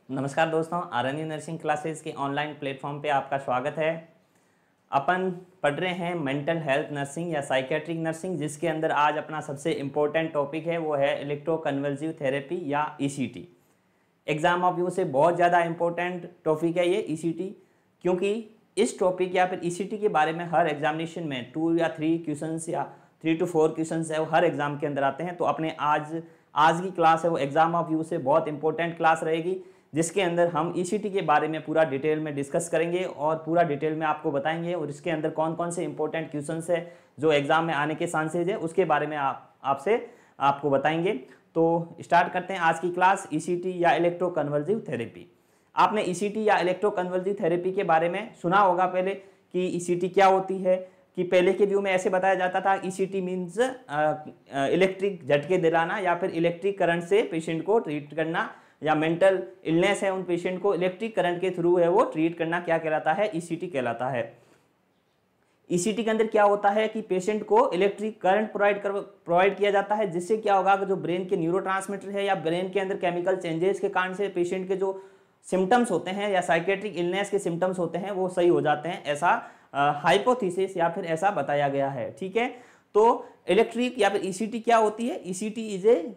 नमस्कार दोस्तों, RNU nursing classes के ऑनलाइन प्लेटफॉर्म पे आपका स्वागत है। अपन पढ़ रहे हैं मेंटल हेल्थ नर्सिंग या साइकेट्रिक नर्सिंग, जिसके अंदर आज अपना सबसे इम्पोर्टेंट टॉपिक है वो है इलेक्ट्रोकन्वल्सिव थेरेपी या ईसीटी। एग्जाम ऑफ व्यू से बहुत ज़्यादा इम्पोर्टेंट टॉपिक है ये ईसीटी, क्योंकि इस टॉपिक या फिर ईसीटी के बारे में हर एग्जामिनेशन में 2 या 3 क्वेश्चंस या 3 to 4 क्वेश्चंस है वो हर एग्जाम के अंदर आते हैं। तो अपने आज की क्लास है वो एग्जाम ऑफ व्यू से बहुत इंपॉर्टेंट क्लास रहेगी, जिसके अंदर हम ईसीटी के बारे में पूरा डिटेल में डिस्कस करेंगे और पूरा डिटेल में आपको बताएंगे, और इसके अंदर कौन कौन से इंपॉर्टेंट क्वेश्चंस है जो एग्जाम में आने के चांसेज है उसके बारे में आपको बताएंगे। तो स्टार्ट करते हैं आज की क्लास, ईसीटी या इलेक्ट्रोकन्वल्सिव थेरेपी। आपने ईसीटी या इलेक्ट्रोकन्वल्सिव थेरेपी के बारे में सुना होगा पहले कि ईसीटी क्या होती है। कि पहले के व्यू में ऐसे बताया जाता था ईसीटी मीन्स इलेक्ट्रिक झटके दिलाना या फिर इलेक्ट्रिक करंट से पेशेंट को ट्रीट करना, या मेंटल इलनेस है उन पेशेंट को इलेक्ट्रिक करंट के थ्रू है वो ट्रीट करना, क्या कहलाता है? ईसीटी कहलाता है। ईसीटी के अंदर क्या होता है कि पेशेंट को इलेक्ट्रिक करंट प्रोवाइड किया जाता है, जिससे क्या होगा कि जो ब्रेन के न्यूरोट्रांसमीटर है या ब्रेन के अंदर केमिकल चेंजेस के कारण से पेशेंट के जो सिम्टम्स होते हैं या साइकेट्रिक इलनेस के सिम्टम्स होते हैं वो सही हो जाते हैं, ऐसा हाइपोथेसिस या फिर ऐसा बताया गया है। ठीक है, तो इलेक्ट्रिक या फिर ईसीटी क्या होती है? ECT is A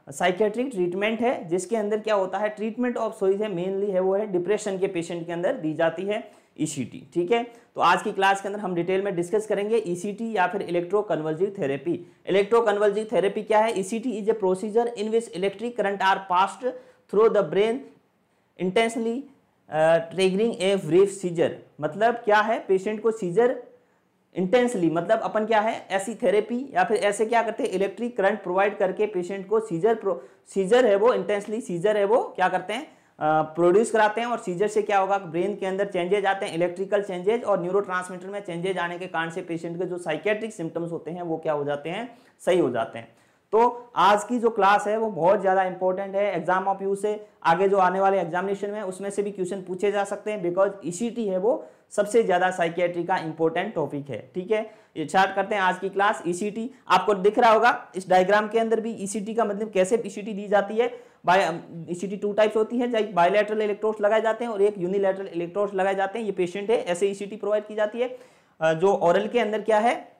psychiatric treatment है, जिसके अंदर क्या होता है, ट्रीटमेंट ऑफ चॉइस है, मेनली है वो है डिप्रेशन के पेशेंट के अंदर दी जाती है ईसीटी। ठीक है, तो आज की क्लास के अंदर हम डिटेल में डिस्कस करेंगे ईसीटी या फिर इलेक्ट्रोकन्वल्सिव थेरेपी। इलेक्ट्रोकन्वल्सिव थेरेपी क्या है? ECT is a procedure in which electric current are passed through the brain intensely triggering a brief seizure. मतलब क्या है, पेशेंट को सीजर इंटेंसली, मतलब अपन क्या है ऐसी थेरेपी या फिर ऐसे क्या करते हैं इलेक्ट्रिक करंट प्रोवाइड करके पेशेंट को सीजर है वो इंटेंसली सीजर है वो क्या करते हैं प्रोड्यूस कराते हैं, और सीजर से क्या होगा ब्रेन के अंदर चेंजेज आते हैं, इलेक्ट्रिकल चेंजेज और न्यूरोट्रांसमीटर में चेंजेज आने के कारण से पेशेंट के जो साइकेट्रिक सिम्टम्स होते हैं वो क्या हो जाते हैं, सही हो जाते हैं। तो आज की जो क्लास है वो बहुत ज़्यादा इंपॉर्टेंट है एग्जाम ऑफ यू से, आगे जो आने वाले एग्जामिनेशन में उसमें से भी क्वेश्चन पूछे जा सकते हैं, बिकॉज ईसीटी है वो सबसे ज़्यादा साइकेट्री का इंपॉर्टेंट टॉपिक है। ठीक है, ये स्टार्ट करते हैं आज की क्लास। ईसीटी आपको दिख रहा होगा इस डायग्राम के अंदर भी, ईसीटी का मतलब कैसे ईसीटी दी जाती है। ईसीटी 2 टाइप्स होती है, एक बायलैटरल इलेक्ट्रोड्स लगाए जाते हैं और एक यूनिलैटरल इलेक्ट्रोड्स लगाए जाते हैं। ये पेशेंट है ऐसे ईसीटी प्रोवाइड की जाती है। जो ओरल के अंदर क्या है,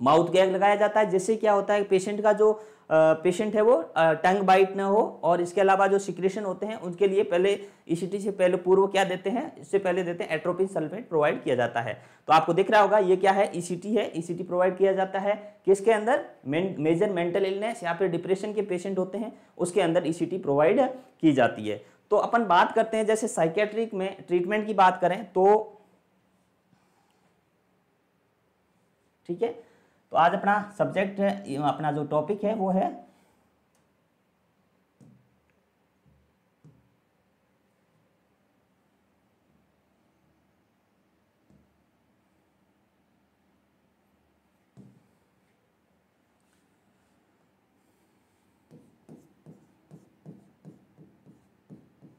माउथ गैग लगाया जाता है, जिससे क्या होता है पेशेंट का जो पेशेंट है वो टंग बाइट ना हो, और इसके अलावा जो सिक्रेशन होते हैं उनके लिए पहले ईसीटी से पहले पूर्व क्या देते हैं, इससे पहले देते हैं एट्रोपिन सल्फेट प्रोवाइड किया जाता है। तो आपको दिख रहा होगा ये क्या है, ईसीटी है। ईसीटी प्रोवाइड किया जाता है किसके अंदर, मेजर मेंटल इलनेस या फिर डिप्रेशन के पेशेंट होते हैं उसके अंदर ईसीटी प्रोवाइड की जाती है। तो अपन बात करते हैं जैसे साइकेट्रिक में ट्रीटमेंट की बात करें तो ठीक है, तो आज अपना सब्जेक्ट अपना जो टॉपिक है वो है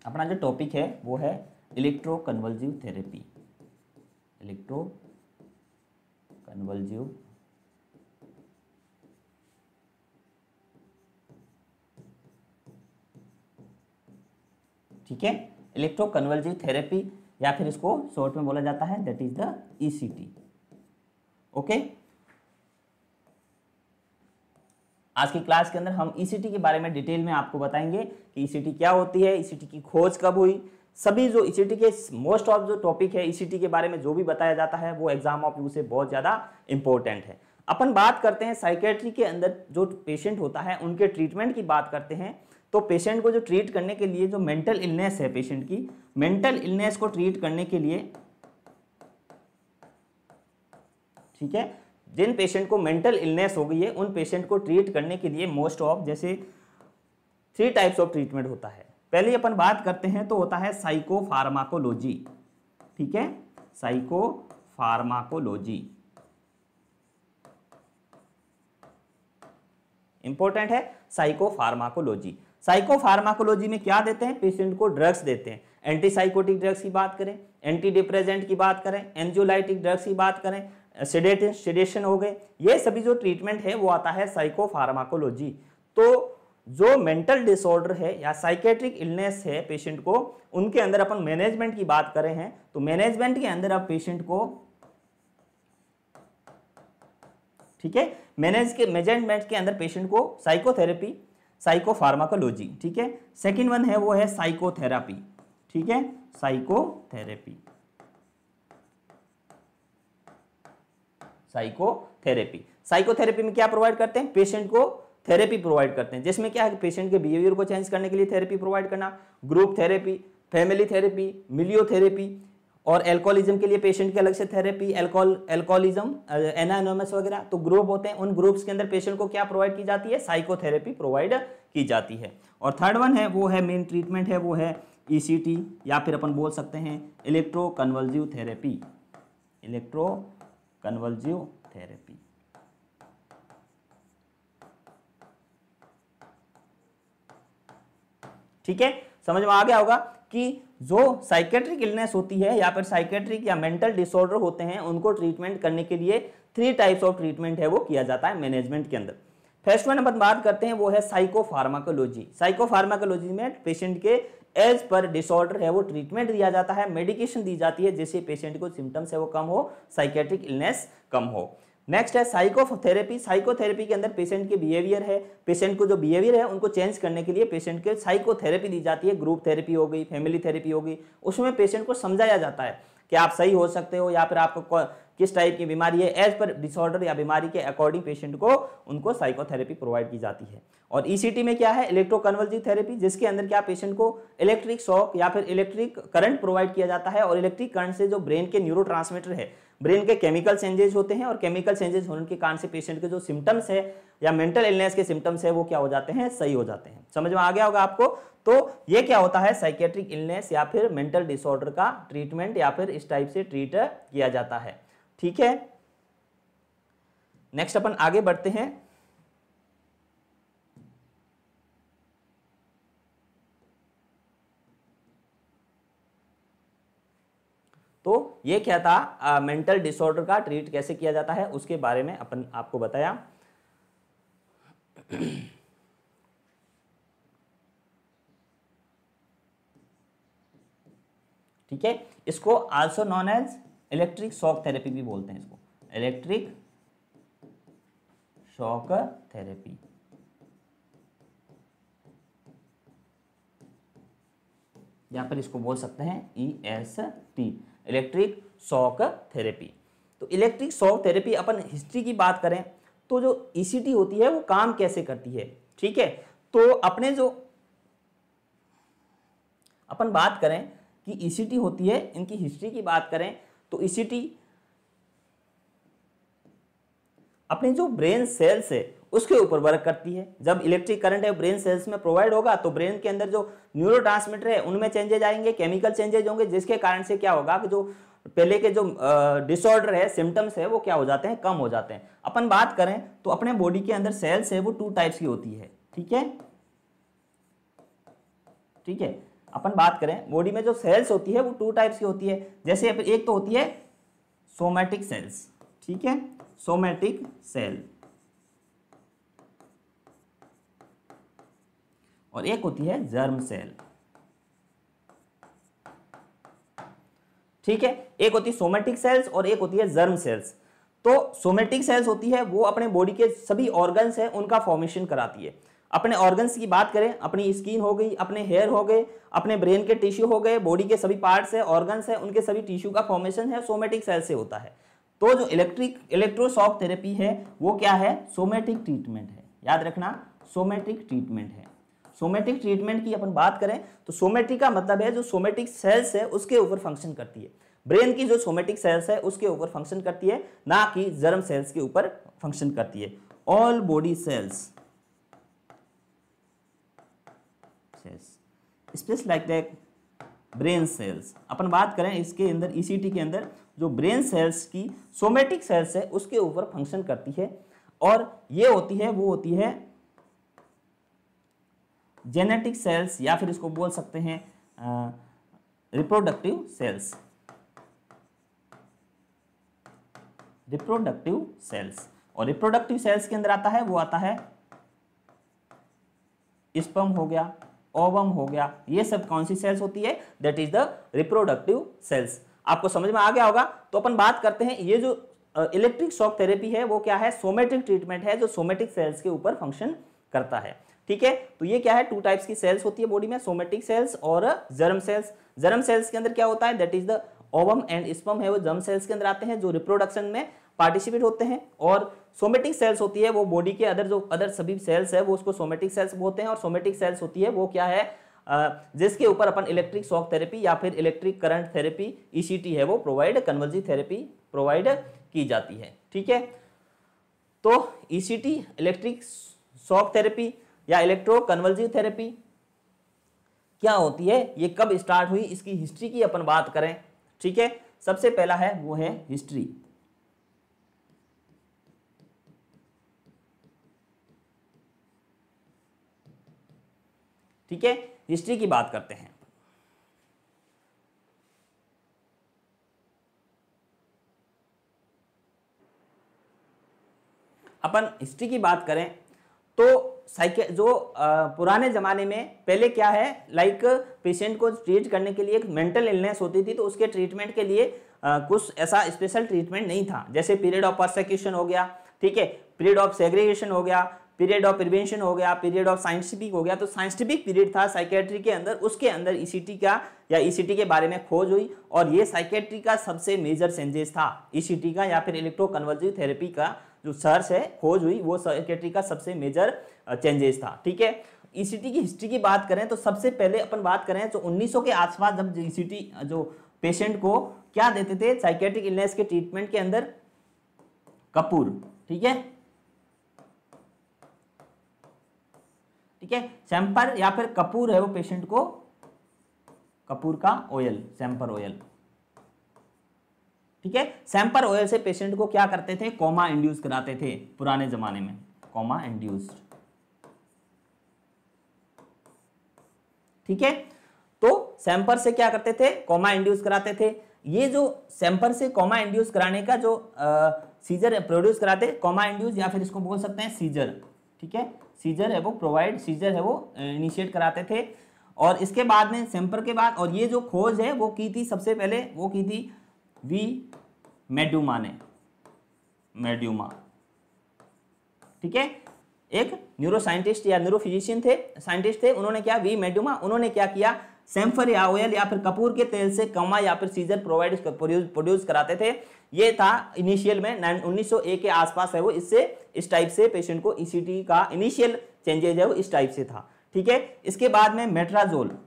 अपना जो टॉपिक है वो है इलेक्ट्रोकन्वल्सिव थेरेपी। इलेक्ट्रोकन्वल्सिव ठीक है, इलेक्ट्रोकन्वल्सिव थेरेपी या फिर इसको शॉर्ट में बोला जाता है that is the ECT. Okay, आज की क्लास के अंदर हम ईसीटी के बारे में डिटेल में आपको बताएंगे कि ईसीटी क्या होती है, ईसीटी की खोज कब हुई, सभी जो ईसीटी के मोस्ट ऑफ जो टॉपिक है ईसीटी के बारे में जो भी बताया जाता है वो एग्जाम ऑफ यू से बहुत ज़्यादा इंपॉर्टेंट है। अपन बात करते हैं साइकेट्री के अंदर जो पेशेंट होता है उनके ट्रीटमेंट की बात करते हैं। तो पेशेंट को जो ट्रीट करने के लिए जो मेंटल इलनेस है पेशेंट की, मेंटल इलनेस को ट्रीट करने के लिए, ठीक है, जिन पेशेंट को मेंटल इलनेस हो गई है उन पेशेंट को ट्रीट करने के लिए मोस्ट ऑफ जैसे 3 टाइप्स ऑफ ट्रीटमेंट होता है। पहले अपन बात करते हैं तो होता है साइकोफार्माकोलॉजी। ठीक है, साइकोफार्माकोलॉजी इंपॉर्टेंट है। साइकोफार्माकोलॉजी, साइकोफार्माकोलॉजी में क्या देते हैं, पेशेंट को ड्रग्स देते हैं। एंटीसाइकोटिक ड्रग्स की बात करें, एंटी डिप्रेसेंट की बात करें, एंजियोलाइटिक ड्रग्स की बात करें, सेडेशन हो गए, ये सभी जो ट्रीटमेंट है वो आता है साइकोफार्माकोलॉजी। तो जो मेंटल डिसऑर्डर है या साइकेट्रिक इलनेस है पेशेंट को, उनके अंदर अपन मैनेजमेंट की बात करें हैं तो मैनेजमेंट के अंदर आप पेशेंट को, ठीक है, मैनेजमेंट के अंदर पेशेंट को साइकोथेरेपी, साइकोफार्माकोलॉजी, ठीक है। सेकंड वन है वो है साइकोथेरेपी, ठीक है, साइकोथेरेपी, साइकोथेरेपी। साइकोथेरेपी में क्या प्रोवाइड करते हैं, पेशेंट को थेरेपी प्रोवाइड करते हैं, जिसमें क्या है कि पेशेंट के बिहेवियर को चेंज करने के लिए थेरेपी प्रोवाइड करना, group therapy, family therapy, milieu therapy, और एल्कोहलिज्म के लिए पेशेंट के अलग से थेरेपी, एल्कोहलिज्म, एनानोमस वगैरह, तो ग्रुप होते हैं, उन ग्रुप्स के अंदर पेशेंट को क्या प्रोवाइड की जाती है, साइकोथेरेपी प्रोवाइड की जाती है। और थर्ड वन है वो है मेन ट्रीटमेंट है वो है ईसीटी, या फिर अपन बोल सकते हैं इलेक्ट्रोकन्वल्सिव थेरेपी, इलेक्ट्रोकन्वल्सिव थेरेपी। ठीक है, समझ में आ गया होगा कि जो साइकेट्रिक इलनेस होती है या फिर साइकेट्रिक या मेंटल डिसऑर्डर होते हैं, उनको ट्रीटमेंट करने के लिए 3 टाइप्स ऑफ ट्रीटमेंट है वो किया जाता है मैनेजमेंट के अंदर। फर्स्ट वन अपन बात करते हैं वो है साइकोफार्माकोलॉजी। साइकोफार्माकोलॉजी में पेशेंट के एज पर डिसऑर्डर है वो ट्रीटमेंट दिया जाता है, मेडिकेशन दी जाती है, जिससे पेशेंट को सिम्टम्स है वो कम हो, साइकेट्रिक इलनेस कम हो। नेक्स्ट है साइकोथेरेपी। साइकोथेरेपी के अंदर पेशेंट के बिहेवियर है, पेशेंट को जो बिहेवियर है उनको चेंज करने के लिए पेशेंट के साइकोथेरेपी दी जाती है, ग्रुप थेरेपी हो गई, फैमिली थेरेपी हो गई, उसमें पेशेंट को समझाया जाता है कि आप सही हो सकते हो या फिर आपको किस टाइप की बीमारी है, एज पर डिसऑर्डर या बीमारी के अकॉर्डिंग पेशेंट को उनको साइकोथेरेपी प्रोवाइड की जाती है। और ईसीटी में क्या है, इलेक्ट्रोकन्वल्सिव थेरेपी, जिसके अंदर क्या पेशेंट को इलेक्ट्रिक शॉक या फिर इलेक्ट्रिक करंट प्रोवाइड किया जाता है, और इलेक्ट्रिक करंट से जो ब्रेन के न्यूरोट्रांसमीटर है, ब्रेन के केमिकल चेंजेस होते हैं, और केमिकल चेंजेस होने के कारण से पेशेंट के जो सिम्टम्स है या मेंटल इलनेस के सिम्टम्स है वो क्या हो जाते हैं, सही हो जाते हैं। समझ में आ गया होगा आपको। तो ये क्या होता है, साइकेट्रिक इलनेस या फिर मेंटल डिसऑर्डर का ट्रीटमेंट या फिर इस टाइप से ट्रीट किया जाता है। ठीक है, नेक्स्ट अपन आगे बढ़ते हैं। तो ये क्या था, मेंटल डिसऑर्डर का ट्रीट कैसे किया जाता है उसके बारे में अपन आपको बताया। ठीक है, इसको also known as electric shock therapy भी बोलते हैं, इसको इलेक्ट्रिक शॉक थेरेपी। यहां पर इसको बोल सकते हैं EST, इलेक्ट्रिक शॉक थेरेपी। तो इलेक्ट्रिक शॉक थेरेपी अपन हिस्ट्री की बात करें तो जो ECT होती है वो काम कैसे करती है। ठीक है, तो अपने जो अपन बात करें कि ECT होती है, इनकी हिस्ट्री की बात करें तो ECT अपने जो ब्रेन सेल्स है उसके ऊपर वर्क करती है। जब इलेक्ट्रिक करंट है ब्रेन सेल्स में प्रोवाइड होगा तो ब्रेन के अंदर जो न्यूरोट्रांसमीटर है उनमें चेंजेज आएंगे, केमिकल चेंजेज होंगे, जिसके कारण से क्या होगा कि जो पहले के जो डिसऑर्डर है, सिम्टम्स है वो क्या हो जाते हैं, कम हो जाते हैं। अपन बात करें तो अपने बॉडी के अंदर सेल्स है वो 2 टाइप्स की होती है। ठीक है, ठीक है, अपन बात करें बॉडी में जो सेल्स होती है वो 2 टाइप्स की होती है। जैसे एक तो होती है सोमैटिक सेल्स, ठीक है, सोमैटिक सेल, और एक होती है जर्म सेल। ठीक है, एक होती है सोमैटिक सेल्स और एक होती है जर्म सेल्स। तो सोमैटिक सेल्स होती है वो अपने बॉडी के सभी ऑर्गन्स हैं उनका फॉर्मेशन कराती है। अपने ऑर्गन्स की बात करें, अपनी स्किन हो गई, अपने हेयर हो गए, अपने ब्रेन के टिश्यू हो गए, बॉडी के सभी पार्ट्स है, ऑर्गन्स है, उनके सभी टिश्यू का फॉर्मेशन है सोमैटिक सेल से होता है। तो जो इलेक्ट्रोशॉक थेरेपी है वो क्या है, सोमैटिक ट्रीटमेंट है। याद रखना, सोमैटिक ट्रीटमेंट है। सोमैटिक ट्रीटमेंट की अपन बात करें तो सोमैटिक का मतलब है जो सोमैटिक सेल्स है उसके ऊपर फंक्शन करती है। ब्रेन की जो सोमैटिक सेल्स है उसके ऊपर फंक्शन करती है, ना कि जर्म सेल्स के ऊपर फंक्शन करती है। All body cells space like that brain cells. अपन बात करें इसके अंदर ECT के अंदर जो ब्रेन सेल्स की सोमैटिक सेल्स है उसके ऊपर फंक्शन करती है, और ये होती है वो होती है जेनेटिक सेल्स, या फिर इसको बोल सकते हैं रिप्रोडक्टिव सेल्स, रिप्रोडक्टिव सेल्स। और रिप्रोडक्टिव सेल्स के अंदर आता है वो आता है स्पर्म हो गया, ओवम हो गया, ये सब कौन सी सेल्स होती है? That is the reproductive cells. आपको समझ में आ गया होगा। तो अपन बात करते हैं, ये जो इलेक्ट्रिक शॉक थेरेपी है वो क्या है? सोमेटिक ट्रीटमेंट है जो सोमेटिक सेल्स के ऊपर फंक्शन करता है। ठीक है, तो ये क्या है? टू टाइप्स की सेल्स होती है बॉडी में, सोमेटिक सेल्स और जर्म सेल्स। जर्म सेल्स के अंदर क्या होता है? That is the ovum and sperm है वो जर्म सेल्स के अंदर आते हैं जो रिप्रोडक्शन में पार्टिसिपेट होते हैं। और सोमेटिक सेल्स होती है वो बॉडी के अदर सभी सेल्स है वो उसको सोमेटिक सेल्स बोलते हैं। और सोमेटिक सेल्स होती है वो क्या है? जिसके ऊपर अपन इलेक्ट्रिक शॉक थेरेपी या फिर इलेक्ट्रिक करंट थेरेपी ईसीटी है वो प्रोवाइड, कन्वर्जिव थेरेपी प्रोवाइड की जाती है। ठीक है, तो ईसीटी इलेक्ट्रिक शॉक थेरेपी या इलेक्ट्रो कन्वर्जिव थेरेपी क्या होती है, ये कब स्टार्ट हुई, इसकी हिस्ट्री की अपन बात करें। ठीक है, सबसे पहला है वो है हिस्ट्री। ठीक है, हिस्ट्री की बात करते हैं। अपन हिस्ट्री की बात करें तो जो पुराने ज़माने में पहले क्या है, लाइक पेशेंट को ट्रीट करने के लिए एक मेंटल इलनेस होती थी तो उसके ट्रीटमेंट के लिए कुछ ऐसा स्पेशल ट्रीटमेंट नहीं था। जैसे पीरियड ऑफ परसेक्यूशन हो गया, ठीक है, पीरियड ऑफ सेग्रीगेशन हो गया, पीरियड ऑफ प्रिवेंशन हो गया, पीरियड ऑफ साइंटिफिक हो गया। तो साइंटिफिक पीरियड था साइकेट्री के अंदर, उसके अंदर ईसीटी का या ईसीटी के बारे में खोज हुई और ये साइकेट्री का सबसे मेजर चेंजेस था। ईसीटी का या फिर इलेक्ट्रो कन्वर्जिव थेरेपी का जो सर्च है, खोज हुई, वो साइकेट्री का सबसे मेजर चेंजेस था। ठीक है, ईसीटी की हिस्ट्री की बात करें तो सबसे पहले अपन बात करें तो 1900 के आसपास जब ईसीटी जो पेशेंट को क्या देते थे साइकेट्रिक इलनेस के ट्रीटमेंट के अंदर, कपूर। ठीक है, ठीक है, सैंपर या फिर कपूर है वो पेशेंट को, कपूर का ऑयल, सैंपर ऑयल। ठीक है, सैंपर ऑयल से पेशेंट को क्या करते थे? कोमा इंड्यूस कराते थे पुराने जमाने में, कोमा इंड्यूस्ड। ठीक है, तो सैंपर से क्या करते थे? कोमा इंड्यूस कराते थे। ये जो सैंपर से कोमा इंड्यूस कराने का जो सीजर प्रोड्यूस कराते, कोमा इंड्यूस या फिर इसको बोल सकते हैं सीजर। ठीक है, सीजर है वो प्रोवाइड, सीजर है वो इनिशिएट कराते थे। और इसके बाद में सैंपर के बाद, और ये जो खोज है वो की थी सबसे पहले, वो की थी वी मेड्यूमा ने, मेड्यूमा। ठीक है, एक न्यूरो साइंटिस्ट या न्यूरो फिजिशियन थे, साइंटिस्ट थे, उन्होंने क्या, वी मेड्यूमा, उन्होंने क्या किया, सैंफर या ऑयल या फिर कपूर के तेल से कोमा या फिर सीजर प्रोड्यूस कराते थे। ये था इनिशियल में 1901 के आसपास है वो, इससे इस टाइप से पेशेंट को ईसीटी का इनिशियल चेंजेज है वो इस टाइप से था। ठीक है, इसके बाद में मेट्राजोल।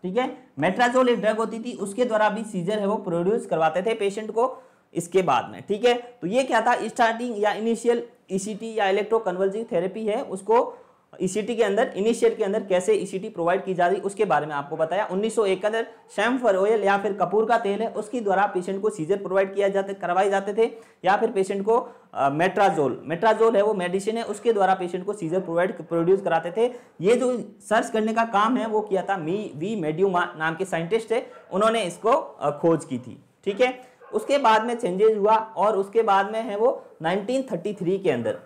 ठीक है, मेट्राजोल एक ड्रग होती थी, उसके द्वारा भी सीजर है वो प्रोड्यूस करवाते थे पेशेंट को इसके बाद में। ठीक है, तो ये क्या था, स्टार्टिंग या इनिशियल ईसीटी या इलेक्ट्रो कन्वर्जिव थेरेपी है, उसको ईसीटी के अंदर इनिशियल के अंदर कैसे ईसीटी प्रोवाइड की जा रही उसके बारे में आपको बताया। 1901 के अंदर सैंफर ऑयल या फिर कपूर का तेल है उसके द्वारा पेशेंट को सीजर प्रोवाइड करवाए जाते थे, या फिर पेशेंट को मेट्राजोल है वो मेडिसिन है, उसके द्वारा पेशेंट को सीजर प्रोड्यूस कराते थे। ये जो सर्च करने का काम है वो किया था वी मेड्यूमा नाम के साइंटिस्ट है, उन्होंने इसको खोज की थी। ठीक है, उसके बाद में चेंजेस हुआ और उसके बाद में है वो 1933 के अंदर।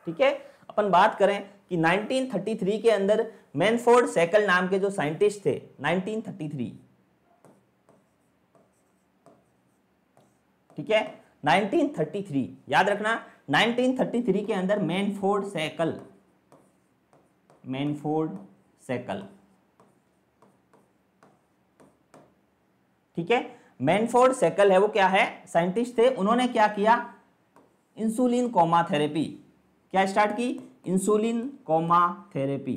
ठीक है, अपन बात करें कि 1933 के अंदर मैनफोर्ड सेकल नाम के जो साइंटिस्ट थे, 1933, ठीक है, 1933 याद रखना, 1933 के अंदर मैनफोर्ड सेकल, ठीक है, मैनफोर्ड सेकल है वो क्या है, साइंटिस्ट थे, उन्होंने क्या किया, इंसुलिन कोमा थेरेपी, क्या स्टार्ट की, इंसुलिन कोमा थेरेपी।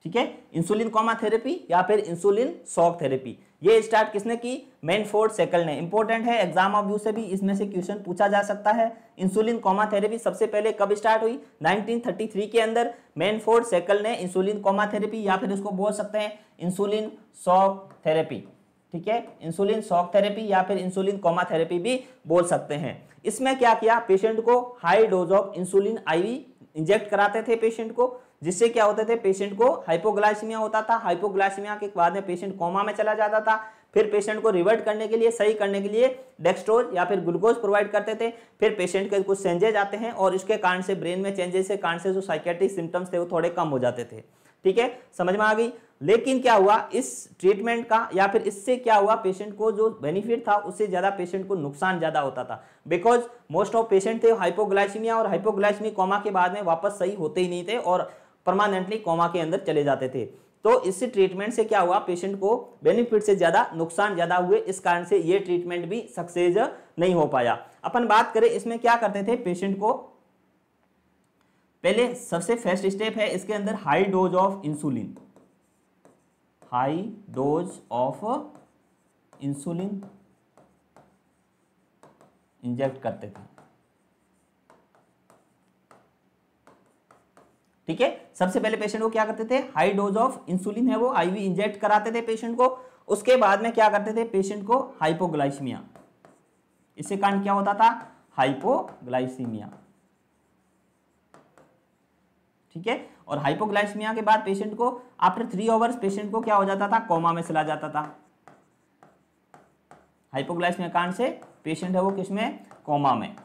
ठीक है, इंसुलिन कोमा थेरेपी या फिर इंसुलिन शॉक थेरेपी, ये स्टार्ट किसने की, मैनफोर्ड सेकल ने। इंपॉर्टेंट है, एग्जाम ऑफ व्यू से भी इसमें से क्वेश्चन पूछा जा सकता है। इंसुलिन कोमा थेरेपी सबसे पहले कब स्टार्ट हुई, 1933 के अंदर मैनफोर्ड सेकल ने इंसुलिन कोमा थेरेपी या फिर उसको बोल सकते हैं इंसुलिन शॉक थेरेपी। ठीक है, इंसुलिन शॉक थेरेपी या फिर इंसुलिन कोमा थेरेपी भी बोल सकते हैं। इसमें क्या किया, पेशेंट को high dose of insulin IV inject कराते थे पेशेंट को, जिससे क्या होते थे, पेशेंट को हाइपोग्लाइसीमिया होता था, हाइपोग्लाइसीमिया के बाद में पेशेंट कोमा में चला जाता था, फिर पेशेंट को रिवर्ट करने के लिए, सही करने के लिए डेक्सट्रोज या फिर ग्लूकोज प्रोवाइड करते थे। फिर पेशेंट के कुछ चेंजेज आते हैं और इसके कारण से ब्रेन में चेंजेस के कारण से जो साइकेट्रिक सिम्टम्स थे वो थोड़े कम हो जाते थे। ठीक है, समझ में आ गई। लेकिन क्या हुआ इस ट्रीटमेंट का, या फिर इससे क्या हुआ, पेशेंट को जो बेनिफिट था उससे ज्यादा पेशेंट को नुकसान ज्यादा होता था। बिकॉज मोस्ट ऑफ पेशेंट थे हाइपोग्लाइसीमिया, और हाइपोग्लाइसीमिक कोमा के बाद में वापस सही होते ही नहीं थे और परमानेंटली कोमा के अंदर चले जाते थे। तो इस ट्रीटमेंट से क्या हुआ, पेशेंट को बेनिफिट से ज्यादा नुकसान ज्यादा हुए, इस कारण से ये ट्रीटमेंट भी सक्सेस नहीं हो पाया। अपन बात करें इसमें क्या करते थे, पेशेंट को पहले सबसे फर्स्ट स्टेप है इसके अंदर high dose of insulin, high dose of insulin inject करते थे। ठीक है, सबसे पहले पेशेंट को क्या करते थे, हाई डोज ऑफ इंसुलिन है वो आईवी इंजेक्ट कराते थे पेशेंट को। उसके बाद में क्या करते थे, पेशेंट को हाइपोग्लाइसीमिया, इससे कारण क्या होता था, हाइपोग्लाइसीमिया। ठीक है, और हाइपोग्लाइसीमिया के बाद पेशेंट को आफ्टर 3 आवर्स पेशेंट को क्या हो जाता था, कोमा में चला जाता था। हाइपोग्लाइसीमिया कारण से पेशेंट है वो किसमें, कोमा में।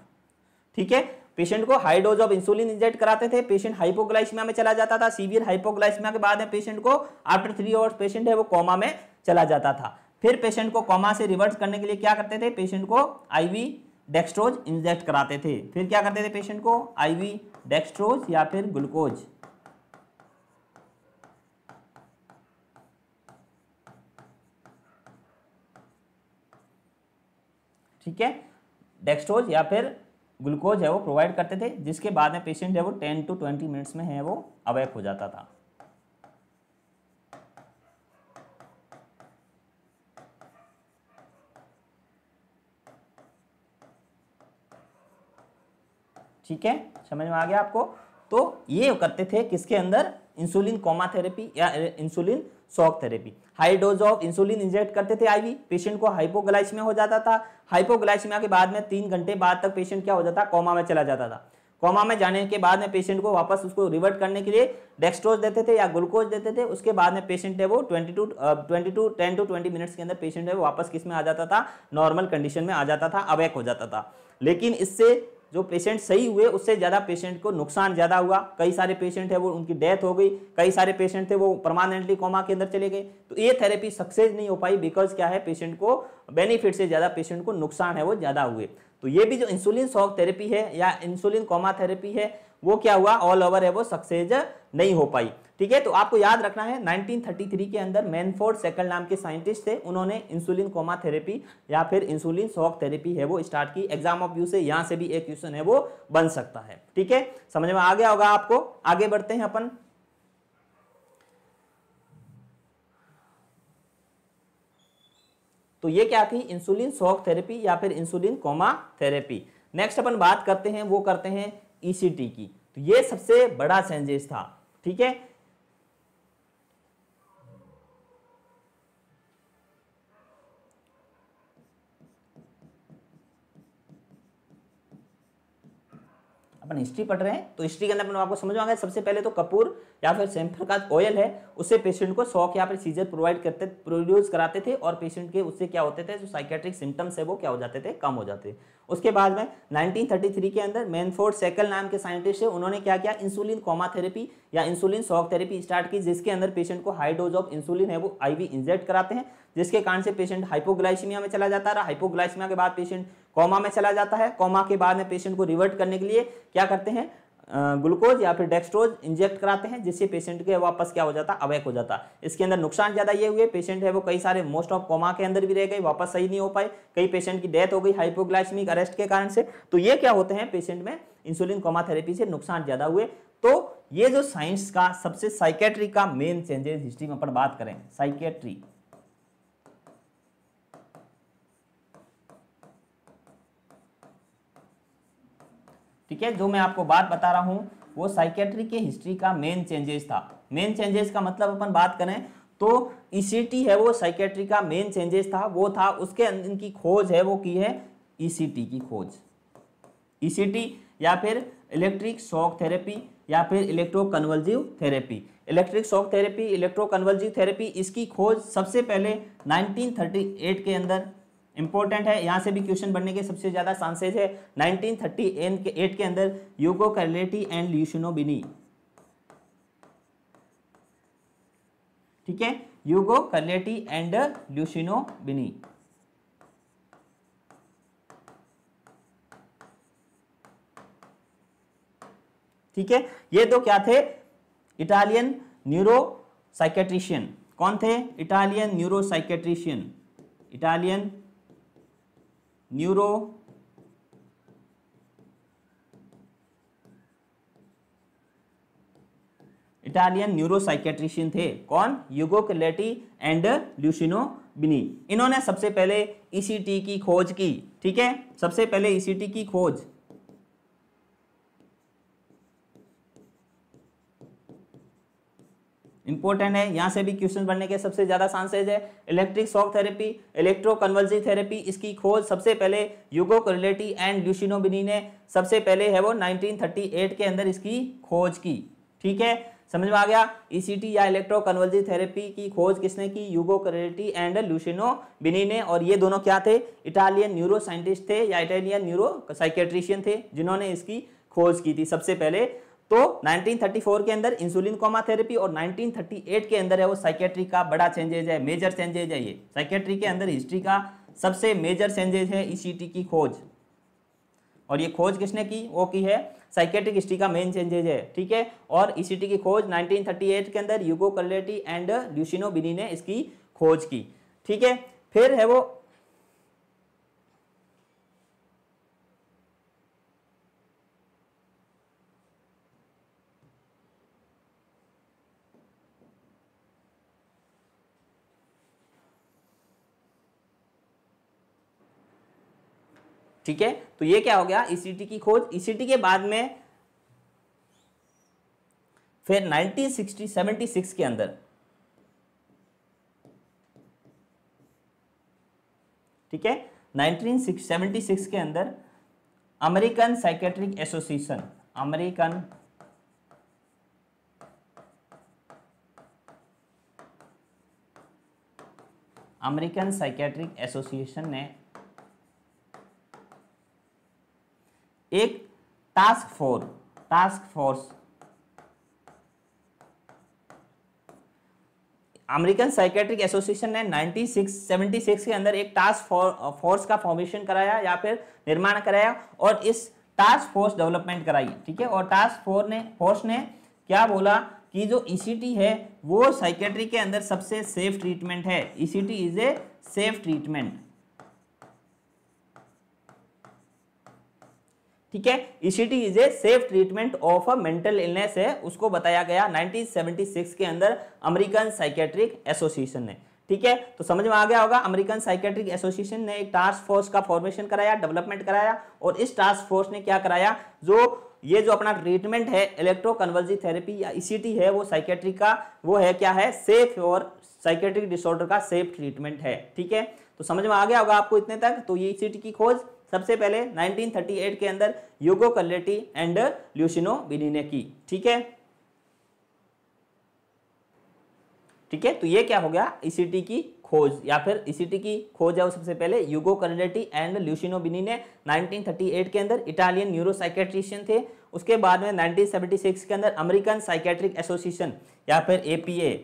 ठीक है, पेशेंट को high dose of insulin inject कराते थे, पेशेंट हाइपोग्लाइसीमिया में चला जाता था। सीवियर हाइपोग्लाइसीमिया के बाद में पेशेंट को आफ्टर 3 आवर्स पेशेंट है वो कोमा में चला जाता था। फिर पेशेंट को कोमा से रिवर्स करने के लिए क्या करते थे, पेशेंट को आईवी डेक्सट्रोज इंजेक्ट कराते थे। फिर क्या करते थे, पेशेंट को आईवी डेक्सट्रोज या फिर ग्लूकोज, ठीक है, डेक्सट्रोज या फिर ग्लूकोज है वो प्रोवाइड करते थे, जिसके बाद में पेशेंट है वो 10 to 20 मिनट्स में है वो अवेक हो जाता था। ठीक है, समझ में आ गया आपको। तो ये करते थे किसके अंदर, इंसुलिन कोमा थेरेपी या insulin shock therapy. High dose of insulin inject करते थे आईवी, पेशेंट को हाइपोग्लाइसीमिया हो जाता था। हाइपोग्लाइसीमिया के बाद में 3 घंटे बाद तक पेशेंट क्या हो जाता, कोमा में चला जाता था। कोमा में जाने के बाद में पेशेंट को वापस उसको रिवर्ट करने के लिए डेक्सट्रोज देते थे या ग्लूकोज देते थे। उसके बाद में पेशेंट है वो 10 to 20 मिनट्स के अंदर पेशेंट है वो वापस किस में आ जाता था, नॉर्मल कंडीशन में आ जाता था, अवेक हो जाता था। लेकिन इससे जो पेशेंट सही हुए उससे ज्यादा पेशेंट को नुकसान ज्यादा हुआ। कई सारे पेशेंट है वो उनकी डेथ हो गई, कई सारे पेशेंट थे वो परमानेंटली कोमा के अंदर चले गए। तो ये थेरेपी सक्सेस नहीं हो पाई, बिकॉज क्या है, पेशेंट को बेनिफिट से ज्यादा पेशेंट को नुकसान है वो ज्यादा हुए। तो ये भी जो इंसुलिन शॉक थेरेपी है या इंसुलिन कोमा थेरेपी है वो क्या हुआ, ऑल ओवर है वो सक्सेस नहीं हो पाई। ठीक है, तो आपको याद रखना है 1933 के अंदर मैनफोर्ड सेकल नाम के साइंटिस्ट थे, उन्होंने इंसुलिन कोमा थेरेपी या फिर इंसुलिन शॉक थेरेपी है वो स्टार्ट की। एग्जाम ऑफ व्यू से यहां से भी एक क्वेश्चन है वो बन सकता है। ठीक है, समझ में आ गया होगा आपको। आगे बढ़ते हैं अपन। तो ये क्या थी, इंसुलिन शॉक थेरेपी या फिर इंसुलिन कोमा थेरेपी। नेक्स्ट अपन बात करते हैं, वो करते हैं ईसीटी की। तो ये सबसे बड़ा चेंजेस था। ठीक है, अपन हिस्ट्री पढ़ रहे हैं, तो हिस्ट्री के अंदर अपन आपको समझ में आ गया। सबसे पहले तो कपूर या फिर सैंफर का ऑयल है उससे पेशेंट को शॉक या फिर सीजर प्रोड्यूस कराते थे, और पेशेंट के उससे क्या होते थे, जो साइकेट्रिक सिम्टम्स है वो क्या हो जाते थे, कम हो जाते। उसके बाद में 1933 के अंदर मैनफोर्ड सेकल नाम के साइंटिस्ट है, उन्होंने क्या किया, इंसुलिन कोमा थेरेपी या इंसुलिन शॉक थेरेपी स्टार्ट की, जिसके अंदर पेशेंट को हाई डोज ऑफ इंसुलिन है वो आईवी इंजेक्ट कराते हैं, जिसके कारण से पेशेंट हाइपोग्लाइसीमिया में चला जाता है। हाइपोग्लाइसीमिया के बाद पेशेंट कोमा में चला जाता है। कोमा के बाद में पेशेंट को रिवर्ट करने के लिए क्या करते हैं, ग्लूकोज या फिर डेक्सट्रोज इंजेक्ट कराते हैं, जिससे पेशेंट के वापस क्या हो जाता, अवेक हो जाता। इसके अंदर नुकसान ज्यादा ये हुए, पेशेंट है वो कई सारे मोस्ट ऑफ कोमा के अंदर भी रह गए, वापस सही नहीं हो पाए, कई पेशेंट की डेथ हो गई हाइपोग्लाइसीमिक अरेस्ट के कारण से। तो ये क्या होते हैं, पेशेंट में इंसुलिन कोमा थेरेपी से नुकसान ज्यादा हुए। तो ये जो साइंस का सबसे साइकेट्री का मेन चेंजेस हिस्ट्री में अपन बात करें, साइकेट्री ठीक है, जो मैं आपको बात बता रहा हूं वो साइकेट्री के हिस्ट्री का मेन चेंजेस था। मेन चेंजेस का मतलब अपन बात करें तो ईसीटी है वो साइकेट्री का मेन चेंजेस था, वो था उसके इनकी खोज है वो की है ईसीटी की खोज। ईसीटी या फिर इलेक्ट्रिक शॉक थेरेपी या फिर electroconvulsive therapy, electric shock therapy, electroconvulsive therapy, इसकी खोज सबसे पहले 1938 के अंदर, इंपॉर्टेंट है, यहां से भी क्वेश्चन बनने के सबसे ज्यादा चांसेज है। 1938 के अंदर ह्यूगो कैर्लेटी एंड ल्यूसिनो बिनी, ठीक है, ह्यूगो कैर्लेटी एंड ल्यूसिनो बिनी। ठीक है, ये तो क्या थे, इटालियन न्यूरो साइकेट्रिशियन। कौन थे? इटालियन न्यूरो साइकेट्रिशियन, इटालियन न्यूरो साइकेट्रिशियन थे। कौन? ह्यूगो कैर्लेटी एंड ल्यूसिनो बिनी। इन्होंने सबसे पहले ईसीटी की खोज की। ठीक है, सबसे पहले ईसीटी की खोज, इंपॉर्टेंट है, यहां से भी क्वेश्चन बनने के सबसे ज्यादा चांसेज है। Electric shock therapy, electroconvulsive therapy, इसकी खोज सबसे पहले ह्यूगो कैर्लेटी एंड ल्यूसिनो बिनी ने सबसे पहले है वो 1938 के अंदर इसकी खोज की। ठीक है, समझ में आ गया। ईसीटी या इलेक्ट्रोकन्वल्सिव थेरेपी की खोज किसने की? ह्यूगो कैर्लेटी एंड ल्यूसिनो बिनी ने। और ये दोनों क्या थे? इटालियन न्यूरो साइंटिस्ट थे या इटालियन न्यूरो साइकेट्रिशियन थे, जिन्होंने इसकी खोज की थी सबसे पहले। तो 1934 के अंदर इंसुलिन कोमा थेरेपी और 1938 के अंदर है वो साइकेट्री का बड़ा चेंजेज है, मेजर चेंजेज है। ये साइकेट्री के अंदर हिस्ट्री का सबसे मेजर चेंजेज है ईसीटी की खोज। और ये खोज किसने की? वो की है साइकेट्रिक हिस्ट्री का मेन चेंजेज है। ठीक है, और ईसीटी की खोज 1938 के अंदर ह्यूगो कैर्लेटी एंड ल्यूसिनो बिनी ने इसकी खोज की। ठीक है, फिर है वो ठीक है, तो ये क्या हो गया? ईसीटी की खोज। ईसीटी के बाद में फिर 1976 के अंदर, ठीक है, 1976 के अंदर American psychiatric association, American psychiatric association ने एक task force American psychiatric association ने 1976 के अंदर एक टास्क फोर्स का फॉर्मेशन कराया या फिर निर्माण कराया और इस टास्क फोर्स डेवलपमेंट कराई। ठीक है, और टास्क फोर्स ने क्या बोला कि जो ईसीटी है वो साइकेट्री के अंदर सबसे सेफ ट्रीटमेंट है। ECT is a safe treatment. ठीक है, ECT is a safe treatment of a mental illness है, उसको बताया गया 1976 के अंदर अमेरिकन साइकेट्रिक एसोसिएशन ने। ठीक है, तो समझ में आ गया होगा, अमेरिकन साइकेट्रिक एसोसिएशन ने एक टास्क फोर्स का फॉर्मेशन कराया, डेवलपमेंट कराया, और इस टास्क फोर्स ने क्या कराया, ये जो अपना ट्रीटमेंट है इलेक्ट्रोकन्वल्सिव थेरेपी या ईसीटी है वो साइकेट्री का वो है क्या है? सेफ और साइकेट्रिक डिसऑर्डर का सेफ ट्रीटमेंट है। ठीक है, तो समझ में आ गया होगा आपको इतने तक। तो ये ईसीटी की खोज सबसे पहले 1938 के अंदर ह्यूगो कैर्लेटी एंड ल्यूसिनो बिनी ने की। ठीक है, ठीक है, तो ये क्या हो गया? ईसीटी की खोज या फिर ईसीटी की खोज है वो सबसे पहले ह्यूगो कैर्लेटी एंड ल्यूसिनो बिनी ने 1938 के अंदर, इटालियन न्यूरो साइकेट्रिशियन थे। उसके बाद में 1976 के अंदर अमेरिकन साइकेट्रिक एसोसिएशन या फिर एपीए,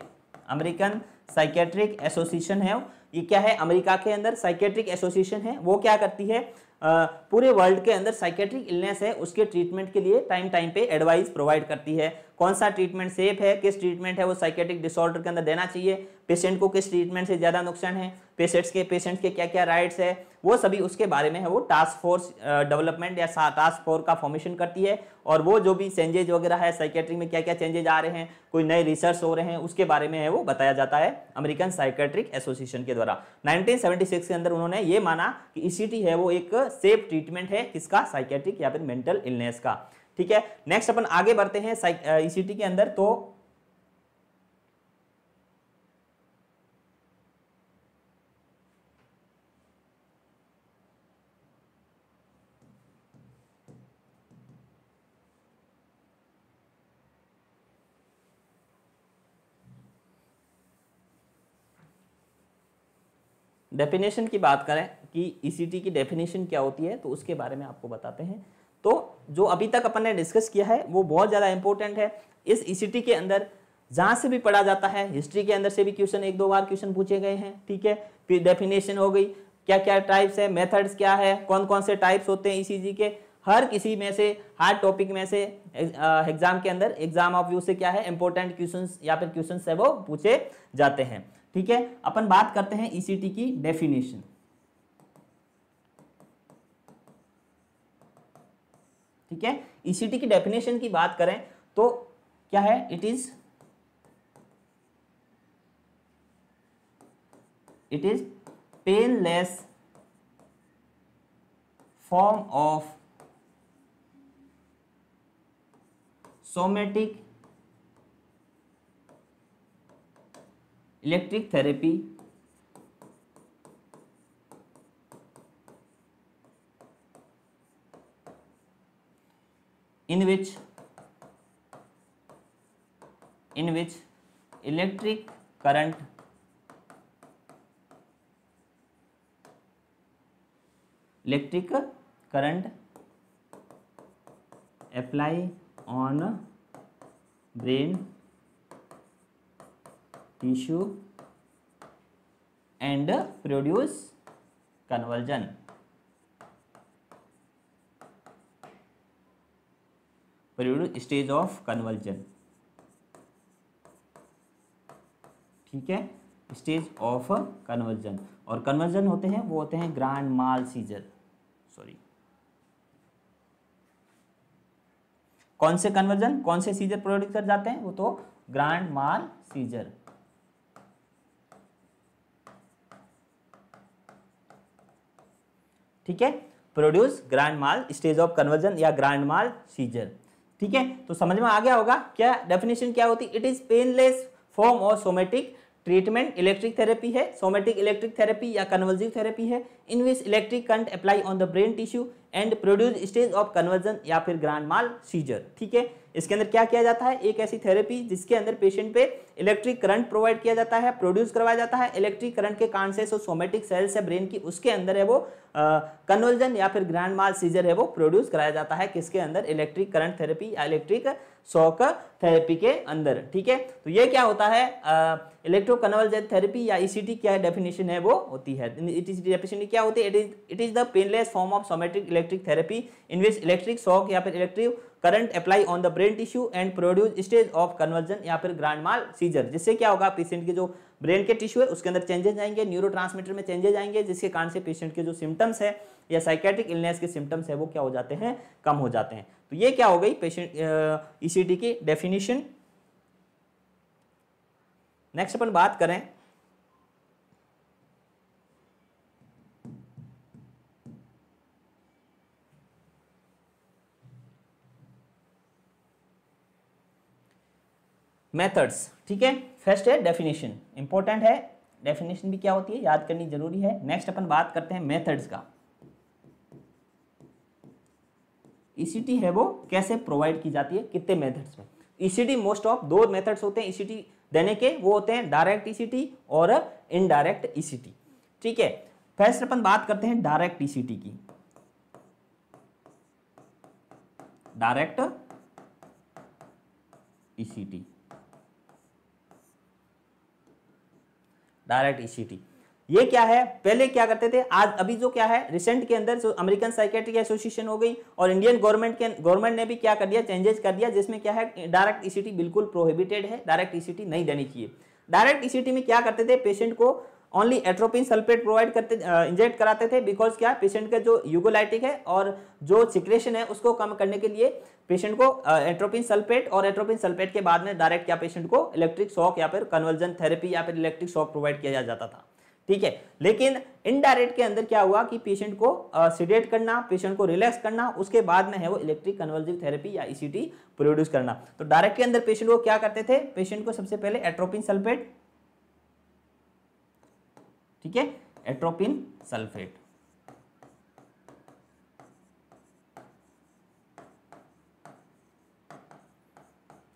अमेरिकन साइकेट्रिक एसोसिएशन है, ये क्या है? अमेरिका के अंदर साइकेट्रिक एसोसिएशन है। वो क्या करती है? पूरे वर्ल्ड के अंदर साइकेट्रिक इलनेस है उसके ट्रीटमेंट के लिए टाइम पे एडवाइस प्रोवाइड करती है। कौन सा ट्रीटमेंट सेफ है, किस ट्रीटमेंट है वो साइकेट्रिक डिसऑर्डर के अंदर देना चाहिए, पेशेंट को किस ट्रीटमेंट से ज़्यादा नुकसान है, पेशेंट्स के क्या क्या राइट्स है, वो सभी उसके बारे में है वो टास्क फोर्स डेवलपमेंट या टास्क फोर्स का फॉर्मेशन करती है। और वो जो भी चेंजेज वगैरह है साइकेट्री में, क्या क्या चेंजेज आ रहे हैं, कोई नए रिसर्च हो रहे हैं, उसके बारे में है वो बताया जाता है अमेरिकन साइकेट्रिक एसोसिएशन के द्वारा। 1976 के अंदर उन्होंने ये माना कि ईसीटी है वो एक सेफ ट्रीटमेंट है, किसका? साइकेट्रिक या फिर मेंटल इलनेस का। ठीक है, नेक्स्ट अपन आगे बढ़ते हैं ईसीटी के अंदर। तो डेफिनेशन की बात करें कि ईसीटी की डेफिनेशन क्या होती है, तो उसके बारे में आपको बताते हैं। तो जो अभी तक अपन ने डिस्कस किया है वो बहुत ज़्यादा इंपॉर्टेंट है। इस ईसीटी के अंदर जहाँ से भी पढ़ा जाता है, हिस्ट्री के अंदर से भी क्वेश्चन 1-2 बार क्वेश्चन पूछे गए हैं, ठीक है। फिर डेफिनेशन हो गई, क्या क्या टाइप्स है, मेथड्स क्या है, कौन कौन से टाइप्स होते हैं ईसीजी के, हर किसी में से, हर टॉपिक में से एग्जाम के अंदर, एग्जाम ऑफ व्यू से क्या है, इंपॉर्टेंट क्वेश्चंस या फिर क्वेश्चंस है वो पूछे जाते हैं, ठीक है। अपन बात करते हैं ईसीटी की डेफिनेशन, ठीक है। ईसीटी की डेफिनेशन की बात करें तो क्या है, it is painless form of somatic electric therapy in which electric current apply on brain tissue and produce convulsion, stage of conversion, ठीक है, स्टेज ऑफ कन्वर्जन। और कन्वर्जन होते हैं वो होते हैं ग्रांड माल सीजर, सॉरी, कौन से कन्वर्जन, कौन से सीजर प्रोड्यूस कर जाते हैं, वो तो ग्रांड माल सीजर, ठीक है, produce grand mall stage of convulsion या ग्रांड माल सीजर, ठीक है। तो समझ में आ गया होगा क्या डेफिनेशन क्या होती है। It is painless form of somatic treatment, electric therapy है, सोमेटिक इलेक्ट्रिक थेरेपी या कन्वर्जिव थेरेपी है, in which electric current apply on the brain tissue and produce stage of convulsion या फिर ग्रांड माल सीजर, ठीक है। इसके अंदर क्या किया जाता है, एक ऐसी थेरेपी जिसके अंदर पेशेंट पे इलेक्ट्रिक करंट प्रोवाइड किया जाता है, प्रोड्यूस करवाया जाता है, इलेक्ट्रिक करंट के कारण से सोमेटिक सेल्स है ब्रेन की, उसके अंदर है वो कन्वर्जन या फिर ग्रैंड माल सीजर है वो प्रोड्यूस कराया जाता है, किसके अंदर, इलेक्ट्रिक करंट थेरेपी या इलेक्ट्रिक शॉक थेरेपी के अंदर, ठीक है। तो ये क्या होता है, इलेक्ट्रोकन्वर्जन थेरेपी या ईसीटी क्या डेफिनेशन है वो होती है। इट इज डेफिनेशन क्या होती है, it is the painless form of somatic electric therapy in which electric shock या फिर electric current apply on the brain tissue and produce stage of convulsion या फिर ग्रैंड माल सीजर, जिससे क्या होगा, पेशेंट के जो ब्रेन के टिश्यू है उसके अंदर चेंजेस आएंगे, न्यूरोट्रांसमीटर में चेंजेस आएंगे, जिसके कारण से पेशेंट के जो सिम्टम्स है या साइकेट्रिक इलनेस के सिम्टम्स है वो क्या हो जाते हैं, कम हो जाते हैं। तो ये क्या हो गई पेशेंट ईसीटी की डेफिनेशन। नेक्स्ट अपन बात करें मेथड्स, ठीक है। फर्स्ट है डेफिनेशन, इंपॉर्टेंट है, डेफिनेशन भी क्या होती है याद करनी जरूरी है। नेक्स्ट अपन बात करते हैं मेथड्स का, ईसीटी है वो कैसे प्रोवाइड की जाती है, कितने मेथड्स में। ईसीटी मोस्ट ऑफ 2 मेथड्स होते हैं ईसीटी देने के, वो होते हैं डायरेक्ट ईसीटी और इनडायरेक्ट ईसीटी, ठीक है। फर्स्ट अपन बात करते हैं डायरेक्ट ईसीटी की। डायरेक्ट ईसीटी, डायरेक्ट ईसीटी ये क्या है, पहले क्या करते थे, आज अभी जो क्या है रिसेंट के अंदर जो अमेरिकन साइकेट्रिक एसोसिएशन हो गई और इंडियन गवर्नमेंट ने भी क्या कर दिया, चेंजेस कर दिया, जिसमें क्या है डायरेक्ट ईसीटी बिल्कुल प्रोहिबिटेड है, डायरेक्ट ईसीटी नहीं देनी चाहिए। डायरेक्ट ईसीटी में क्या करते थे, पेशेंट को ओनली एट्रोपिन सल्फेट प्रोवाइड करते, इंजेक्ट कराते थे, बिकॉज क्या पेशेंट का जो यूगोलाइटिक है और जो सिक्रेशन है उसको कम करने के लिए पेशेंट को एट्रोपिन सल्फेट और एट्रोपिन सल्फेट के बाद में डायरेक्ट क्या पेशेंट को इलेक्ट्रिक शॉक या फिर कन्वर्जन थेरेपी या फिर इलेक्ट्रिक शॉक प्रोवाइड किया जाता था, ठीक है। लेकिन इनडायरेक्ट के अंदर क्या हुआ कि पेशेंट को सिडेट करना, पेशेंट को रिलैक्स करना, उसके बाद में है वो इलेक्ट्रिक कन्वर्जिव थेरेपी या ईसीटी प्रोड्यूस करना। तो डायरेक्ट के अंदर पेशेंट को क्या करते थे, पेशेंट को सबसे पहले एट्रोपिन सल्फेट, ठीक है, एट्रोपिन सल्फेट,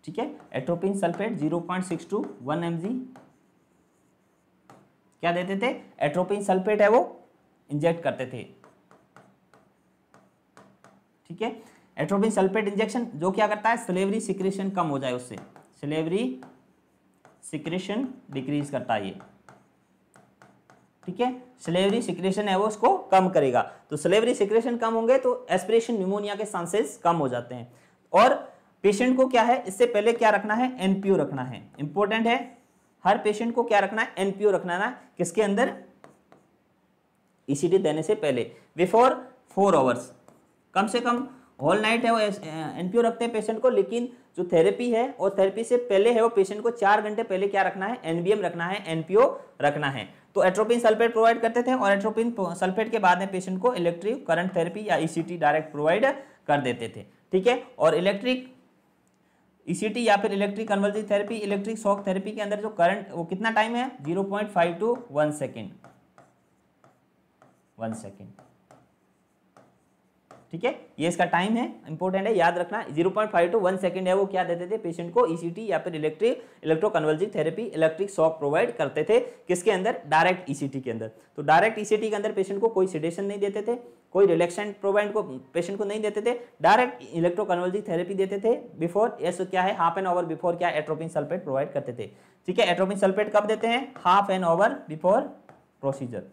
ठीक है, एट्रोपिन सल्फेट 0.6 to 1 mg क्या देते थे, एट्रोपिन सल्फेट है वो इंजेक्ट करते थे। ठीक है, एट्रोपिन सल्फेट इंजेक्शन जो क्या करता है, सिलेवरी सिक्रेशन कम हो जाए उससे, सिलेवरी सिक्रेशन डिक्रीज करता है ये। ठीक है, सिलेवरी सिक्रेशन है वो उसको कम करेगा। तो सिलेवरी सिक्रेशन कम होंगे तो एस्पिरेशन न्यूमोनिया के चांसेस कम हो जाते हैं। और पेशेंट को क्या है, इससे पहले क्या रखना है, एनपीओ रखना है। इंपॉर्टेंट है, हर पेशेंट को क्या रखना है, एनपीओ रखना है ना, किसके अंदर, ईसीटी देने से पहले, बिफोर 4 आवर्स, कम से कम होल नाइट है वो एनपीओ रखते हैं पेशेंट को। लेकिन जो थेरेपी है और थेरेपी से पहले है वो पेशेंट को 4 घंटे पहले क्या रखना है, एनबीएम रखना है, एनपीओ रखना है। तो एट्रोपिन सल्फेट प्रोवाइड करते थे और एट्रोपिन सल्फेट के बाद में पेशेंट को इलेक्ट्रिक करंट थेरेपी या ईसीटी डायरेक्ट प्रोवाइड कर देते थे। ठीक है, और इलेक्ट्रिक ईसीटी या फिर electric converging therapy, electric shock therapy के अंदर जो करंट वो कितना टाइम है, 0.5 to 1 सेकेंड, 1 सेकेंड। ठीक है, ये इसका टाइम है, इंपॉर्टेंट है, याद रखना। 0.5 to 1 सेकेंड है वो क्या देते थे पेशेंट को, ईसीटी या फिर इलेक्ट्रोकन्वर्जिंग थेरेपी, इलेक्ट्रिक शॉक प्रोवाइड करते थे। किसके अंदर, डायरेक्ट ईसीटी के अंदर। तो डायरेक्ट ईसीटी के अंदर पेशेंट को कोई सेडेशन नहीं देते थे, कोई रिलैक्सेंट प्रोवाइड को पेशेंट को नहीं देते थे, डायरेक्ट इलेक्ट्रोकन्वर्जिंग थेरेपी देते थे बिफोर, ऐसा क्या है, हाफ एन आवर बिफोर क्या एट्रोपिन सल्फेट प्रोवाइड करते थे। ठीक है, एट्रोपिन सल्फेट कब देते हैं, half an hour before procedure.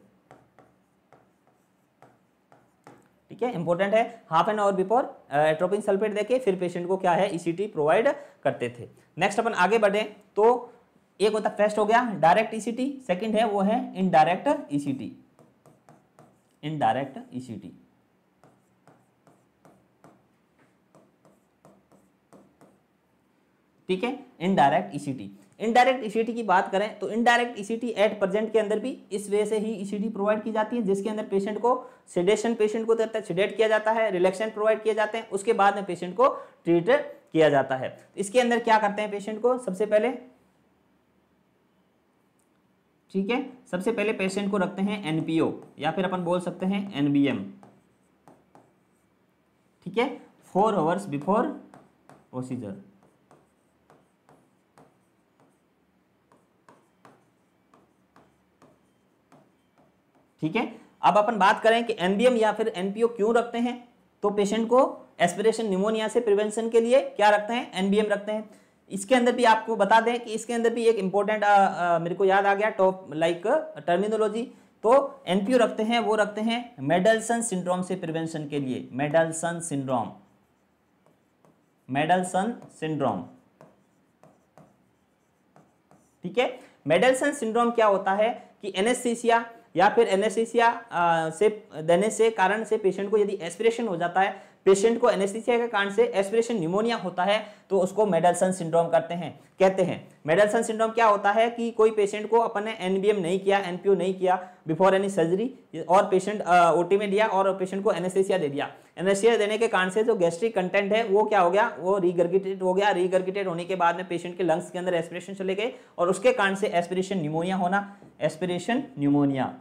ठीक है, इंपॉर्टेंट है, half an hour before atropine sulphate देके फिर पेशेंट को क्या है, ईसीटी प्रोवाइड करते थे। नेक्स्ट अपन आगे बढ़े तो एक होता फर्स्ट हो गया डायरेक्ट ईसीटी, सेकंड है वो है इनडायरेक्ट ईसीटी, इनडायरेक्ट ईसीटी। ठीक है, इनडायरेक्ट ईसीटी। इनडायरेक्ट ईसीटी की बात करें तो इनडायरेक्ट ईसीटी एट प्रेजेंट के अंदर भी इस वे से ही ईसीटी प्रोवाइड की जाती है, जिसके अंदर पेशेंट को सेडेशन, पेशेंट को सेडेट किया जाता है, रिलैक्सेंट प्रोवाइड किए जाते हैं, उसके बाद में पेशेंट को ट्रीट किया जाता है। इसके अंदर क्या करते हैं पेशेंट को, सबसे पहले, ठीक है, सबसे पहले पेशेंट को रखते हैं एनपीओ या फिर अपन बोल सकते हैं एनबीएम। ठीक है, 4 आवर्स बिफोर प्रोसीजर। ठीक है, अब अपन बात करें कि एनबीएम या फिर एनपीओ क्यों रखते हैं, तो पेशेंट को एस्पिरेशन न्यूमोनिया से प्रिवेंशन के लिए क्या रखते हैं, एनबीएम रखते हैं। इसके अंदर भी आपको बता दें कि इसके अंदर भी एक इंपॉर्टेंट मेरे को याद आ गया टॉप लाइक टर्मिनोलॉजी, तो एनपीओ रखते हैं, वो रखते हैं मेडल्सन सिंड्रोम से प्रिवेंशन के लिए, मेडल्सन सिंड्रोम, मेडल्सन सिंड्रोम। ठीक है, मेडल्सन सिंड्रोम क्या होता है कि एनेस्थीसिया या फिर एनेस्थीसिया से देने से कारण से पेशेंट को यदि एस्पिरेशन हो जाता है, पेशेंट को एनेस्थीसिया के कारण से एस्पिरेशन न्यूमोनिया होता है, तो उसको मेडल्सन सिंड्रोम कहते हैं। मेडल्सन सिंड्रोम क्या होता है कि कोई पेशेंट को अपन ने एनबीएम नहीं किया, एनपीओ नहीं किया बिफोर एनी सर्जरी, और पेशेंट ओटी में लिया और पेशेंट को एनेस्थीसिया दे दिया। एनेस्थीसिया देने के कारण से जो गैस्ट्रिक कंटेंट है वो क्या हो गया, वो रीगर्गिटेट हो गया। रीगर्गिटेट होने के बाद में पेशेंट के लंग्स के अंदर एस्पिरेशन चले गए और उसके कारण से एस्पिरेशन न्यूमोनिया होना, एस्पिरेशन न्यूमोनिया,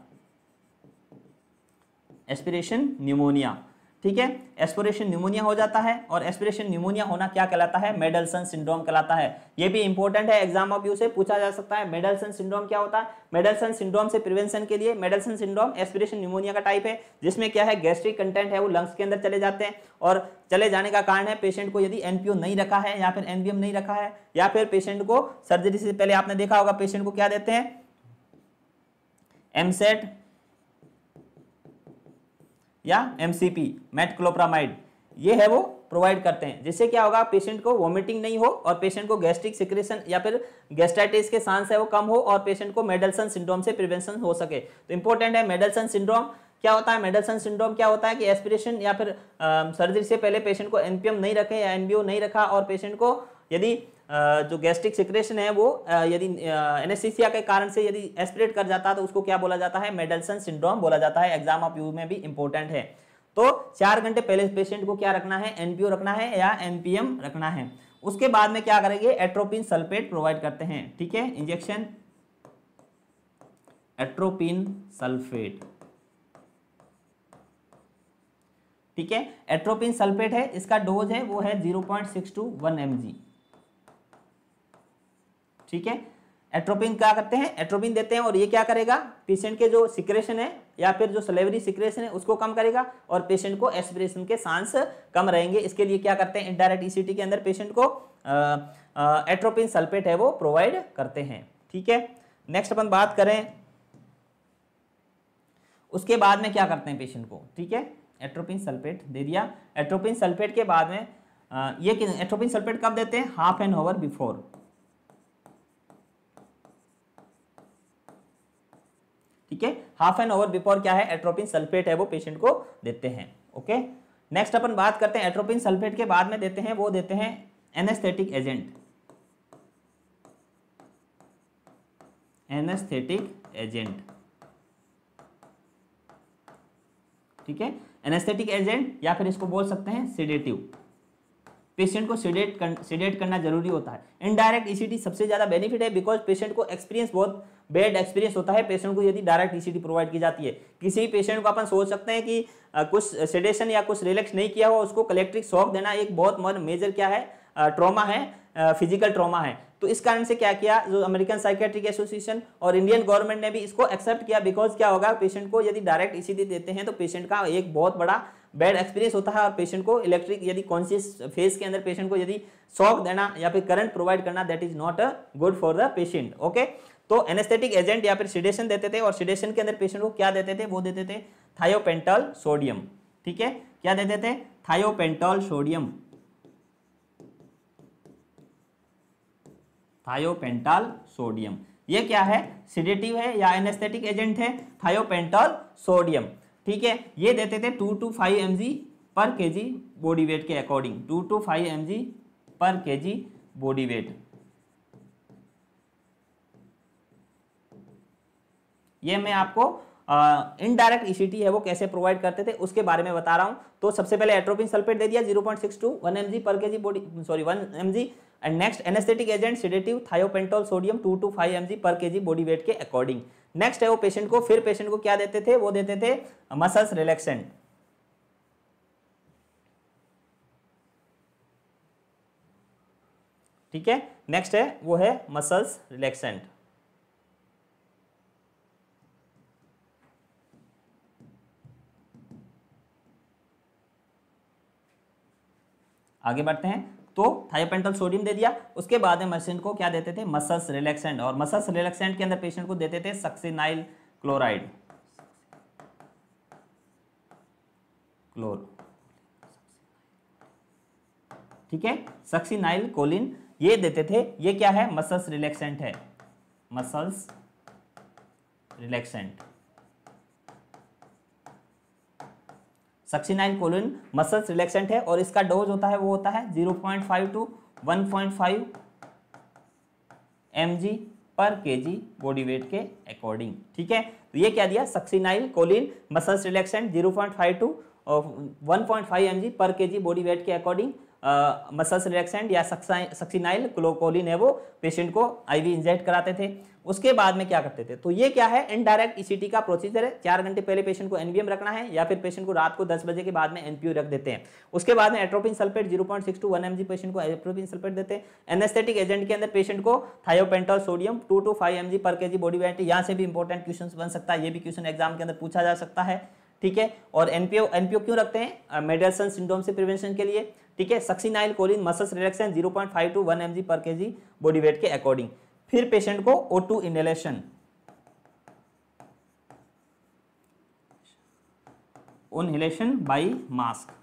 एस्पिरेशन न्यूमोनिया। ठीक है, एस्पिरेशन न्यूमोनिया हो जाता है और एस्पिरेशन न्यूमोनिया होना क्या कहलाता है, मेडल्सन सिंड्रोम कहलाता है। ये भी इंपॉर्टेंट है, एग्जाम ऑफ यू से पूछा जा सकता है, मेडल्सन सिंड्रोम क्या होता है। मेडल्सन सिंड्रोम से प्रिवेंशन के लिए, मेडल्सन सिंड्रोम एस्पिरेशन न्यूमोनिया का टाइप है, जिसमें क्या है, गैस्ट्रिक कंटेंट है वो लंग्स के अंदर चले जाते हैं, और चले जाने का कारण है पेशेंट को यदि एनपीओ नहीं रखा है या फिर एनबीएम नहीं रखा है, या फिर पेशेंट को सर्जरी से पहले आपने देखा होगा पेशेंट को क्या देते हैं, एमसेट या एमसीपी, मेटक्लोप्रामाइड, ये है वो प्रोवाइड करते हैं, जिससे क्या होगा, पेशेंट को वॉमिटिंग नहीं हो और पेशेंट को गैस्ट्रिक सिक्रेशन या फिर गैस्ट्राइटिस के चांस है वो कम हो और पेशेंट को मेडल्सन सिंड्रोम से प्रिवेंशन हो सके। तो इंपॉर्टेंट है मेडल्सन सिंड्रोम क्या होता है। मेडल्सन सिंड्रोम क्या होता है कि एस्पिरेशन या फिर सर्जरी से पहले पेशेंट को एनपीएम नहीं रखे या एनबीओ नहीं रखा और पेशेंट को यदि जो गैस्ट्रिक सिक्रेशन है वो यदि एनेस्थीसिया के कारण से यदि एस्पिरेट कर जाता है तो उसको क्या बोला जाता है, मेडल्सन सिंड्रोम बोला जाता है। एग्जाम ऑफ यू में भी इंपॉर्टेंट है। तो 4 घंटे पहले पेशेंट को क्या रखना है, एनपीओ रखना है या एनपीएम रखना है। उसके बाद में क्या करेंगे, एट्रोपिन सल्फेट प्रोवाइड करते हैं। ठीक है, इंजेक्शन एट्रोपिन सल्फेट। ठीक है, एट्रोपिन सल्फेट है, इसका डोज है वो है 0.6 to 1 mg। ठीक है, एट्रोपिन क्या करते हैं, एट्रोपिन देते हैं और ये क्या करेगा, पेशेंट के जो सिक्रेशन है या फिर जो सलेवरी सिक्रेशन है उसको कम करेगा और पेशेंट को एस्पिरेशन के चांस कम रहेंगे। इसके लिए क्या करते हैं, इनडायरेक्ट ईसीटी के अंदर पेशेंट को एट्रोपिन सल्फेट है वो प्रोवाइड करते हैं। ठीक है, नेक्स्ट अपन बात करें उसके बाद में क्या करते हैं पेशेंट को। ठीक है, एट्रोपिन सल्फेट दे दिया। एट्रोपिन सल्फेट के बाद में ये एट्रोपिन सल्फेट कब देते हैं, हाफ एन आवर बिफोर। ठीक है, हाफ एन आवर बिफोर क्या है, एट्रोपिन सल्फेट है वो पेशेंट को देते हैं। ओके, नेक्स्ट अपन बात करते हैं एट्रोपिन सल्फेट के बाद में देते हैं, वो देते हैं एनेस्थेटिक एजेंट। एनेस्थेटिक एजेंट, ठीक है, एनेस्थेटिक एजेंट या फिर इसको बोल सकते हैं सेडेटिव। पेशेंट को सेडेट करना जरूरी होता है। इनडायरेक्ट ईसीटी सबसे ज्यादा बेनिफिट है बिकॉज पेशेंट को एक्सपीरियंस बहुत बैड एक्सपीरियंस होता है पेशेंट को यदि डायरेक्ट ईसीटी प्रोवाइड की जाती है। किसी पेशेंट को अपन सोच सकते हैं कि कुछ सेडेशन या कुछ रिलैक्स नहीं किया हो, उसको इलेक्ट्रिक शॉक देना एक बहुत मेजर क्या है, ट्रॉमा है, फिजिकल ट्रॉमा है। तो इस कारण से क्या किया, जो अमेरिकन साइकेट्रिक एसोसिएशन और इंडियन गवर्नमेंट ने भी इसको एक्सेप्ट किया बिकॉज क्या होगा, पेशेंट को यदि डायरेक्ट ईसीटी देते हैं तो पेशेंट का एक बहुत बड़ा बैड एक्सपीरियंस होता है और पेशेंट को इलेक्ट्रिक यदि कॉन्शियस फेज के अंदर पेशेंट को यदि शॉक देना या फिर करंट प्रोवाइड करना, that is not good for the patient. Okay, तो एनेस्थेटिक एजेंट या फिर सिडेशन देते थे और सिडेशन के अंदर पेशेंट को क्या देते थे, वो देते थे थायोपेंटॉल सोडियम। ठीक है, क्या देते थे, थायोपेंटॉल सोडियम, थायोपेंटॉल सोडियम। ये क्या है, सिडेटिव है या एनेस्थेटिक एजेंट है, थायोपेंटॉल सोडियम। ठीक है, ये देते थे 2 to 5 mg पर केजी बॉडी वेट के अकॉर्डिंग, 2 to 5 mg पर केजी बॉडी वेट। ये मैं आपको इनडायरेक्ट ईसीटी है वो कैसे प्रोवाइड करते थे उसके बारे में बता रहा हूं। तो सबसे पहले एट्रोपिन सल्फेट दे दिया 0.6 to 1 mg पर KG body, sorry 1 mg। And next anaesthetic agent sedative thiopental sodium 2 to 5 mg पर केजी बॉडी वेट के अकॉर्डिंग। नेक्स्ट है वो पेशेंट को, फिर पेशेंट को क्या देते थे, वो देते थे मसल्स रिलैक्सेंट। ठीक है, नेक्स्ट है वो है मसल्स रिलैक्सेंट। आगे बढ़ते हैं, तो थायोपेंटॉल सोडियम दे दिया। उसके बाद में पेशेंट को क्या देते थे, मसल्स रिलैक्सेंट। और मसल्स रिलैक्सेंट के अंदर पेशेंट को देते थे सक्सिनाइल क्लोराइड, ठीक है, सक्सिनाइल कोलिन ये देते थे। ये क्या है, मसल्स रिलैक्सेंट है, muscles relaxant. Succinylcholine muscles relaxant है और इसका डोज होता है वो होता है 0.5 to 1.5 mg पर केजी बॉडी वेट के अकॉर्डिंग। ठीक है, तो ये क्या दिया, succinylcholine muscles relaxant 0.5 to 1.5 mg पर केजी बॉडी वेट के अकॉर्डिंग। मसल्स रिलैक्सेंट या सक्सिनाइल कोलिन है वो पेशेंट को आईवी इंजेक्ट कराते थे। उसके बाद में क्या करते थे, तो ये क्या है, इनडायरेक्ट ईसीटी का प्रोसीजर है। 4 घंटे पहले पेशेंट को एनवीएम रखना है या फिर पेशेंट को रात को 10 बजे के बाद में एनपीयू रख देते हैं। उसके बाद में atropine sulphate 0.6 to 1 mg patient को एट्रोपिन सल्फेट देते हैं। एनेस्थेटिक एजेंट के अंदर पेशेंट को थायोपेंटॉल सोडियम 2 to 5 mg पर केजी बॉडी वेट। यहाँ से भी इंपॉर्टेंट क्वेश्चन बन सकता है, ये भी क्वेश्चन एग्जाम के अंदर पूछा जा सकता है। ठीक है, और एनपीओ क्यों रखते हैं, मेडल्सन सिंड्रोम से प्रिवेंशन के लिए। ठीक है, succinylcholine muscles relaxant 0.5 to 1 mg पर केजी बॉडी वेट के अकॉर्डिंग। फिर पेशेंट को O2 inhalation, inhalation bye mask.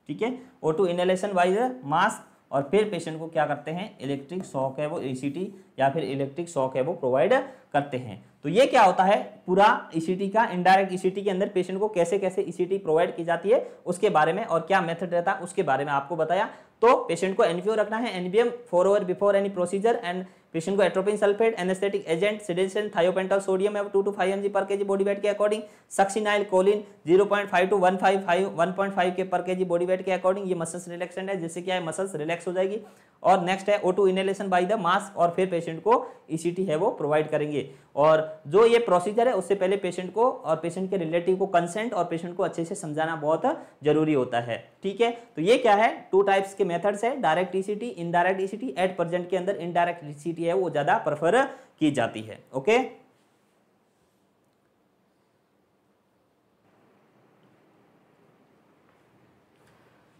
ठीक है, O2 inhalation by the mask. और फिर पेशेंट को क्या करते हैं, इलेक्ट्रिक शॉक है वो ईसीटी या फिर इलेक्ट्रिक शॉक है वो प्रोवाइड करते हैं। तो ये क्या होता है, पूरा ईसीटी का, इनडायरेक्ट ईसीटी के अंदर पेशेंट को कैसे कैसे ईसीटी प्रोवाइड की जाती है उसके बारे में और क्या मेथड रहता है उसके बारे में आपको बताया। तो पेशेंट को एनपीओ रखना है, NBM 4 hour before any procedure. And patient को atropine sulphate, anaesthetic agent, sedation, thiopental sodium है 2 to 5 mg पर केजी बॉडी वेट के अकॉर्डिंग, सक्सिनाइल कोलिन 0.5 to 1.5 के पर केजी बॉडी वेट के अकॉर्डिंग। ये मसल्स रिलैक्सेंट है, जिससे क्या है मसल्स रिलैक्स हो जाएगी। और नेक्स्ट है O2 inhalation by the mask, और फिर पेशेंट को ECT है वो प्रोवाइड करेंगे। और जो ये प्रोसीजर है उससे पहले पेशेंट को और पेशेंट के रिलेटिव को कंसेंट और पेशेंट को अच्छे से समझाना बहुत जरूरी होता है। ठीक है, तो ये क्या है, 2 टाइप्स के मेथड्स है, direct ECT, indirect ECT। At present के अंदर इनडायरेक्ट ECT है वो ज्यादा प्रेफर की जाती है। ओके,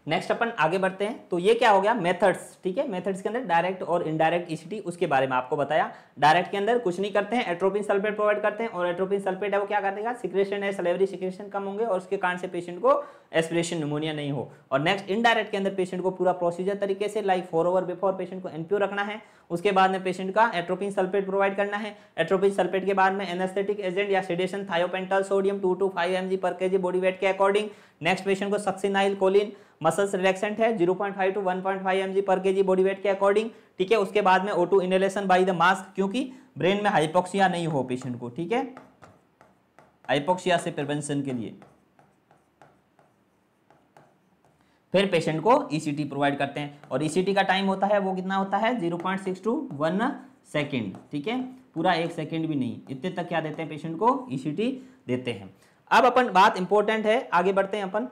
नेक्स्ट अपन आगे बढ़ते हैं। तो ये क्या हो गया मेथड्स। ठीक है, मेथड्स के अंदर डायरेक्ट और इनडायरेक्ट ECT, उसके बारे में आपको बताया। डायरेक्ट के अंदर कुछ नहीं करते हैं, एट्रोपिन सल्फेट प्रोवाइड करते हैं, और एट्रोपिन सल्फेट है वो क्या कर देगा, सिक्रेशन है, सलेवरी सिक्रेशन कम होंगे और उसके कारण से पेशेंट को एस्पिरेशन निमोनिया नहीं हो। और नेक्स्ट इनडायरेक्ट के अंदर पेशेंट को पूरा प्रोसीजर तरीके से लाइक 4 आवर बिफोर पेशेंट को NPO रखना है। उसके बाद में पेशेंट का एट्रोपिन सल्फेट प्रोवाइड करना है। एट्रोपिन सल्फेट के बाद में एनेस्थेटिक एजेंट या sedation, thiopental sodium 2 to 5 mg पर केजी बॉडी वेट के अकॉर्डिंग। नेक्स्ट पेशेंट को सक्सिनाइल कोलिन, मसल्स रिलैक्सेंट है 0.5 to 1.5 mg पर केजी बॉडी वेट के अकॉर्डिंग। ठीक है, उसके बाद में O2 inhalation by the mask, क्योंकि ब्रेन में हाइपोक्सिया नहीं हो पेशेंट को। ठीक है, हाइपोक्सिया से प्रिवेंशन के लिए फिर पेशेंट को ECT प्रोवाइड करते हैं। और ECT का टाइम होता है वो कितना होता है, 0.6 to 1 सेकेंड। ठीक है, पूरा 1 सेकेंड भी नहीं, इतने तक क्या देते हैं पेशेंट को, ECT देते हैं। अब अपन बात इंपॉर्टेंट है, आगे बढ़ते हैं अपन।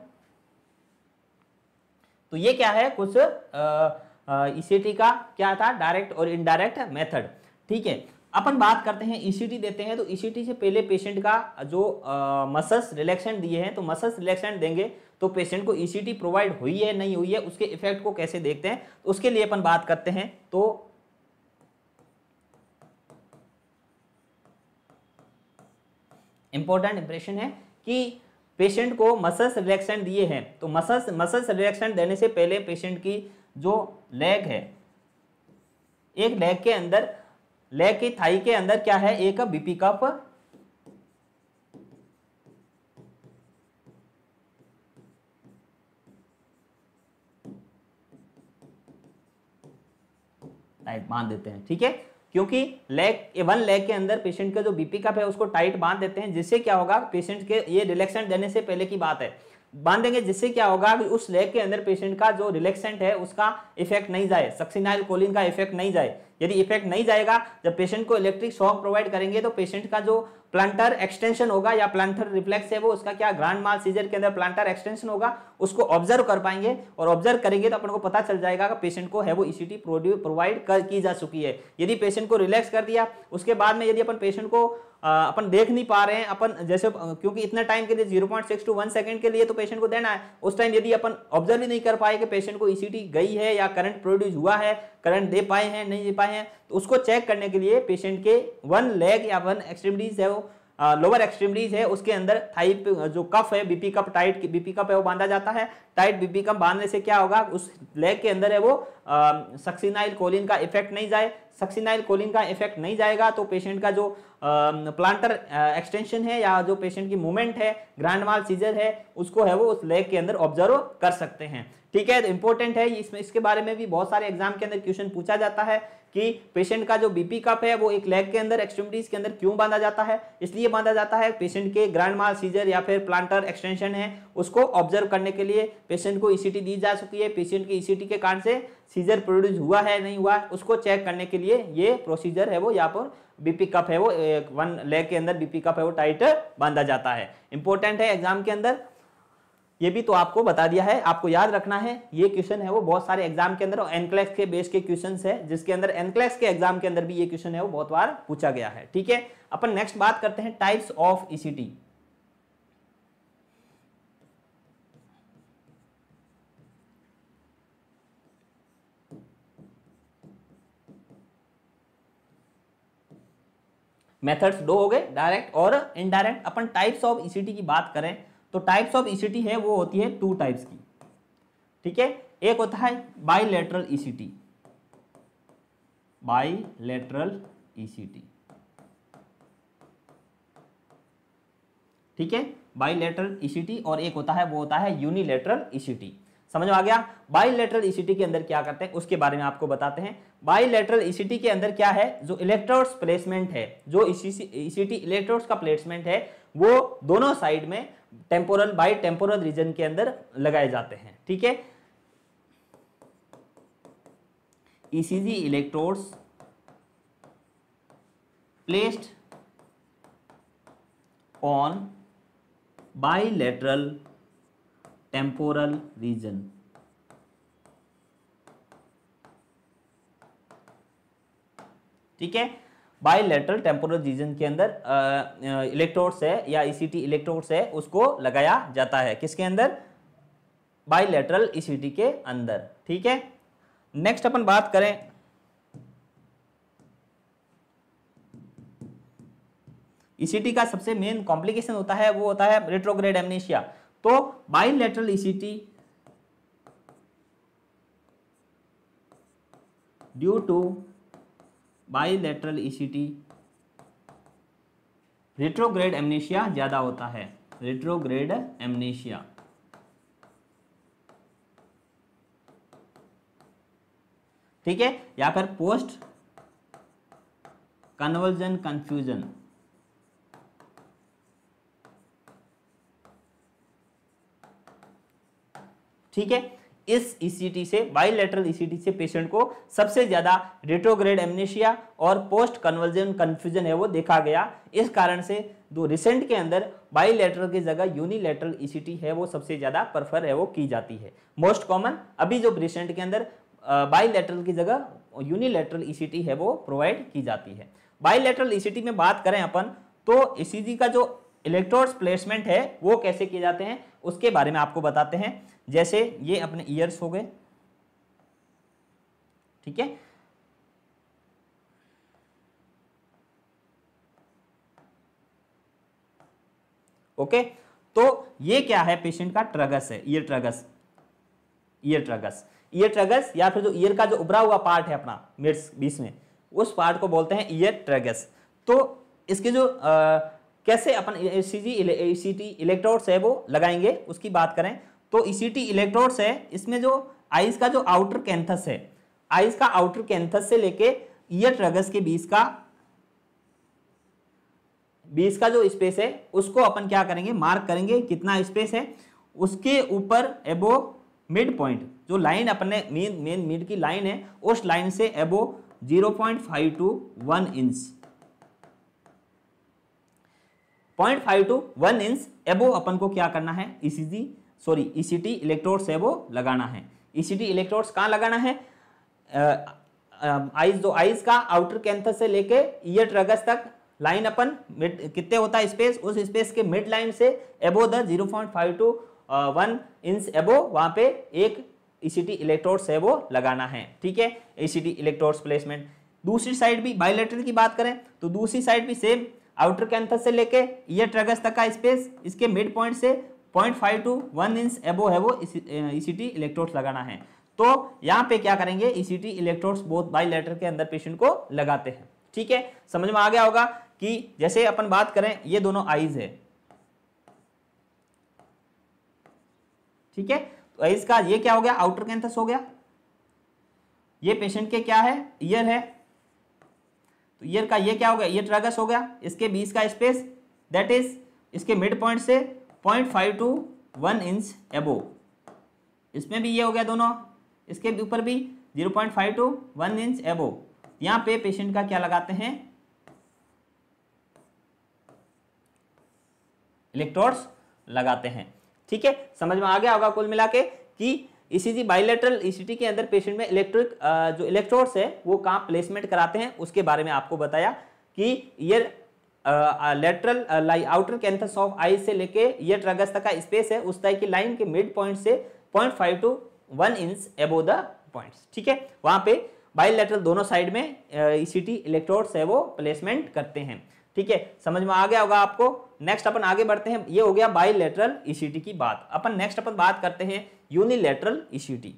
तो ये क्या है, कुछ ECT का क्या था, डायरेक्ट और इनडायरेक्ट मेथड। ठीक है, अपन बात करते हैं ECT देते हैं तो ECT से पहले पेशेंट का जो मसल्स रिलैक्सेंट दिए हैं, तो मसल्स रिलैक्सेंट देंगे तो पेशेंट को ECT प्रोवाइड हुई है नहीं हुई है, उसके इफेक्ट को कैसे देखते हैं, तो उसके लिए अपन बात करते हैं। तो इंपॉर्टेंट इंप्रेशन है कि पेशेंट को मसल्स रिलैक्सेंट दिए हैं, तो मसल्स रिलैक्सेंट देने से पहले पेशेंट की जो लेग है, एक लेग के अंदर, लेग की थाई के अंदर क्या है, एक BP कप टाइट बांध देते हैं। ठीक है, क्योंकि वन लेग के अंदर पेशेंट का जो BP कप है उसको टाइट बांध देते हैं, जिससे क्या होगा, पेशेंट के, ये रिलैक्सेंट देने से पहले की बात है, बांध देंगे, जिससे क्या होगा कि उस लेग के अंदर पेशेंट का जो रिलैक्सेंट है उसका इफेक्ट नहीं जाए, सक्सिनाइल कोलिन का इफेक्ट नहीं जाए। यदि इफेक्ट नहीं जाएगा, जब पेशेंट को इलेक्ट्रिक शॉक प्रोवाइड करेंगे तो पेशेंट का जो प्लांटर एक्सटेंशन होगा या प्लांटर रिफ्लेक्स है वो, उसका क्या, ग्रांड माल सीजर के अंदर प्लांटर एक्सटेंशन होगा, उसको ऑब्जर्व कर पाएंगे, और ऑब्जर्व करेंगे तो अपन को पता चल जाएगा कि पेशेंट को है वो ECT प्रोवाइड की जा चुकी है। यदि पेशेंट को रिलैक्स कर दिया, उसके बाद में यदि अपन पेशेंट को अपन देख नहीं पा रहे हैं, अपन जैसे, क्योंकि इतने टाइम के लिए 0.6 to 1 सेकंड के लिए तो पेशेंट को देना है, उस टाइम यदि अपन ऑब्जर्व ही नहीं कर पाए कि पेशेंट को ECT गई है या करंट प्रोड्यूस हुआ है, करंट दे पाए हैं नहीं दे पाए हैं, तो उसको चेक करने के लिए पेशेंट के 1 लेग या 1 एक्सट्रीमिटीज है वो, लोअर एक्सट्रीमिटीज है, उसके अंदर थाई जो कफ है, BP cup, tight BP cup है वो बांधा जाता है। टाइट BP कप बांधने से क्या होगा, उस लेग के अंदर है वो सक्सिनाइल कोलिन का इफेक्ट नहीं जाए, सक्सिनाइल कोलिन का इफेक्ट नहीं जाएगा तो पेशेंट का जो प्लांटर एक्सटेंशन है या जो पेशेंट की मूवमेंट है, ग्रांड माल सीजर है, उसको है वो उस लेग के अंदर ऑब्जर्व कर सकते हैं। ठीक है, तो इंपॉर्टेंट है इसमें, इसके बारे में भी बहुत सारे एग्जाम के अंदर क्वेश्चन पूछा जाता है कि पेशेंट का जो BP कप है वो एक लेग के अंदर, एक्सट्रीमिटीज के अंदर क्यों बांधा जाता है। इसलिए बांधा जाता है पेशेंट के ग्रांड माल सीजर या फिर प्लांटर एक्सटेंशन है उसको ऑब्जर्व करने के लिए। पेशेंट को ECT दी जा चुकी है, पेशेंट की ECT के कारण से सीजर प्रोड्यूस हुआ है नहीं हुआ, उसको चेक करने के लिए ये प्रोसीजर है वो, यहाँ पर BP कप है वो, 1 लेग के अंदर BP कप है वो टाइट बांधा जाता है। इंपॉर्टेंट है एग्जाम के अंदर, ये भी तो आपको बता दिया है, आपको याद रखना है। ये क्वेश्चन है वो बहुत सारे एग्जाम के अंदर, और एनक्लेक्स के बेस के क्वेश्चंस है, जिसके अंदर एनक्लेक्स के एग्जाम के अंदर भी ये क्वेश्चन है वो बहुत बार पूछा गया है। ठीक है, अपन नेक्स्ट बात करते हैं टाइप्स ऑफ ECT। मेथड्स 2 हो गए, डायरेक्ट और indirect. Upon types of ECT की बात करें तो टाइप्स ऑफ ECT है वो होती है 2 टाइप्स की। ठीक है, एक होता है बाइलेटरल ECT, बाइलेटरल ECT। ठीक है, बाइलेटरल ECT, और एक होता है वो होता है यूनिलेटरल ECT। समझ में आ गया। बाइलेटरल ईसीटी के अंदर क्या करते हैं उसके बारे में आपको बताते हैं। बाइलेटरल ईसीटी के अंदर क्या है, जो इलेक्ट्रोड्स प्लेसमेंट है, जो ईसीटी इलेक्ट्रोड्स का प्लेसमेंट है वो दोनों साइड में टेम्पोरल बाई टेम्पोरल रीजन के अंदर लगाए जाते हैं। ठीक है, ECG electrodes placed on bilateral temporal region. ठीक है, बाइलेटरल टेम्पोरल रीजन के अंदर इलेक्ट्रोड्स है या ईसीटी इलेक्ट्रोड्स है उसको लगाया जाता है। किसके अंदर, बाइलेटरल ईसीटी के अंदर। ठीक है, नेक्स्ट अपन बात करें ईसीटी का सबसे मेन कॉम्प्लिकेशन होता है वो होता है रेट्रोग्रेड एमनेशिया। तो bilateral ECT due to bilateral ECT retrograde amnesia ज्यादा होता है, रेट्रोग्रेड एमनेशिया। ठीक है, या फिर पोस्ट कन्वर्जन कंफ्यूजन। ठीक है, इस ईसीटी से बाइलेटरल ईसीटी से पेशेंट को सबसे ज्यादा रेट्रोग्रेड एमनेशिया और पोस्ट कन्वर्जन कंफ्यूजन है वो देखा गया। इस कारण से जो रिसेंट के अंदर बाइलेटरल की जगह यूनिलेटरल ईसीटी है वो सबसे ज्यादा प्रेफर है वो की जाती है। मोस्ट कॉमन अभी जो रिसेंट के अंदर बाइलेटरल की जगह यूनिलेटरल ईसीटी है वो प्रोवाइड की जाती है। बाइलेटरल ईसीटी में बात करें अपन तो ईसीजी का जो इलेक्ट्रोड्स प्लेसमेंट है वो कैसे किए जाते हैं उसके बारे में आपको बताते हैं। जैसे ये अपने ईयर्स हो गए, ठीक है, ओके। तो ये क्या है, पेशेंट का ट्रगस है, ईयर ट्रगस, ईयर ट्रगस, ईयर ट्रगस या फिर जो ईयर का जो उभरा हुआ पार्ट है अपना मिड्स बीच में, उस पार्ट को बोलते हैं ईयर ट्रगस। तो इसके जो कैसे अपन ईसीटी इलेक्ट्रोड्स है वो लगाएंगे उसकी बात करें तो ईसीटी इलेक्ट्रोड्स है इसमें जो आइज का जो आउटर कैंथस है, आइज का आउटर कैंथस से लेके ईयर ट्रगस के बीच का जो स्पेस है उसको अपन क्या करेंगे, मार्क करेंगे कितना स्पेस है। उसके ऊपर एबो मिड पॉइंट जो लाइन अपने मेन मिड की लाइन है उस लाइन से एबो 0.5 to 1 इंच, 0.5 to 1 इंच एबो अपन को क्या करना है, ईसीटी इलेक्ट्रोड्स है वो लगाना है। ईसीटी इलेक्ट्रोड्स कहाँ लगाना है, आइज का आउटर कैंथस से लेके ईयर ट्रगस तक लाइन अपन कितने होता है स्पेस, उस स्पेस के मिड लाइन से एबो द 0.5 to 1 इंच एबो वहां पे एक ईसीटी इलेक्ट्रोड्स है वो लगाना है। ठीक है, ईसीटी इलेक्ट्रोड्स प्लेसमेंट। दूसरी साइड भी बाइलेटरल की बात करें तो दूसरी साइड भी सेम, आउटर कैंथस से लेके ईयर ट्रगस तक का स्पेस, इसके मिड पॉइंट से 0.5 to 1 इंच एबो है वो ईसीटी इलेक्ट्रोड्स लगाना है। तो यहाँ पे क्या करेंगे, ईसीटी इलेक्ट्रोड्स बोथ बाइलेटरल के अंदर पेशेंट को लगाते हैं। ठीक है, समझ में आ गया होगा कि जैसे अपन बात करें ये दोनों आईज है, ठीक है, तो इसका ये क्या हो गया, आउटर कैंथस हो गया, ये पेशेंट के क्या है, ईयर है, तो ईयर का ये क्या हो गया, ईयर ट्रगस हो गया, इसके बीच का स्पेस दैट इज इसके मिड पॉइंट से 0.5 to 1 इंच एबो, इसमें भी ये हो गया दोनों, इसके ऊपर भी 0.5 to 1 इंच एबो। यहां पे पेशेंट का क्या लगाते हैं, इलेक्ट्रोड्स लगाते हैं। ठीक है, समझ में आ गया होगा कुल मिला के कि ईसीजी बाइलेटरल ईसीटी के अंदर पेशेंट में जो इलेक्ट्रोड्स है वो कहाँ प्लेसमेंट कराते हैं उसके बारे में आपको बताया कि year lateral outer canthus of eyes से लेके ईयर ट्रगस तक का स्पेस है उस तरह की लाइन के मिड पॉइंट से 0.5 to 1 इंच एबो द पॉइंट्स। ठीक है, वहां पे बाइलेटरल दोनों साइड में ईसीटी इलेक्ट्रोड्स है वो प्लेसमेंट करते हैं। ठीक है, समझ में आ गया होगा आपको। नेक्स्ट अपन आगे बढ़ते हैं, ये हो गया बाइलेटरल ईसीटी की बात। अपन नेक्स्ट अपन बात करते हैं यूनिलेटरल ईसीटी।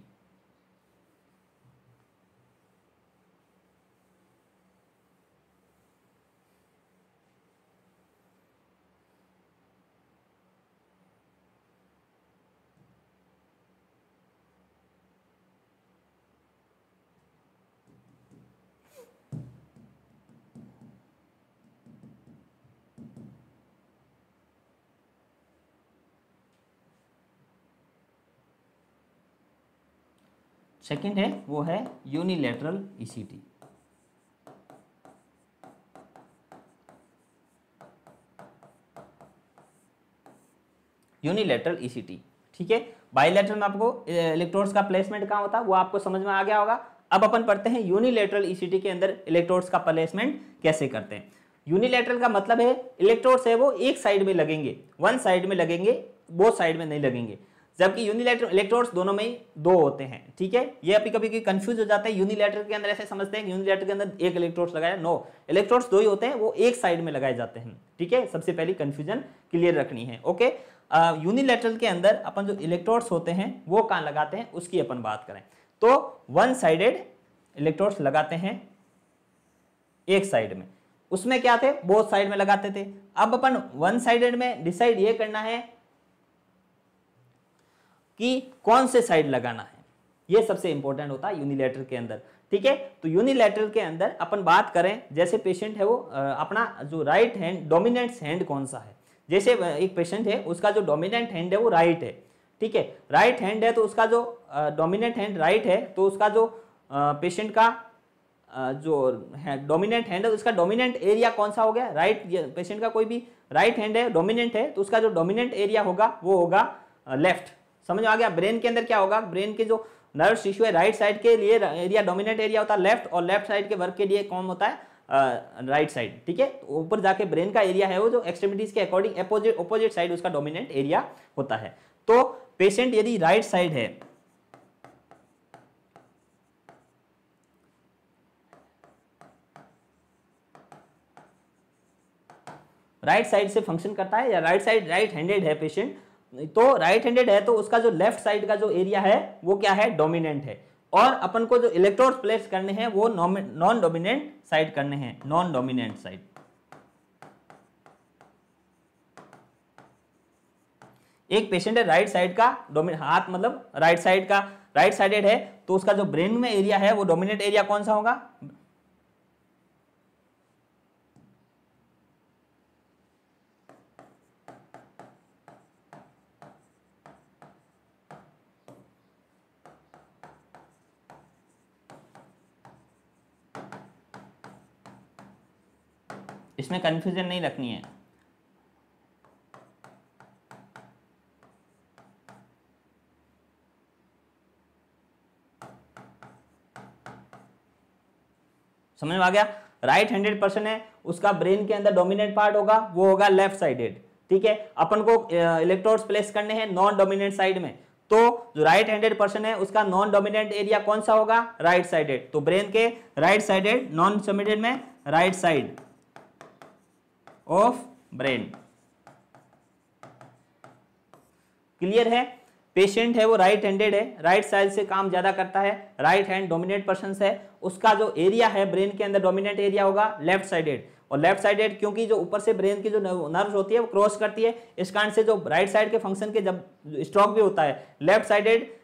सेकंड है वो है यूनिलैटरल ईसीटी। यूनिलैटरल ईसीटी, ठीक है। बाइलैटरल में आपको इलेक्ट्रोड्स का प्लेसमेंट कहाँ होता है वो आपको समझ में आ गया होगा। अब अपन पढ़ते हैं यूनिलैटरल ईसीटी के अंदर इलेक्ट्रोड्स का प्लेसमेंट कैसे करते हैं। यूनिलैटरल का मतलब है इलेक्ट्रोड्स है वो एक साइड में लगेंगे, वन साइड में लगेंगे, बोथ साइड में नहीं लगेंगे। जबकि यूनिलैटरल इलेक्ट्रोड्स दोनों में ही दो होते हैं, ठीक है। ये अभी कभी कंफ्यूज हो जाते हैं, यूनिलैटरल के अंदर ऐसे समझते हैं यूनिलैटरल के अंदर एक इलेक्ट्रोड्स लगाया, नो, इलेक्ट्रोड्स दो ही होते हैं, वो एक साइड में लगाए जाते हैं, ठीक है। सबसे पहली कंफ्यूजन क्लियर रखनी है, ओके। यूनिलैटरल के अंदर अपन जो इलेक्ट्रोड्स होते हैं वो कहाँ लगाते हैं उसकी अपन बात करें तो वन साइडेड इलेक्ट्रोड्स लगाते हैं एक साइड में। उसमें क्या थे, बोथ साइड में लगाते थे। अब अपन वन साइडेड में डिसाइड ये करना है कि कौन से साइड लगाना है, ये सबसे इंपॉर्टेंट होता है यूनिलैटरल के अंदर, ठीक है। तो यूनिलैटरल के अंदर अपन बात करें, जैसे पेशेंट है वो अपना जो राइट हैंड डोमिनेंट हैंड कौन सा है, जैसे एक पेशेंट है उसका जो डोमिनेंट हैंड है वो राइट है, ठीक है। राइट हैंड है तो उसका जो डोमिनेंट हैंड राइट है, तो उसका जो पेशेंट का जो है डोमिनेंट हैंड है उसका डोमिनेंट एरिया कौन सा हो गया, राइट। पेशेंट का कोई भी राइट हैंड है डोमिनेंट है तो उसका जो डोमिनेंट एरिया होगा वो होगा लेफ्ट। समझ में आ गया। ब्रेन के अंदर क्या होगा, ब्रेन के जो नर्व टिश्यू है राइट साइड के लिए एरिया डोमिनेंट एरिया होता है लेफ्ट, और लेफ्ट साइड के वर्क के लिए कौन होता है राइट साइड, ठीक है। तो ऊपर जाके ब्रेन का एरिया है वो जो एक्सट्रीमिटीज के अकॉर्डिंग अपोजिट साइड उसका डोमिनेंट एरिया होता है। तो पेशेंट यदि राइट साइड है, राइट साइड से फंक्शन करता है या राइट साइड राइट हैंडेड है पेशेंट, तो राइट हैंडेड है तो उसका जो लेफ्ट साइड का जो एरिया है वो क्या है, डोमिनेंट है। और अपन को जो इलेक्ट्रोड्स प्लेस करने हैं वो नॉन डोमिनेंट साइड करने हैं, नॉन डोमिनेंट साइड। एक पेशेंट है राइट साइड का हाथ मतलब राइट साइड का राइट साइडेड है तो उसका जो ब्रेन में एरिया है वो डोमिनेंट एरिया कौन सा होगा, इसमें कंफ्यूजन नहीं रखनी है। समझ में आ गया। राइट हैंडेड पर्सन है उसका ब्रेन के अंदर डोमिनेंट पार्ट होगा वो होगा लेफ्ट साइडेड, ठीक है। अपन को इलेक्ट्रोड्स प्लेस करने हैं नॉन डोमिनेंट साइड में, तो जो राइट हैंडेड पर्सन है उसका नॉन डोमिनेंट एरिया कौन सा होगा, राइट साइडेड। तो ब्रेन के राइट साइडेड नॉन डोमिनेंट में right side of brain, clear है। पेशेंट है वो राइट हैंडेड है, राइट साइड से काम ज्यादा करता है, राइट हैंड डोमिनेंट पर्सन है, उसका जो एरिया है ब्रेन के अंदर डोमिनेंट एरिया होगा लेफ्ट साइडेड। और लेफ्ट साइडेड क्योंकि जो ऊपर से ब्रेन की जो नर्व्स होती है वो क्रॉस करती है, इस कारण से जो राइट साइड के फंक्शन के जब स्ट्रोक भी होता है लेफ्ट साइडेड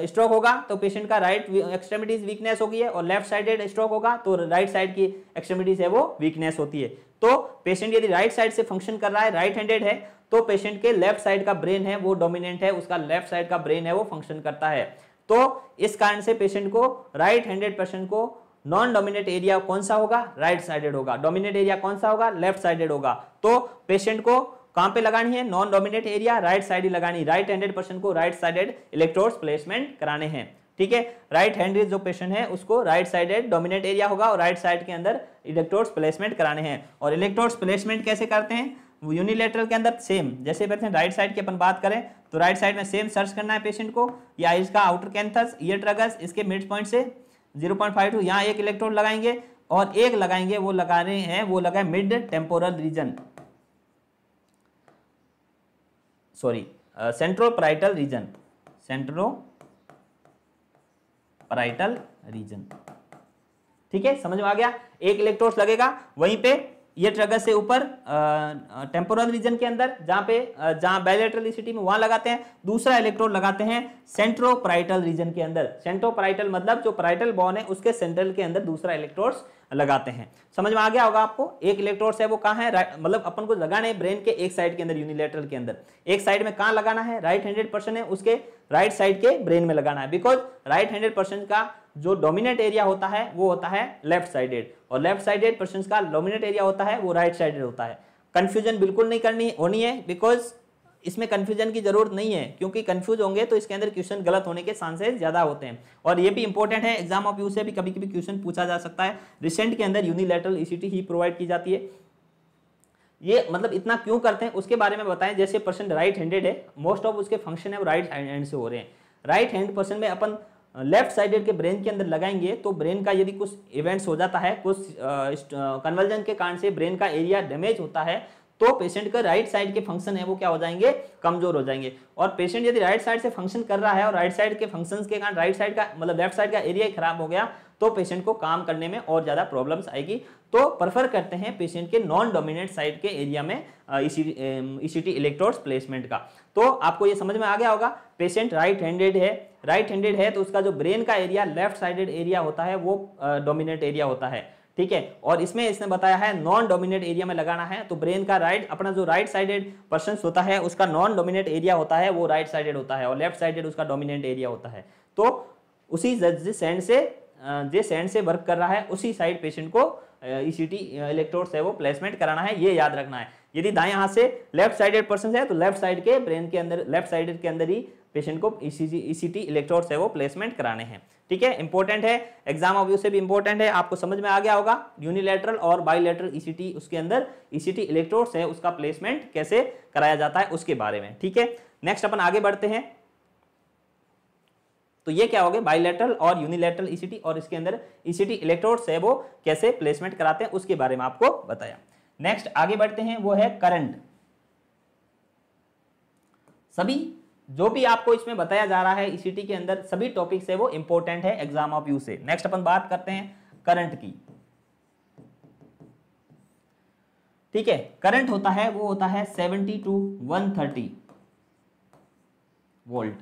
स्ट्रोक होगा तो पेशेंट का राइट एक्सट्रीमिटीज वीकनेस होगी है, और लेफ्ट साइडेड स्ट्रोक होगा तो राइट साइड की एक्सट्रीमिटीज है वो वीकनेस होती है। तो पेशेंट यदि राइट साइड से फंक्शन कर रहा है, राइट हैंडेड है, तो पेशेंट के लेफ्ट साइड का ब्रेन है वो डोमिनेंट है, उसका लेफ्ट साइड का ब्रेन है वो फंक्शन करता है। तो इस कारण से पेशेंट को राइट हैंडेड पर्सन को नॉन डोमिनेंट एरिया कौन सा होगा, राइट साइडेड होगा, डोमिनेंट एरिया कौन सा होगा, लेफ्ट साइडेड होगा। तो पेशेंट को कहां पे लगानी है, non dominant area right side ही लगानी, राइट हैंडेड पर्सन को राइट साइडेड इलेक्ट्रोड्स प्लेसमेंट कराने हैं, ठीक है। राइट हैंडेड जो पेशेंट है उसको राइट साइडेड डोमिनेंट एरिया होगा और राइट साइड के अंदर इलेक्ट्रोड्स प्लेसमेंट कराने हैं। और इलेक्ट्रोड्स प्लेसमेंट कैसे करते हैं, यूनिलैटरल के अंदर सेम, जैसे पेशेंट राइट साइड की अपन बात करें तो राइट साइड में सेम सर्च करना है पेशेंट को, या इसका आउटर कैंथस ईयर ट्रगस इसके मिड पॉइंट से 0.52 यहाँ एक इलेक्ट्रोड लगाएंगे और एक लगाएंगे वो लगा रहे हैं वो लगा मिड टेम्पोरल रीजन, सॉरी सेंट्रो पैराइटल रीजन, सेंट्रो पैराइटल रीजन, ठीक है। समझ में आ गया। एक इलेक्ट्रोड लगेगा वहीं पे ये ट्रैगस से ऊपर टेम्पोरल रीजन के अंदर जहाँ बायलैटरल ईसीटी में वहां लगाते हैं। दूसरा इलेक्ट्रोड लगाते हैं सेंट्रोपराइटल रीजन के अंदर। सेंट्रोपराइटल मतलब जो पराइटल बोन है उसके सेंट्रल के अंदर दूसरा इलेक्ट्रोड्स लगाते हैं। समझ में आ गया होगा आपको। एक इलेक्ट्रोड्स है वो कहाँ है, मतलब अपन को लगाना है ब्रेन के एक साइड के अंदर, यूनिलेटरल के अंदर। एक साइड में कहाँ लगाना है, राइट हैंडेड पर्सन है उसके राइट साइड के ब्रेन में लगाना है, बिकॉज राइट हैंडेड पर्सन का जो डोमिनेंट एरिया होता है वो होता है लेफ्ट साइडेड, और लेफ्ट साइडेड पर्सन का डोमिनेंट एरिया होता है वो राइट साइडेड होता है। कंफ्यूजन बिल्कुल नहीं होनी है, बिकॉज इसमें कंफ्यूजन की जरूरत नहीं है, क्योंकि कंफ्यूज होंगे तो इसके अंदर क्वेश्चन गलत होने के चांसेस ज्यादा होते हैं। और ये भी इंपॉर्टेंट है, एग्जाम ऑफ यू से भी कभी कभी क्वेश्चन पूछा जा सकता है। रिसेंट के अंदर यूनिलैटरल ईसीटी ही प्रोवाइड की जाती है। ये मतलब इतना क्यों करते हैं उसके बारे में बताएं। जैसे पर्सन राइट हैंडेड है, मोस्ट ऑफ उसके फंक्शन है वो राइट हैंड से हो रहे हैं। राइट हैंड पर्सन में अपन लेफ्ट साइडेड के ब्रेन के अंदर लगाएंगे तो ब्रेन का यदि कुछ इवेंट्स हो जाता है, कुछ कन्वर्जन के कारण से ब्रेन का एरिया डैमेज होता है, तो पेशेंट का राइट साइड के फंक्शन है वो क्या हो जाएंगे, कमजोर हो जाएंगे। और पेशेंट यदि राइट साइड से फंक्शन कर रहा है और राइट साइड के फंक्शंस के कारण राइट साइड का मतलब लेफ्ट साइड का एरिया खराब हो गया, तो पेशेंट को काम करने में और ज्यादा प्रॉब्लम्स आएगी। तो प्रेफर करते हैं पेशेंट के नॉन डोमिनेंट साइड के एरिया में ईसीटी इलेक्ट्रोड्स प्लेसमेंट का। तो आपको ये समझ में आ गया होगा। पेशेंट राइट हैंडेड है तो उसका जो ब्रेन का एरिया लेफ्ट साइडेड एरिया होता है वो डोमिनेंट एरिया होता है, ठीक है। और इसमें इसने बताया है नॉन डोमिनेंट एरिया में लगाना है, तो ब्रेन का अपना जो राइट साइडेड पर्सन होता है उसका नॉन डोमिनेंट एरिया होता है वो राइट साइडेड होता है, और लेफ्ट साइडेड उसका डोमिनेंट एरिया होता है। तो उसी जिस एंड से वर्क कर रहा है उसी साइड पेशेंट को ईसीटी इलेक्ट्रोड्स है वो प्लेसमेंट कराना है, ये याद रखना है। यदि दाएं हाथ से लेफ्ट साइडेड पर्सन है तो लेफ्ट साइड के ब्रेन के अंदर, लेफ्ट साइडेड के अंदर ही पेशेंट को ईसीटी इलेक्ट्रोड्स है वो प्लेसमेंट कराने हैं, ठीक है। इंपॉर्टेंट है, एग्जाम ऑफ यू से भी इंपॉर्टेंट है, आपको समझ में आ गया होगा। यूनिलैटरल और बाइलैटरल ईसीटी, उसके अंदर ईसीटी इलेक्ट्रोड्स है उसका प्लेसमेंट कैसे कराया जाता है उसके बारे में, ठीक है। नेक्स्ट अपन आगे बढ़ते हैं। तो ये क्या हो गए, बाइलैटरल और यूनिलैटरल ईसीटी, और इसके अंदर ईसीटी इलेक्ट्रोड्स है वो कैसे प्लेसमेंट कराते हैं उसके बारे में आपको बताया। नेक्स्ट आगे बढ़ते हैं, वो है करंट। सभी जो भी आपको इसमें बताया जा रहा है ईसीटी के अंदर सभी टॉपिक्स है वो इंपॉर्टेंट है एग्जाम ऑफ यू से। नेक्स्ट अपन बात करते हैं करंट की, ठीक है। करंट होता है वो होता है 70 to 130 वोल्ट,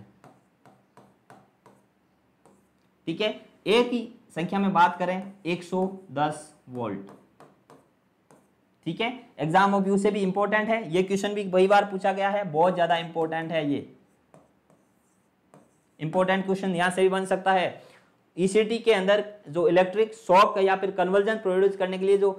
ठीक है। एक ही संख्या में बात करें 110 वोल्ट, ठीक है। एग्जाम ऑफ यू से भी इंपॉर्टेंट है, ये क्वेश्चन भी कई बार पूछा गया है, बहुत ज्यादा इंपॉर्टेंट है, ये इंपॉर्टेंट क्वेश्चन यहां से भी बन सकता है। ईसीटी के अंदर जो इलेक्ट्रिक शॉक या फिर कन्वर्जन प्रोड्यूस करने के लिए जो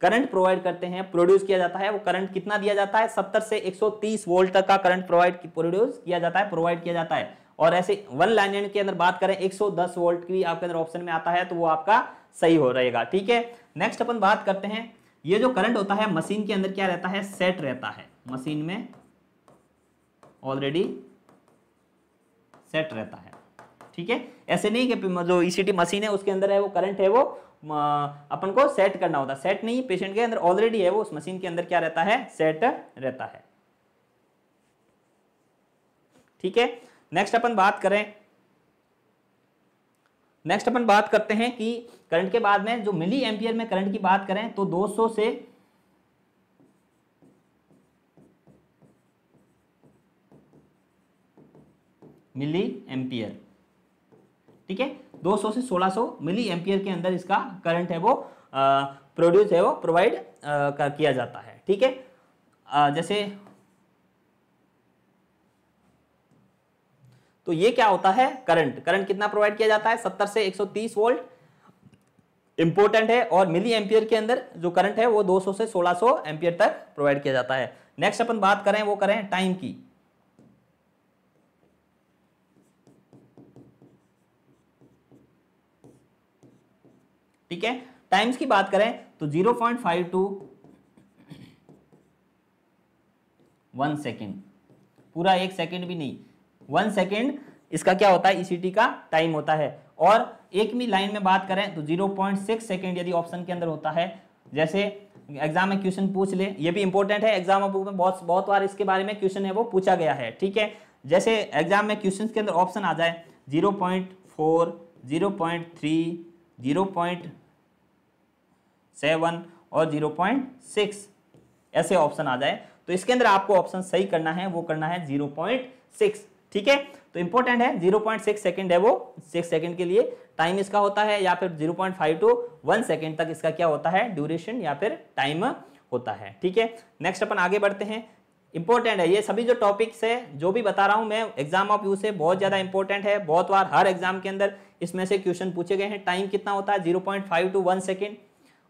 करंट प्रोवाइड करते हैं, प्रोड्यूस किया जाता है, वो करंट कितना दिया जाता है, 70 से 130 वोल्ट तक का करंट प्रोड्यूस किया जाता है, प्रोवाइड किया जाता है। और ऐसे वन लाइन के अंदर बात करें 110 वोल्ट की आपके अंदर ऑप्शन में आता है तो वो आपका सही हो रहेगा, ठीक है। नेक्स्ट अपन बात करते हैं, ये जो करंट होता है मशीन के अंदर क्या रहता है, सेट रहता है, मशीन में ऑलरेडी सेट रहता है, ठीक है। ऐसे नहीं कि जो ईसीटी मशीन है उसके अंदर है वो करंट है वो अपन को सेट करना होता है, सेट नहीं, पेशेंट के अंदर ऑलरेडी है वो, उस मशीन के अंदर क्या रहता है, सेट रहता है, ठीक है। नेक्स्ट अपन बात करते हैं कि करंट के बाद में जो मिली एम्पियर में करंट की बात करें तो 200 से मिली एम्पियर, ठीक है, 200 से 1600 मिली एम्पियर के अंदर इसका करंट है वो प्रोड्यूस है वो प्रोवाइड किया जाता है, ठीक है। जैसे तो ये क्या होता है, करंट कितना प्रोवाइड किया जाता है, 70 से 130 वोल्ट, इंपॉर्टेंट है। और मिली एम्पियर के अंदर जो करंट है वो 200 से 1600 एम्पियर तक प्रोवाइड किया जाता है। नेक्स्ट अपन बात करें वो करें टाइम की, ठीक है। टाइम्स की बात करें तो 0.5 to 1 सेकेंड, पूरा 1 सेकेंड भी नहीं, 1 सेकेंड इसका क्या होता है, ईसीटी का टाइम होता है। और एक भी लाइन में बात करें तो 0.6 सेकेंड यदि ऑप्शन के अंदर होता है, जैसे एग्जाम में क्वेश्चन पूछ ले, ये भी इंपॉर्टेंट है, एग्जाम में बहुत बार इसके बारे में क्वेश्चन है वो पूछा गया है, ठीक है। जैसे एग्जाम में क्वेश्चन के अंदर ऑप्शन आ जाए 0.4, 0.3, 0.7 और 0.6 ऐसे ऑप्शन आ जाए, तो इसके अंदर आपको ऑप्शन सही करना है, वो करना है 0.6। ठीक है, तो इंपॉर्टेंट है 0.6 सेकंड है वो, 6 सेकंड के लिए टाइम इसका होता है, या फिर 0.5 to 1 सेकंड तक इसका क्या होता है, ड्यूरेशन या फिर टाइम होता है। ठीक है, नेक्स्ट अपन आगे बढ़ते हैं। इंपॉर्टेंट है ये सभी जो टॉपिक्स है, जो भी बता रहा हूं मैं, एग्जाम ऑफ यू से बहुत ज्यादा इंपॉर्टेंट है, बहुत बार हर एग्जाम के अंदर इसमें से क्वेश्चन पूछे गए हैं। टाइम कितना होता है 0.5 to 1 सेकेंड,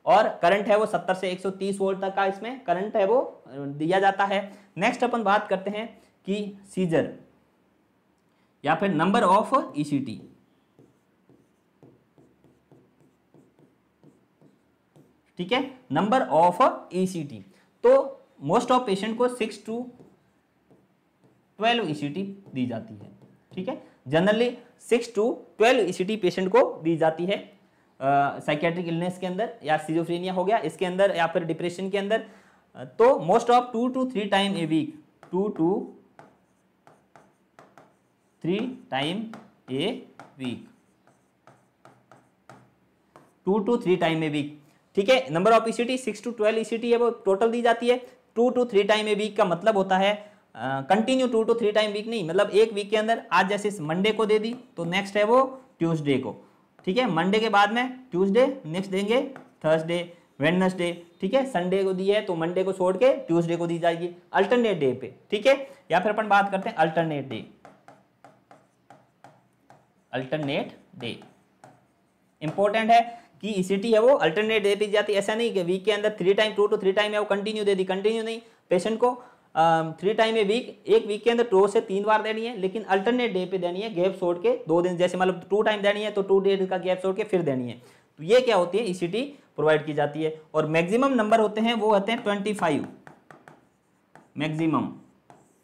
और करंट है वो 70 से 130 वोल्ट तक का इसमें करंट है वो दिया जाता है। नेक्स्ट अपन बात करते हैं कि सीजर या फिर नंबर ऑफ ईसीटी। ठीक है, नंबर ऑफ ईसीटी, तो मोस्ट ऑफ पेशेंट को 6 to 12 ईसीटी दी जाती है। ठीक है, जनरली 6 to 12 ईसीटी पेशेंट को दी जाती है साइकेट्रिक इलनेस के अंदर, या सिजोफ्रेनिया हो गया इसके अंदर, या फिर डिप्रेशन के अंदर। तो most of 2 to 3 time a week, 2 to 3 time a week, 2 to 3 time a week. ठीक है, number of ECT 6 to 12 ECT है वो टोटल दी जाती है। 2 to 3 टाइम ए वीक का मतलब होता है कंटिन्यू 2 to 3 टाइम वीक नहीं, मतलब एक वीक के अंदर आज जैसे मंडे को दे दी तो नेक्स्ट है वो ट्यूसडे को। ठीक है, मंडे के बाद में ट्यूसडे, नेक्स्ट देंगे थर्सडे, वेडनेसडे। ठीक है, संडे को दी है तो मंडे को छोड़ के ट्यूसडे को दी जाएगी, अल्टरनेट डे पे। ठीक है, या फिर अपन बात करते हैं alternate day. Alternate day important है कि ईसीटी है वो अल्टरनेट डे दी जाती है। ऐसा नहीं कि वीक के अंदर 3 टाइम 2 to 3 टाइम है वो कंटिन्यू दे दी, कंटिन्यू नहीं, पेशेंट को 3 टाइम ए वीक, एक वीक के अंदर 2 से 3 बार देनी है, लेकिन अल्टरनेट डे पे देनी है, गैप छोड़ के 2 दिन, जैसे मतलब 2 टाइम देनी है तो 2 डेज का गैप छोड़ के फिर देनी है। तो ये क्या होती है, ईसीटी प्रोवाइड की जाती है। और मैक्सिमम नंबर होते हैं वो होते हैं 25,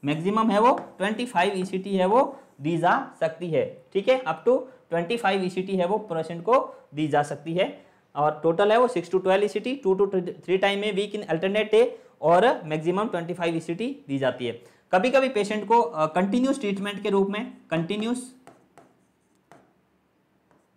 मैक्सिमम है वो 25 ईसीटी है वो दी जा सकती है। ठीक है, अप टू 25 ईसीटी है वो पेशेंट को दी जा सकती है, और टोटल है वो 6 to 12 ईसीटी, 2 to 3 टाइम में वीक इन अल्टरनेट डे, और मैक्सिमम 25 ईसीटी दी जाती है। कभी कभी पेशेंट को कंटिन्यूस ट्रीटमेंट के रूप में, कंटिन्यूस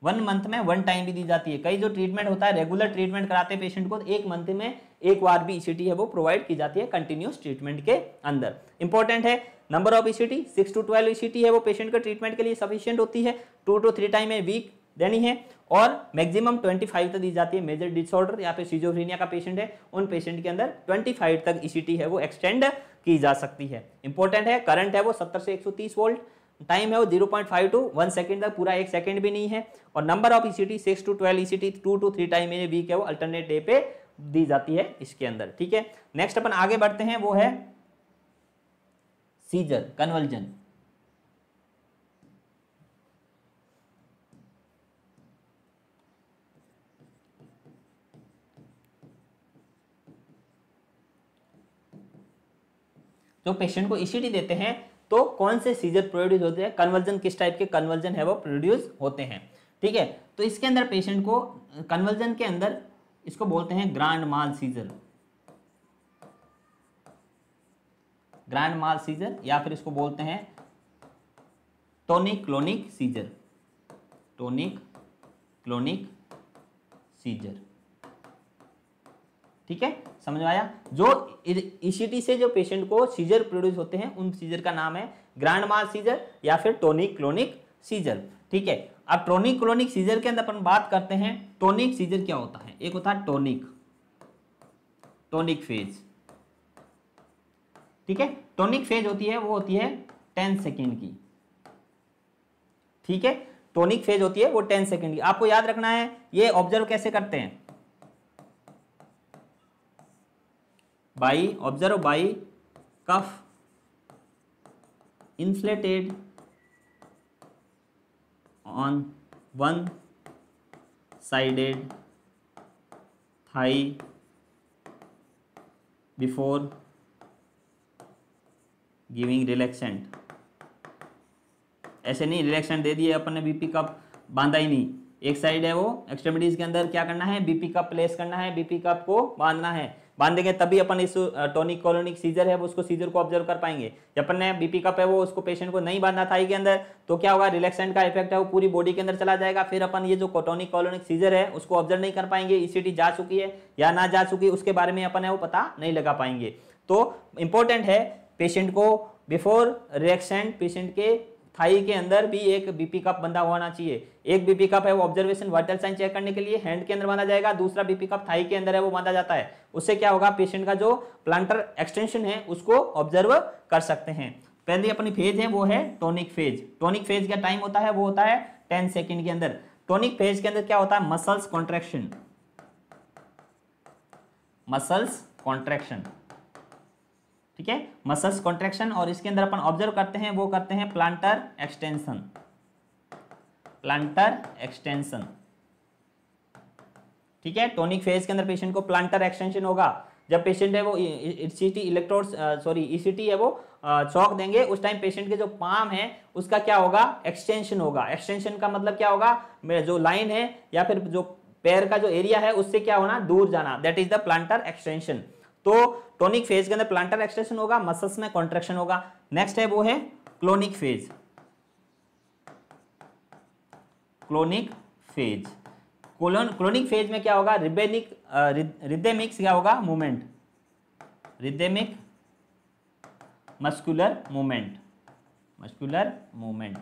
1 मंथ में 1 टाइम भी दी जाती है। कई जो ट्रीटमेंट होता है, रेगुलर ट्रीटमेंट कराते हैं पेशेंट को, 1 मंथ में एक बार भी ईसीटी है वो प्रोवाइड की जाती है कंटिन्यूस ट्रीटमेंट के अंदर। इंपॉर्टेंट है number of ECT 6 to 12 ECT है वो पेशेंट के ट्रीटमेंट के लिए सफिशिएंट होती है, 2 to 3 टाइम में वीक देनी है, और मैक्सिमम 25 तक दी जाती है। मेजर डिसऑर्डर या फिर सिजोफ्रेनिया का पेशेंट है, उन पेशेंट के अंदर 25 तक ईसीटी है वो एक्सटेंड की जा सकती है। इंपॉर्टेंट है, करंट है वो 70 से 130 वोल्ट, टाइम है वो 0.5 to 1 सेकंड तक, पूरा 1 सेकंड भी नहीं है, और number of ECT 6 to 12 ECT, 2 to 3 time में वीक है वो अल्टरनेट डे पे दी जाती है इसके अंदर। ठीक है, नेक्स्ट अपन आगे बढ़ते हैं, वो है सीजर कन्वर्जन। जो पेशेंट को ईसीटी देते हैं तो कौन से सीजर प्रोड्यूस होते हैं, कन्वर्जन किस टाइप के कन्वर्जन है वो प्रोड्यूस होते हैं। ठीक है, तो इसके अंदर पेशेंट को कन्वर्जन के अंदर इसको बोलते हैं ग्रांड माल सीजर, ग्रांड माल सीजर, या फिर इसको बोलते हैं tonic clonic scissor, tonic clonic scissor. ठीक है, समझ में आया। जो ईसीटी से जो पेशेंट को सीजर प्रोड्यूस होते हैं उन सीजर का नाम है ग्रांड माल सीजर या फिर टोनिक क्लोनिक सीजर। ठीक है, अब टोनिक क्लोनिक सीजर के अंदर अपन बात करते हैं, टोनिक सीजर क्या होता है। एक होता है टोनिक, टोनिक फेज। ठीक है, टोनिक फेज होती है वो होती है 10 सेकेंड की। ठीक है, टोनिक फेज होती है वो 10 सेकेंड की। आपको याद रखना है ये ऑब्जर्व कैसे करते हैं, observe by cuff inflated on one sided thigh before giving relaxant. ऐसे नहीं रिलैक्सेंट दे दिए अपन ने, बीपी कप बांधा ही नहीं, एक साइड है वो एक्सट्रीमिटीज के अंदर क्या करना है, बीपी कप प्लेस करना है, बीपी कप को बांधना है, बांधेंगे तभी अपन इस टॉनिक क्लोनिक सीजर है वो उसको सीजर को ऑब्जर्व कर पाएंगे। जब अपन ने बीपी कप है वो उसको पेशेंट को नहीं बांधा थाई के अंदर तो क्या होगा, रिलैक्सेंट का इफेक्ट है वो पूरी बॉडी के अंदर चला जाएगा, फिर अपन ये जो टॉनिक क्लोनिक सीजर है उसको ऑब्जर्व नहीं कर पाएंगे, ईसीटी जा चुकी है या ना जा चुकी उसके बारे में अपन है वो पता नहीं लगा पाएंगे। तो इंपॉर्टेंट है पेशेंट को बिफोर रिलैक्सेंट पेशेंट के थाई के अंदर भी एक बीपी कप बंधा होना चाहिए। एक बीपी कप है वो ऑब्जर्वेशन वाइटल साइन चेक करने के लिए हैंड के अंदर बांधा जाएगा, दूसरा बीपी कप थाई के अंदर है वो बांधा जाता है। उससे क्या होगा, पेशेंट का जो प्लांटर एक्सटेंशन है उसको ऑब्जर्व कर सकते हैं। पहली अपनी फेज है वो है टॉनिक फेज। टॉनिक फेज का टाइम होता है वो होता है 10 सेकेंड के अंदर। टॉनिक फेज के अंदर क्या होता है, मसल्स कॉन्ट्रैक्शन, मसल्स कॉन्ट्रैक्शन, ठीक है, मसल्स कॉन्ट्रैक्शन। और इसके अंदर अपन ऑब्जर्व करते हैं वो करते हैं प्लांटर एक्सटेंशन, प्लांटर एक्सटेंशन, ठीक है। टॉनिक फेज के अंदर पेशेंट को प्लांटर एक्सटेंशन होगा। जब पेशेंट है वो ईसीटी इलेक्ट्रोड्स ईसीटी है वो चौक देंगे उस टाइम पेशेंट के जो पाम है उसका क्या होगा, एक्सटेंशन होगा। एक्सटेंशन का मतलब क्या होगा, जो लाइन है या फिर जो पैर का जो एरिया है उससे क्या होना, दूर जाना, that is the planter extension. तो टॉनिक फेज के अंदर प्लांटर एक्सटेंशन होगा, मसल्स में कॉन्ट्रैक्शन होगा। नेक्स्ट है वो है clonic phase. Clonic phase, clonic phase में क्या होगा, रिदमिक क्या होगा, movement, rhythmic muscular movement, muscular movement,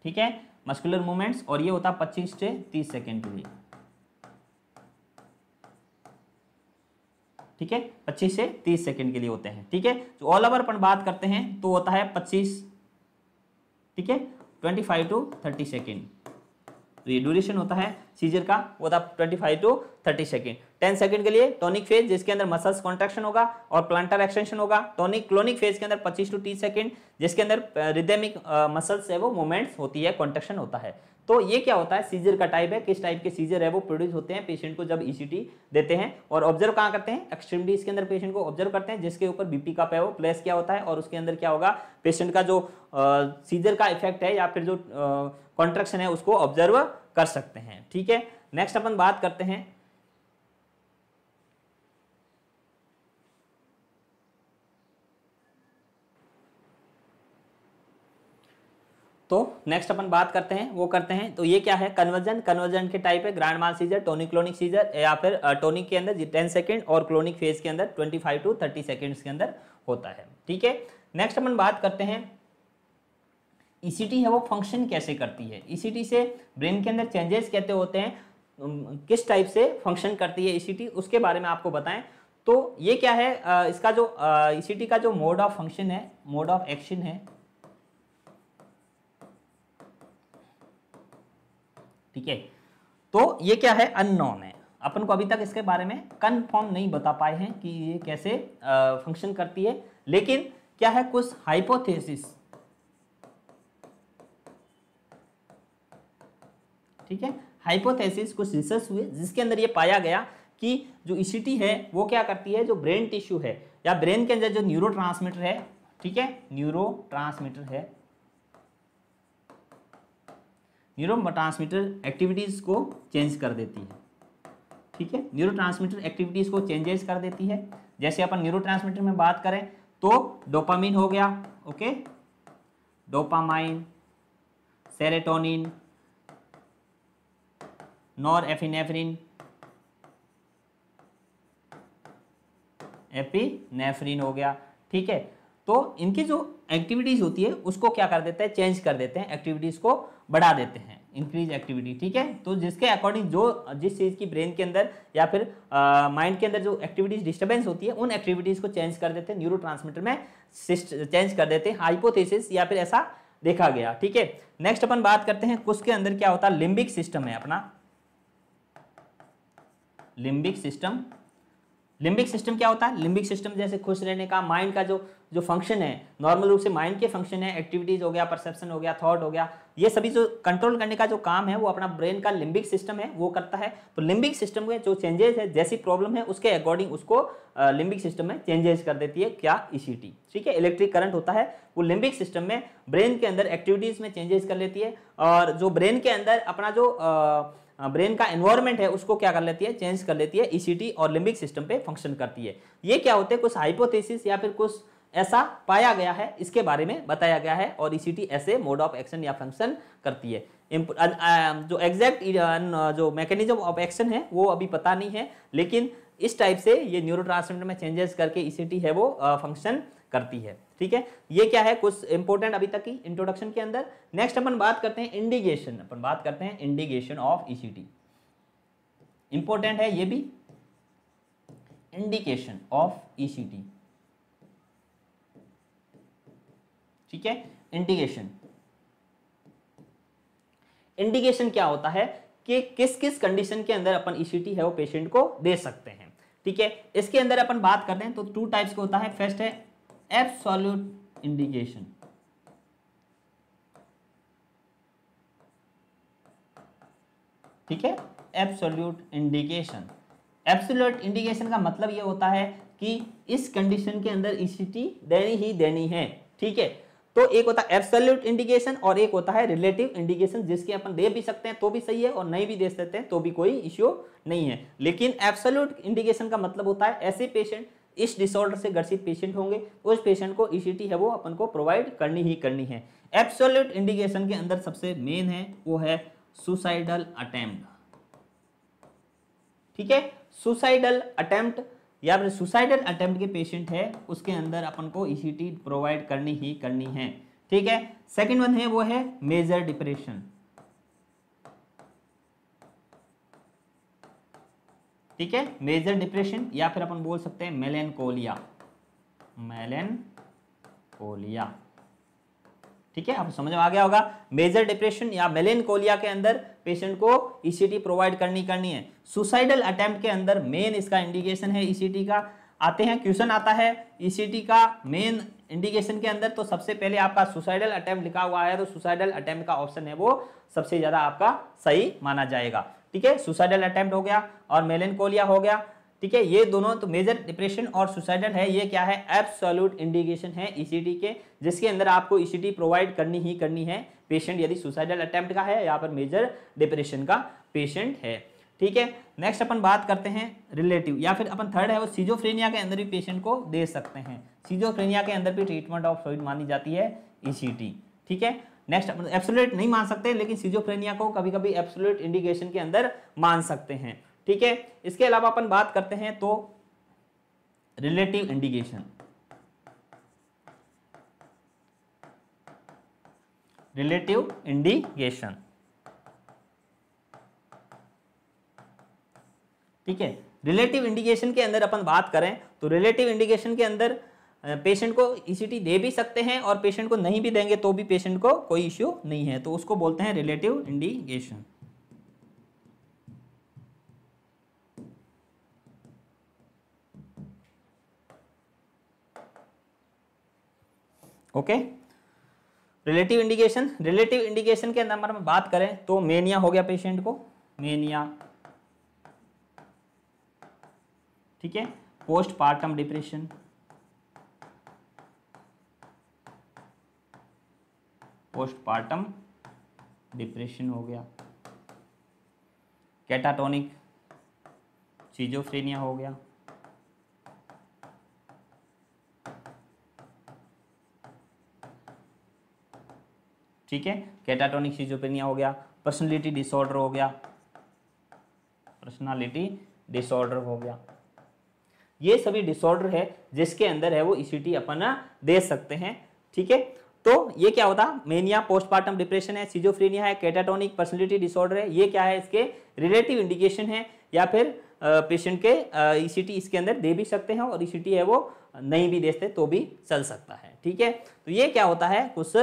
ठीक है, मस्कुलर मूवमेंट्स। और ये होता है 25 से 30 सेकेंड के लिए, ठीक है, 25 से 30 सेकेंड के लिए होते हैं, ठीक है। जो ऑल ओवर अपन बात करते हैं तो होता है 25, ठीक है, 25 टू 30 सेकेंड। तो ये ड्यूरेशन होता है सीजर का, वो था 25 टू 30 सेकेंड। 10 सेकेंड के लिए टॉनिक फेज जिसके अंदर मसल्स कॉन्ट्रैक्शन होगा और प्लांटर एक्सटेंशन होगा। टॉनिक क्लोनिक फेज के अंदर 25 टू 30 सेकेंड जिसके अंदर रिदमिक मसल्स है वो मूवमेंट्स होती है, कॉन्ट्रैक्शन होता है। तो ये क्या होता है, सीजर का टाइप है, किस टाइप के सीजर है वो प्रोड्यूस होते हैं पेशेंट को जब ईसीटी देते हैं। और ऑब्जर्व कहाँ करते हैं, एक्सट्रीमिटीज के अंदर पेशेंट को ऑब्जर्व करते हैं जिसके ऊपर बीपी कप है वो प्लेस किया होता है और उसके अंदर क्या होगा, पेशेंट का जो सीजर का इफेक्ट है या फिर जो कॉन्ट्रैक्शन है उसको ऑब्जर्व कर सकते हैं, ठीक है। नेक्स्ट अपन बात करते हैं वो करते हैं तो ये क्या है, कन्वर्जन के टाइप है, ग्रैंड माल सीजर, टॉनिक क्लोनिक सीजर या फिर टॉनिक के अंदर 10 सेकेंड और क्लोनिक फेज के अंदर 25 टू 30 सेकेंड्स के अंदर होता है, ठीक है। नेक्स्ट अपन बात करते हैं ईसीटी है वो फंक्शन कैसे करती है। ईसीटी से ब्रेन के अंदर चेंजेस कैसे होते हैं, किस टाइप से फंक्शन करती है ईसीटी, उसके बारे में आपको बताएं। तो ये क्या है, इसका जो ईसीटी का जो मोड ऑफ फंक्शन है, मोड ऑफ एक्शन है, ठीक है। तो ये क्या है, अननोन है, अपन को अभी तक इसके बारे में कंफर्म नहीं बता पाए हैं कि ये कैसे फंक्शन करती है। लेकिन क्या है, कुछ हाइपोथेसिस, ठीक है, हाइपोथेसिस कुछ रिसर्च हुए जिसके अंदर ये पाया गया कि जो ईसीटी है वो क्या करती है, जो ब्रेन टिश्यू है या ब्रेन के अंदर जो न्यूरोट्रांसमीटर है, ठीक है, न्यूरोट्रांसमीटर है, न्यूरोट्रांसमीटर एक्टिविटीज को चेंज कर देती है, ठीक है, न्यूरोट्रांसमीटर एक्टिविटीज को चेंजेस कर देती है। जैसे अपन न्यूरोट्रांसमीटर में बात करें तो डोपामिन हो गया, okay, dopamine, serotonin, norepinephrine, epinephrine हो गया, ठीक है। तो इनकी जो एक्टिविटीज होती है उसको क्या कर देते हैं, चेंज कर देते हैं, एक्टिविटीज को बढ़ा देते हैं, इंक्रीज एक्टिविटी, ठीक है। तो जिसके अकॉर्डिंग जो जिस चीज की ब्रेन के अंदर या फिर माइंड के अंदर जो एक्टिविटीज डिस्टर्बेंस होती है उन एक्टिविटीज को चेंज कर देते हैं, न्यूरोट्रांसमीटर में चेंज कर देते हैं, हाइपोथेसिस या फिर ऐसा देखा गया, ठीक है। नेक्स्ट अपन बात करते हैं उसके अंदर क्या होता है, लिम्बिक सिस्टम है अपना, लिम्बिक सिस्टम। लिम्बिक सिस्टम क्या होता है, लिम्बिक सिस्टम जैसे खुश रहने का, माइंड का जो फंक्शन है, नॉर्मल रूप से माइंड के फंक्शन है, एक्टिविटीज हो गया, परसेप्शन हो गया, थॉट हो गया, ये सभी जो कंट्रोल करने का जो काम है वो अपना ब्रेन का लिम्बिक सिस्टम है वो करता है। तो लिम्बिक सिस्टम में जो चेंजेस है, जैसी प्रॉब्लम है उसके अकॉर्डिंग उसको लिम्बिक सिस्टम में चेंजेस कर देती है क्या, ईसीटी, ठीक है। इलेक्ट्रिक करंट होता है वो लिम्बिक सिस्टम में ब्रेन के अंदर एक्टिविटीज में चेंजेस कर लेती है। और जो ब्रेन के अंदर अपना जो ब्रेन का एनवायरनमेंट है उसको क्या कर लेती है, चेंज कर लेती है, ईसीटी और लिम्बिक सिस्टम पे फंक्शन करती है। ये क्या होते हैं, कुछ हाइपोथेसिस या फिर कुछ ऐसा पाया गया है, इसके बारे में बताया गया है, और ईसीटी ऐसे मोड ऑफ एक्शन या फंक्शन करती है। जो एग्जैक्ट जो मैकेनिज्म ऑफ एक्शन है वो अभी पता नहीं है, लेकिन इस टाइप से ये न्यूरोट्रांसमीटर में चेंजेस करके ईसीटी है वो फंक्शन करती है। ठीक है, ये क्या है कुछ इंपॉर्टेंट अभी तक की इंट्रोडक्शन के अंदर। नेक्स्ट अपन बात करते हैं इंडिकेशन, अपन बात करते हैं इंडिकेशन ऑफ ईसीटी। इंपॉर्टेंट है ये भी, इंडिकेशन ऑफ ईसीटी। ठीक है, इंडिकेशन, इंडिकेशन क्या होता है कि किस किस कंडीशन के अंदर अपन ईसीटी है वो पेशेंट को दे सकते हैं। ठीक है, इसके अंदर अपन बात करते हैं तो 2 टाइप्स के होता है। फर्स्ट है एब्सोल्यूट इंडिकेशन, ठीक है, एब्सोल्यूट इंडिकेशन। एब्सोल्यूट इंडिकेशन का मतलब ये होता है कि इस कंडीशन के अंदर ईसीटी देनी ही देनी है। ठीक है, तो एक होता है एब्सोल्यूट इंडिकेशन और एक होता है रिलेटिव इंडिकेशन, जिसके अपन दे भी सकते हैं तो भी सही है और नहीं भी दे सकते हैं तो भी कोई इश्यू नहीं है। लेकिन एब्सोल्यूट इंडिकेशन का मतलब होता है ऐसे पेशेंट, इस डिसऑर्डर से ग्रसित पेशेंट होंगे, उस पेशेंट को ईसीटी है वो अपन को प्रोवाइड करनी ही करनी है। एब्सोल्यूट इंडिकेशन के अंदर सबसे मेन है वो है सुसाइडल अटेम्प्ट। ठीक है, सुसाइडल अटेम्प्ट या फिर सुसाइडल अटेम्प्ट के पेशेंट है उसके अंदर अपन को ईसीटी प्रोवाइड करनी ही करनी है। ठीक है, सेकंड वन है वो है मेजर डिप्रेशन। ठीक है, मेजर डिप्रेशन या फिर अपन बोल सकते हैं मेलेनकोलिया, मेलेनकोलिया। ठीक है, आपको समझ में आ गया होगा। मेजर डिप्रेशन या मेलेनकोलिया के अंदर पेशेंट को ईसीटी प्रोवाइड करनी है। सुसाइडल अटेम्प्ट के अंदर मेन इसका इंडिकेशन है ईसीटी का। आते हैं, क्वेश्चन आता है ईसीटी का मेन इंडिकेशन के अंदर, तो सबसे पहले आपका सुसाइडल अटेम्प्ट लिखा हुआ है तो सुसाइडल अटेम्प्ट का ऑप्शन है वो सबसे ज्यादा आपका सही माना जाएगा। ठीक है, सुसाइडल अटेम्प्ट हो गया और मेलेनकोलिया हो गया। ठीक है, ये दोनों तो मेजर डिप्रेशन और सुसाइडल है, ये क्या है एब्सोल्यूट इंडिकेशन है ईसीटी के, जिसके अंदर आपको ईसीटी प्रोवाइड करनी ही करनी है पेशेंट यदि सुसाइडल अटेम्प्ट का है या फिर मेजर डिप्रेशन का पेशेंट है। ठीक है, नेक्स्ट अपन बात करते हैं रिलेटिव या फिर अपन थर्ड है वो सिजोफ्रेनिया के अंदर भी पेशेंट को दे सकते हैं। सिजोफ्रेनिया के अंदर भी ट्रीटमेंट ऑफ फ्लूइड मानी जाती है ईसीटी। ठीक है, नेक्स्ट अपन एब्सोल्यूट नहीं मान सकते लेकिन सिजोफ्रेनिया को कभी कभी एब्सोल्यूट इंडिकेशन के अंदर मान सकते हैं। ठीक है, इसके अलावा अपन बात करते हैं तो रिलेटिव इंडिकेशन। रिलेटिव इंडिकेशन, ठीक है, रिलेटिव इंडिकेशन के अंदर अपन बात करें तो रिलेटिव इंडिकेशन के अंदर पेशेंट को ईसीटी दे भी सकते हैं और पेशेंट को नहीं भी देंगे तो भी पेशेंट को कोई इश्यू नहीं है, तो उसको बोलते हैं relative indication. Okay, relative indication, relative indication के अंदर हम बात करें तो मेनिया हो गया पेशेंट को, मेनिया। ठीक है, पोस्टपार्टम डिप्रेशन, पोस्टपार्टम डिप्रेशन हो गया, कैटाटोनिक सिजोफ्रेनिया हो गया, ठीक है, कैटाटोनिक सिजोफ्रेनिया हो गया, पर्सनालिटी डिसऑर्डर हो गया, पर्सनालिटी डिसऑर्डर हो गया। ये सभी डिसऑर्डर है जिसके अंदर है वो ईसीटी अपन दे सकते हैं। ठीक है, तो ये क्या होता, मेनिया, पोस्टपार्टम डिप्रेशन है, सिजोफ्रेनिया है, कैटाटोनिक पर्सनालिटी डिसऑर्डर है, ये क्या है इसके रिलेटिव इंडिकेशन है या फिर पेशेंट के ईसीटी इसके अंदर दे भी सकते हैं और ईसीटी है वो नहीं भी देते तो भी चल सकता है। ठीक है, तो ये क्या होता है कुछ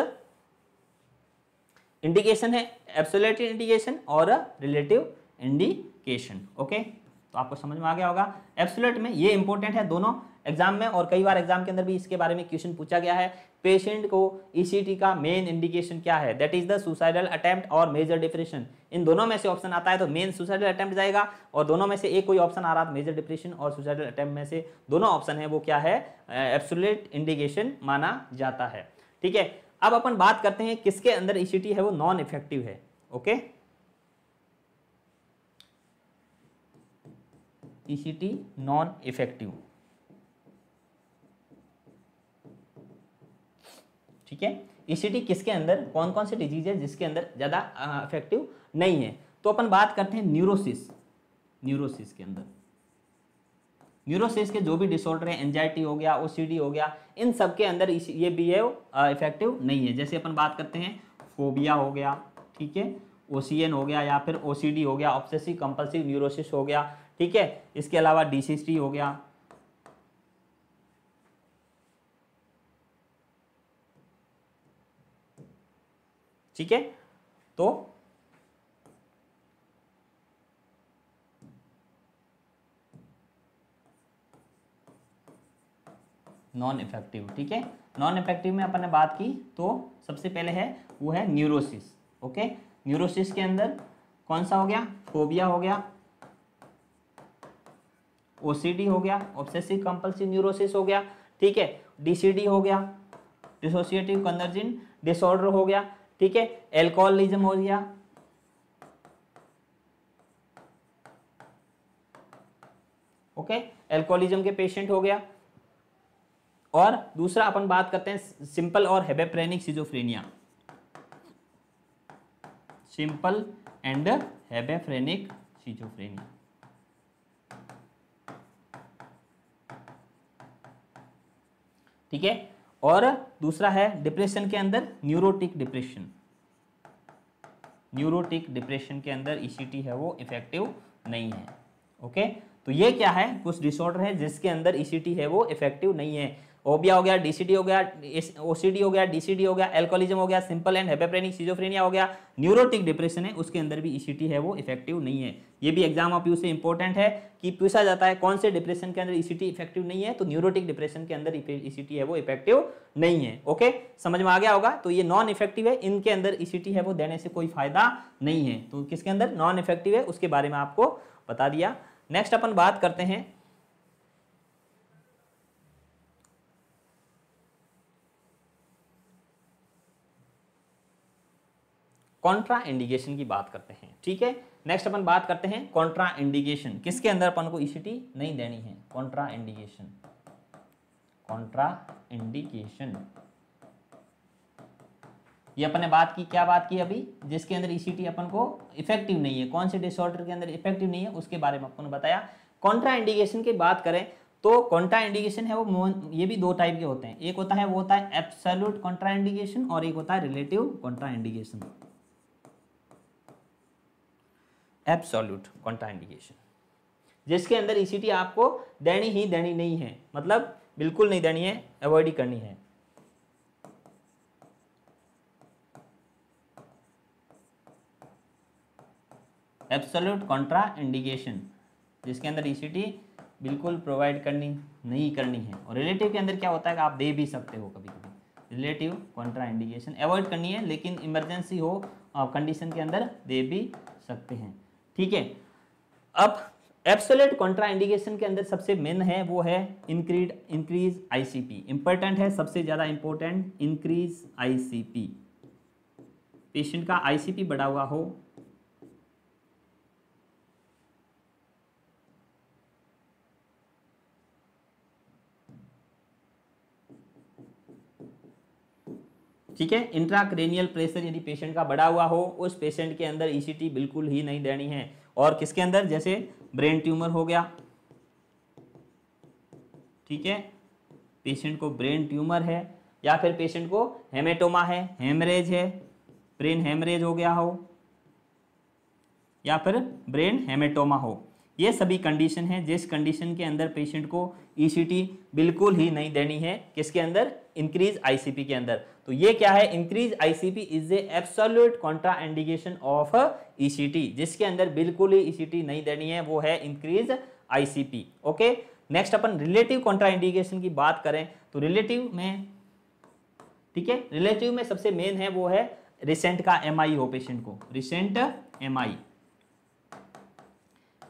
इंडिकेशन है, एब्सोल्यूट इंडिकेशन और रिलेटिव इंडिकेशन। ओके, तो आपको समझ में आ गया होगा। एब्सोल्यूट में ये इंपॉर्टेंट है दोनों एग्जाम में, और कई बार एग्जाम के अंदर भी इसके बारे में क्वेश्चन पूछा गया है। पेशेंट को ईसीटी का मेन इंडिकेशन क्या है, that is the suicidal attempt और मेजर डिप्रेशन। इन दोनों में से ऑप्शन आता है तो मेन सुसाइडल अटेम्प्ट जाएगा, और दोनों में से एक कोई ऑप्शन आ रहा है मेजर डिप्रेशन और सुसाइडल अटेम्प्ट में से दोनों ऑप्शन है वो क्या है एब्सोल्यूट इंडिकेशन माना जाता है। ठीक है, अब अपन बात करते हैं किसके अंदर ईसीटी है वो नॉन इफेक्टिव है। Okay, ECT non effective. ठीक है, ईसीटी किसके अंदर, कौन कौन से डिजीज है जिसके अंदर ज्यादा इफेक्टिव नहीं है। तो अपन बात करते हैं न्यूरोसिस। न्यूरोसिस के अंदर, न्यूरोसिस के जो भी डिसऑर्डर है, एंजाइटी हो गया, ओसीडी हो गया, इन सब के अंदर ये भी है इफेक्टिव नहीं है। जैसे अपन बात करते हैं फोबिया हो गया, ठीक है, ओसीएन हो गया, या फिर ओसीडी हो गया, ऑब्सेसिव कंपल्सिव न्यूरोसिस हो गया, ठीक है, इसके अलावा डीसीटी हो गया। ठीक है, तो नॉन इफेक्टिव, ठीक है, नॉन इफेक्टिव में अपन ने बात की तो सबसे पहले है वो है न्यूरोसिस। ओके, न्यूरोसिस के अंदर कौन सा हो गया, फोबिया हो गया, ओसीडी हो गया, ऑब्सेसिव कंपल्सिव न्यूरोसिस हो गया, ठीक है, डीसीडी हो गया, डिसोसिएटिव कन्वर्जेंट डिसऑर्डर हो गया, ठीक है, एल्कोहलिज्म हो गया, ओके, एल्कोहलिज्म के पेशेंट हो गया। और दूसरा अपन बात करते हैं सिंपल और hebephrenic schizophrenia, simple and hebephrenic schizophrenia. ठीक है, और दूसरा है डिप्रेशन के अंदर न्यूरोटिक डिप्रेशन। न्यूरोटिक डिप्रेशन के अंदर ईसीटी है वो इफेक्टिव नहीं है। ओके, तो ये क्या है, कुछ डिसऑर्डर है जिसके अंदर ईसीटी है वो इफेक्टिव नहीं है। ओबिया हो गया, डीसीडी हो गया, ओसीडी हो गया, डीसीडी हो गया, एल्कोहलिज्म हो गया, सिंपल एंड हेबेप्रेनिक सिजोफ्रेनिया हो गया, न्यूरोटिक डिप्रेशन है उसके अंदर भी ईसीटी है वो इफेक्टिव नहीं है। ये भी एग्जाम ऑफ यू से इंपॉर्टेंट है कि पूछा जाता है कौन से डिप्रेशन के अंदर ईसीटी इफेक्टिव नहीं है, तो न्यूरोटिक डिप्रेशन के अंदर ईसीटी है वो इफेक्टिव नहीं है। ओके, समझ में आ गया होगा। तो ये नॉन इफेक्टिव है, इनके अंदर ईसीटी है वो देने से कोई फायदा नहीं है। तो किसके अंदर नॉन इफेक्टिव है उसके बारे में आपको बता दिया। नेक्स्ट अपन बात करते हैं कॉन्ट्रा इंडिकेशन की बात करते हैं। ठीक है, नेक्स्ट अपन बात करते हैं कॉन्ट्रा इंडिकेशन, किसके अंदर अपन को ईसीटी नहीं देनी है। कॉन्ट्रा इंडिकेशन, कॉन्ट्रा इंडिकेशन ये अपन ने बात की, क्या बात की अभी, जिसके अंदर ईसीटी अपन को इफेक्टिव नहीं है, कौन से डिसऑर्डर के अंदर इफेक्टिव नहीं है उसके बारे में अपन ने बताया। कॉन्ट्रा इंडिकेशन की बात करें तो कॉन्ट्रा इंडिकेशन है वो ये भी दो टाइप के होते हैं, एक होता है वो होता है एब्सोल्यूट कॉन्ट्रा इंडिकेशन और एक होता है relative Contra indication. Absolute Contra indication जिसके अंदर ईसीटी आपको देनी ही देनी नहीं है, मतलब बिल्कुल नहीं देनी है, अवॉइड ही करनी है। एब्सोल्यूट कॉन्ट्रा इंडिकेशन जिसके अंदर ईसीटी बिल्कुल प्रोवाइड करनी नहीं करनी है। और रिलेटिव के अंदर क्या होता है कि आप दे भी सकते हो कभी कभी, रिलेटिव कॉन्ट्रा इंडिकेशन अवॉइड करनी है, लेकिन इमरजेंसी हो कंडीशन के अंदर दे भी सकते हैं। ठीक है, अब एब्सोल्यूट कॉन्ट्रा इंडिकेशन के अंदर सबसे मेन है वो है इंक्रीज आईसीपी, इंपॉर्टेंट है, सबसे ज्यादा इंपॉर्टेंट इंक्रीज आईसीपी। पेशेंट का आईसीपी बढ़ा हुआ हो, ठीक है, इंट्राक्रेनियल प्रेशर यदि पेशेंट का बढ़ा हुआ हो, उस पेशेंट के अंदर ईसीटी बिल्कुल ही नहीं देनी है। और किसके अंदर, जैसे ब्रेन ट्यूमर हो गया, ठीक है, पेशेंट को ब्रेन ट्यूमर है, या फिर पेशेंट को हेमेटोमा है, हेमरेज है, ब्रेन हेमरेज हो गया हो, या फिर ब्रेन हेमेटोमा हो, ये सभी कंडीशन है जिस कंडीशन के अंदर पेशेंट को ईसीटी बिल्कुल ही नहीं देनी है। किसके अंदर, इंक्रीज आईसीपी के अंदर। तो ये क्या है, increase ICP is a absolute Contra indication of ECT, जिसके अंदर बिल्कुल ही ईसीटी नहीं देनी है वो है इंक्रीज आईसीपी। ओके, नेक्स्ट अपन रिलेटिव कॉन्ट्रा इंडिकेशन की बात करें तो रिलेटिव में, ठीक है, रिलेटिव में सबसे मेन है वो है रिसेंट का एमआई हो पेशेंट को, रिसेंट एमआई,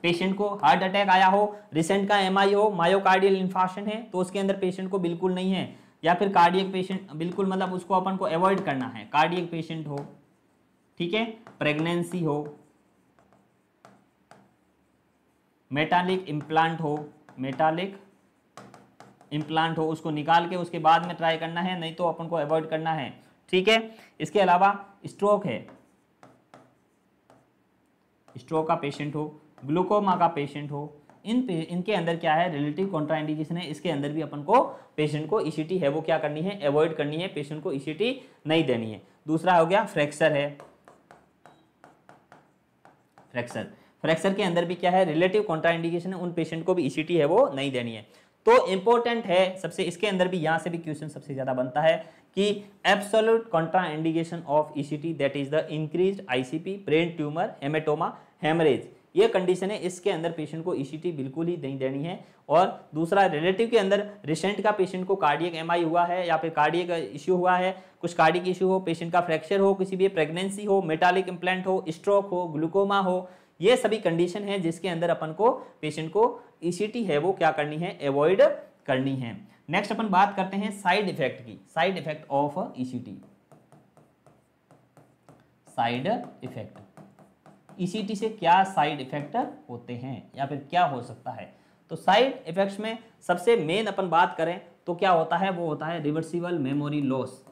पेशेंट को हार्ट अटैक आया हो, रिसेंट का एमआई हो, मायोकार्डियल इन्फार्क्शन है, तो उसके अंदर पेशेंट को बिल्कुल नहीं है। या फिर कार्डियक पेशेंट बिल्कुल, मतलब उसको अपन को अवॉइड करना है, कार्डियक पेशेंट हो, ठीक है, प्रेगनेंसी हो, मेटालिक इम्प्लांट हो, मेटालिक इम्प्लांट हो, उसको निकाल के उसके बाद में ट्राई करना है, नहीं तो अपन को अवॉइड करना है। ठीक है, इसके अलावा स्ट्रोक है, स्ट्रोक का पेशेंट हो, ग्लूकोमा का पेशेंट हो, इनके अंदर क्या है, रिलेटिव कॉन्ट्राइंडिकेशन है, इसके अंदर भी अपन को पेशेंट को ईसीटी है वो क्या करनी है, अवॉइड करनी है, पेशेंट को ईसीटी नहीं देनी है। दूसरा हो गया फ्रैक्चर है, फ्रैक्चर के अंदर भी क्या है, रिलेटिव कॉन्ट्राइंडिकेशन है, उन पेशेंट को भी ईसीटी है वो नहीं देनी है। तो इंपॉर्टेंट है सबसे, इसके अंदर भी यहाँ से भी क्वेश्चन सबसे ज्यादा बनता है कि absolute contraindication of ECT that is the increased ICP, brain tumour, haematoma, haemorrhage, ये कंडीशन है, इसके अंदर पेशेंट को ईसीटी बिल्कुल ही नहीं देनी है। और दूसरा रिलेटिव के अंदर रिसेंट का पेशेंट को कार्डियक एमआई हुआ है या फिर कार्डियक इश्यू हुआ है, कुछ कार्डियक इश्यू हो, पेशेंट का फ्रैक्चर हो, किसी भी प्रेगनेंसी हो, मेटालिक इम्प्लांट हो, स्ट्रोक हो, ग्लूकोमा हो, ये सभी कंडीशन है जिसके अंदर अपन को पेशेंट को ईसीटी है वो क्या करनी है, अवॉइड करनी है। नेक्स्ट अपन बात करते हैं साइड इफेक्ट की, side effect of ECT, side effect, ECT से क्या साइड इफेक्ट होते हैं या फिर क्या हो सकता है। तो साइड इफेक्ट्स में सबसे मेन अपन बात करें तो क्या होता है, वो होता है reversible memory loss,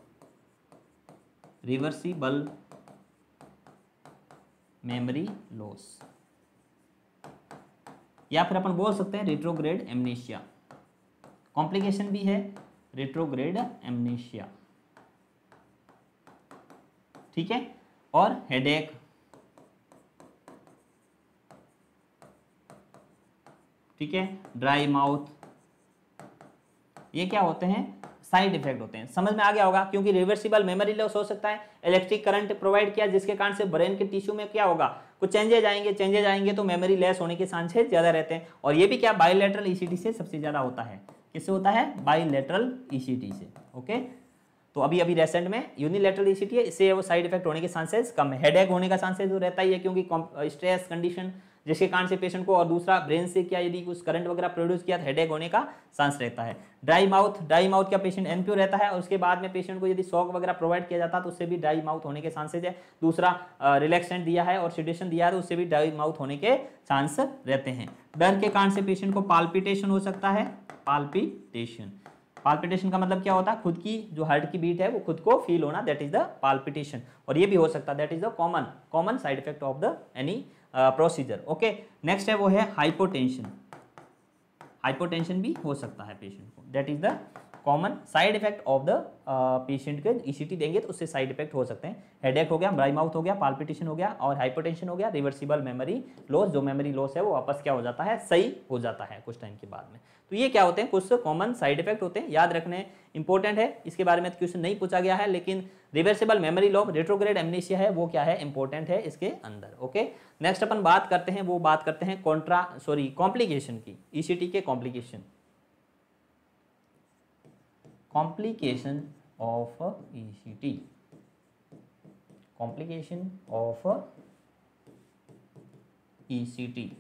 reversible memory loss, या फिर अपन बोल सकते हैं रेट्रोग्रेड एमनेशिया, कॉम्प्लिकेशन भी है रेट्रोग्रेड एमनेशिया। ठीक है, और हेडेक, ठीक है, ड्राई माउथ, ये क्या होते हैं, साइड इफेक्ट होते हैं। समझ में आ गया होगा, क्योंकि रिवर्सिबल मेमोरी लॉस हो सकता है, इलेक्ट्रिक करंट प्रोवाइड किया जिसके कारण से ब्रेन के टिश्यू में क्या होगा, कुछ चेंजेज आएंगे तो मेमोरी लेस होने के चांसेस ज्यादा रहते हैं। और ये भी क्या बाइलेटरल ईसीटी से सबसे ज्यादा होता है, किससे होता है, बाइलेटरल ईसीटी से। ओके, तो अभी रिसेंट में यूनिलेटरल ईसीटी है, इससे वो साइड इफेक्ट होने के चांसेस कम है। हेडेक होने का चांसेस तो रहता ही है, क्योंकि स्ट्रेस कंडीशन जिसके कारण से पेशेंट को, और दूसरा ब्रेन से क्या यदि कुछ करंट वगैरह प्रोड्यूस किया तो हेडेक होने का चांस रहता है। ड्राई माउथ का पेशेंट एनपीओ रहता है, और उसके बाद में पेशेंट को यदि शॉक वगैरह प्रोवाइड किया जाता है तो उससे भी ड्राई माउथ होने के चांसेस है। दूसरा रिलैक्सेंट दिया है और सेडेशन दिया है तो उससे भी ड्राई माउथ होने के चांस रहते हैं। डर के कारण से पेशेंट को पाल्पिटेशन हो सकता है, पाल्पिटेशन का मतलब क्या होता है, खुद की जो हार्ट की बीट है वो खुद को फील होना, दैट इज द पाल्पिटेशन। और ये भी हो सकता है, that is the common side effect of the any procedure. Okay, next है वो है हाइपोटेंशन, हाइपोटेंशन भी हो सकता है पेशेंट को, that is the common side effect of the patient के ईसीटी देंगे तो उससे साइड इफेक्ट हो सकते हैं। हेडेक हो गया, ड्राई माउथ हो गया, पाल्पिटेशन हो गया और हाइपोटेंशन हो गया। रिवर्सिबल मेमोरी लॉस, जो मेमोरी लॉस है वो वापस क्या हो जाता है, सही हो जाता है कुछ टाइम के बाद में। तो ये क्या होते हैं, कुछ कॉमन साइड इफेक्ट होते हैं, याद रखने इंपॉर्टेंट है। इसके बारे में क्वेश्चन नहीं पूछा गया है, लेकिन reversible memory loss, retrograde amnesia है वो क्या है, इंपॉर्टेंट है इसके अंदर। ओके, नेक्स्ट अपन बात करते हैं, वो बात करते हैं कॉम्प्लिकेशन की, ईसीटी के complication of ECT, complication of ECT.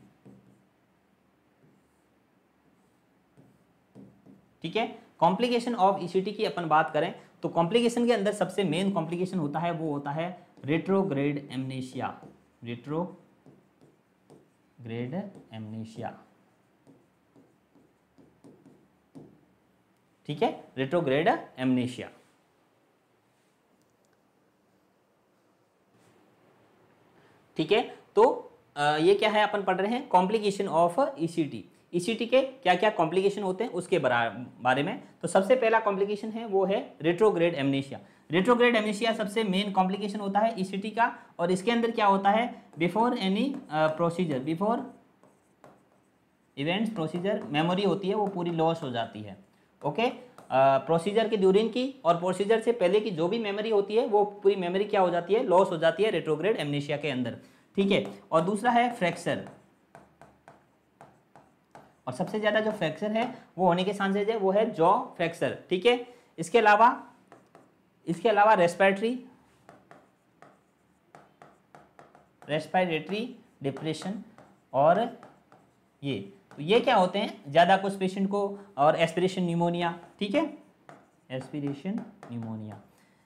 ठीक है, कॉम्प्लिकेशन ऑफ ईसीटी की अपन बात करें तो कॉम्प्लिकेशन के अंदर सबसे मेन कॉम्प्लिकेशन होता है वो होता है रेट्रोग्रेड एमनेशिया, रेट्रोग्रेड एमनेशिया। ठीक है, रेट्रोग्रेड एमनेशिया। ठीक है, तो ये क्या है, अपन पढ़ रहे हैं कॉम्प्लिकेशन ऑफ ईसीटी। ईसीटी के क्या क्या कॉम्प्लिकेशन होते हैं उसके बारे में। तो सबसे पहला कॉम्प्लिकेशन है वो है रेट्रोग्रेड एमनेशिया। रेट्रोग्रेड एमनेशिया सबसे मेन कॉम्प्लिकेशन होता है ईसीटी का, और इसके अंदर क्या होता है, before any procedure, before events procedure, memory होती है वो पूरी लॉस हो जाती है। ओके, प्रोसीजर के ड्यूरिंग की और प्रोसीजर से पहले की जो भी मेमोरी होती है वो पूरी मेमोरी क्या हो जाती है, लॉस हो जाती है रेट्रोग्रेड एमनेशिया के अंदर। ठीक है, और दूसरा है फ्रैक्चर, और सबसे ज्यादा जो फ्रैक्चर है वो होने के चांसेस है वो है जॉ फ्रैक्चर। ठीक है, इसके अलावा रेस्पिरेटरी डिप्रेशन, और ये क्या होते हैं ज्यादा कुछ पेशेंट को, और एस्पिरेशन न्यूमोनिया। ठीक है, एस्पिरेशन न्यूमोनिया,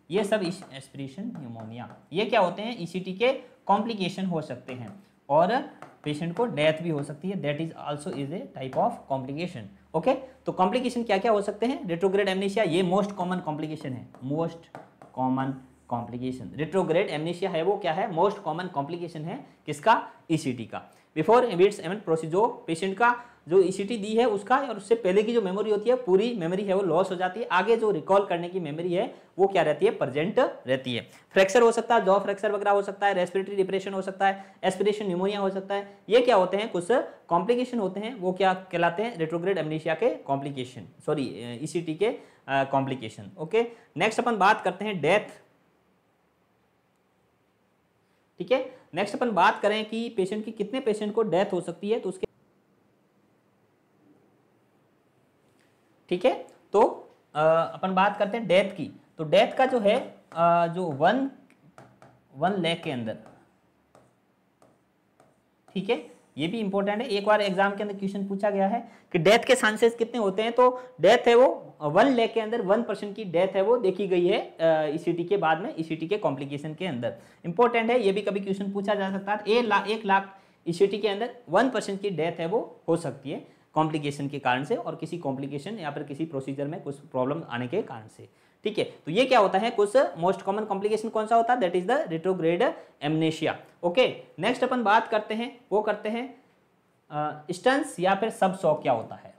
ये सब एस्पिरेशन न्यूमोनिया ये क्या होते हैं, ईसीटी के कॉम्प्लिकेशन हो सकते हैं। और पेशेंट को डेथ भी हो सकती है, that is also is a type of complication. Okay, तो कॉम्प्लिकेशन क्या क्या हो सकते हैं? रेट्रोग्रेड एमनेशिया, ये मोस्ट कॉमन कॉम्प्लिकेशन है, most common complication. Retrograde amnesia है वो क्या है? मोस्ट कॉमन कॉम्प्लिकेशन है किसका? ईसीटी का। Before it's even procedure, patient का जो ईसीटी दी है उसका और उससे पहले की जो मेमोरी होती है, पूरी मेमोरी है वो लॉस हो जाती है, आगे जो रिकॉल करने की मेमोरी है वो क्या रहती है? प्रेजेंट रहती है। फ्रैक्चर हो सकता है, जॉ फ्रैक्चर वगैरह हो सकता है, रेस्पिरेटरी डिप्रेशन हो सकता है, एस्पिरेशन न्यूमोनिया हो सकता है। ये क्या होते हैं? कुछ कॉम्प्लिकेशन होते हैं, वो क्या कहलाते हैं? रेट्रोग्रेड एमनेशिया के कॉम्प्लिकेशन, सॉरी ईसीटी के कॉम्प्लिकेशन। ओके, नेक्स्ट अपन बात करते हैं डेथ। ठीक है, नेक्स्ट अपन बात करें कि पेशेंट की कितने पेशेंट को डेथ हो सकती है, तो उसके ठीक है, तो अपन बात करते हैं डेथ की। तो डेथ का जो है जो 1 लाख के अंदर, ठीक है, ये भी इंपॉर्टेंट है, एक बार एग्जाम के अंदर क्वेश्चन पूछा गया है कि डेथ के चांसेस कितने होते हैं, तो डेथ है वो 1 लाख के अंदर 1% की डेथ है वो देखी गई है ईसीटी के बाद में, ईसीटी के कॉम्प्लिकेशन के अंदर। इंपॉर्टेंट है, ये भी कभी क्वेश्चन पूछा जा सकता है। 1 लाख ईसीटी के अंदर 1% की डेथ है वो हो सकती है कॉम्प्लिकेशन के कारण से, और किसी कॉम्प्लिकेशन या फिर किसी प्रोसीजर में कुछ प्रॉब्लम आने के कारण से। ठीक है, तो ये क्या होता है? कुछ मोस्ट कॉमन कॉम्प्लिकेशन कौन सा होता है? That is the retrograde amnesia. Okay, next अपन बात करते हैं, वो करते हैं स्टन्स या फिर सब शॉक क्या होता है।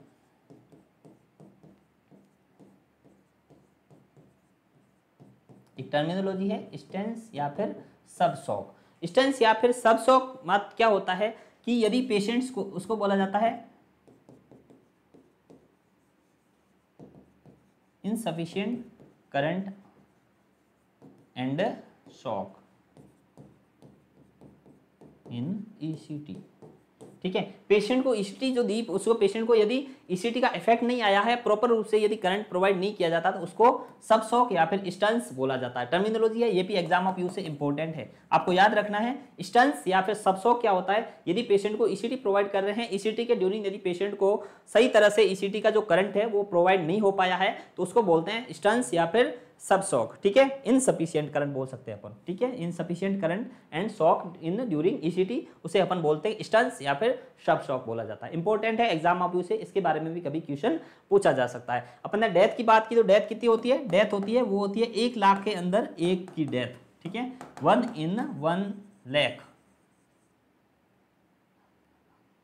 एक टर्मिनोलॉजी है स्टेंस या फिर सब शॉक। स्टेंस या फिर सब शॉक मत क्या होता है कि यदि पेशेंट्स को, उसको बोला जाता है insufficient current and shock in ECT. ठीक है, पेशेंट को ईसीटी जो दी, उसको पेशेंट को यदि ईसीटी का इफेक्ट नहीं आया है, प्रॉपर रूप से यदि करंट प्रोवाइड नहीं किया जाता, तो उसको सब शॉक या फिर स्टन्स बोला जाता है। टर्मिनोलॉजी है, ये भी एग्जाम ऑफ यूज से इंपॉर्टेंट है, आपको याद रखना है। स्टन्स या फिर सब शॉक क्या होता है? यदि पेशेंट को ईसीटी प्रोवाइड कर रहे हैं, ईसीटी के ड्यूरिंग यदि पेशेंट को सही तरह से ईसीटी का जो करंट है वो प्रोवाइड नहीं हो पाया है, तो उसको बोलते हैं स्टन्स या फिर सब शॉक। ठीक है, इनसफिशिएंट करंट बोल सकते हैं अपन। ठीक है, insufficient current and shock in during ECT, उसे अपन बोलते हैं स्टन्स या फिर सब शॉक बोला जाता है। इंपॉर्टेंट है, एग्जाम ऑफ यू से इसके बारे में भी कभी क्वेश्चन पूछा जा सकता है। अपन ने डेथ की बात की, तो डेथ कितनी होती है? डेथ होती है वो होती है 1 लाख के अंदर एक की डेथ। ठीक है, 1 in 1 lakh।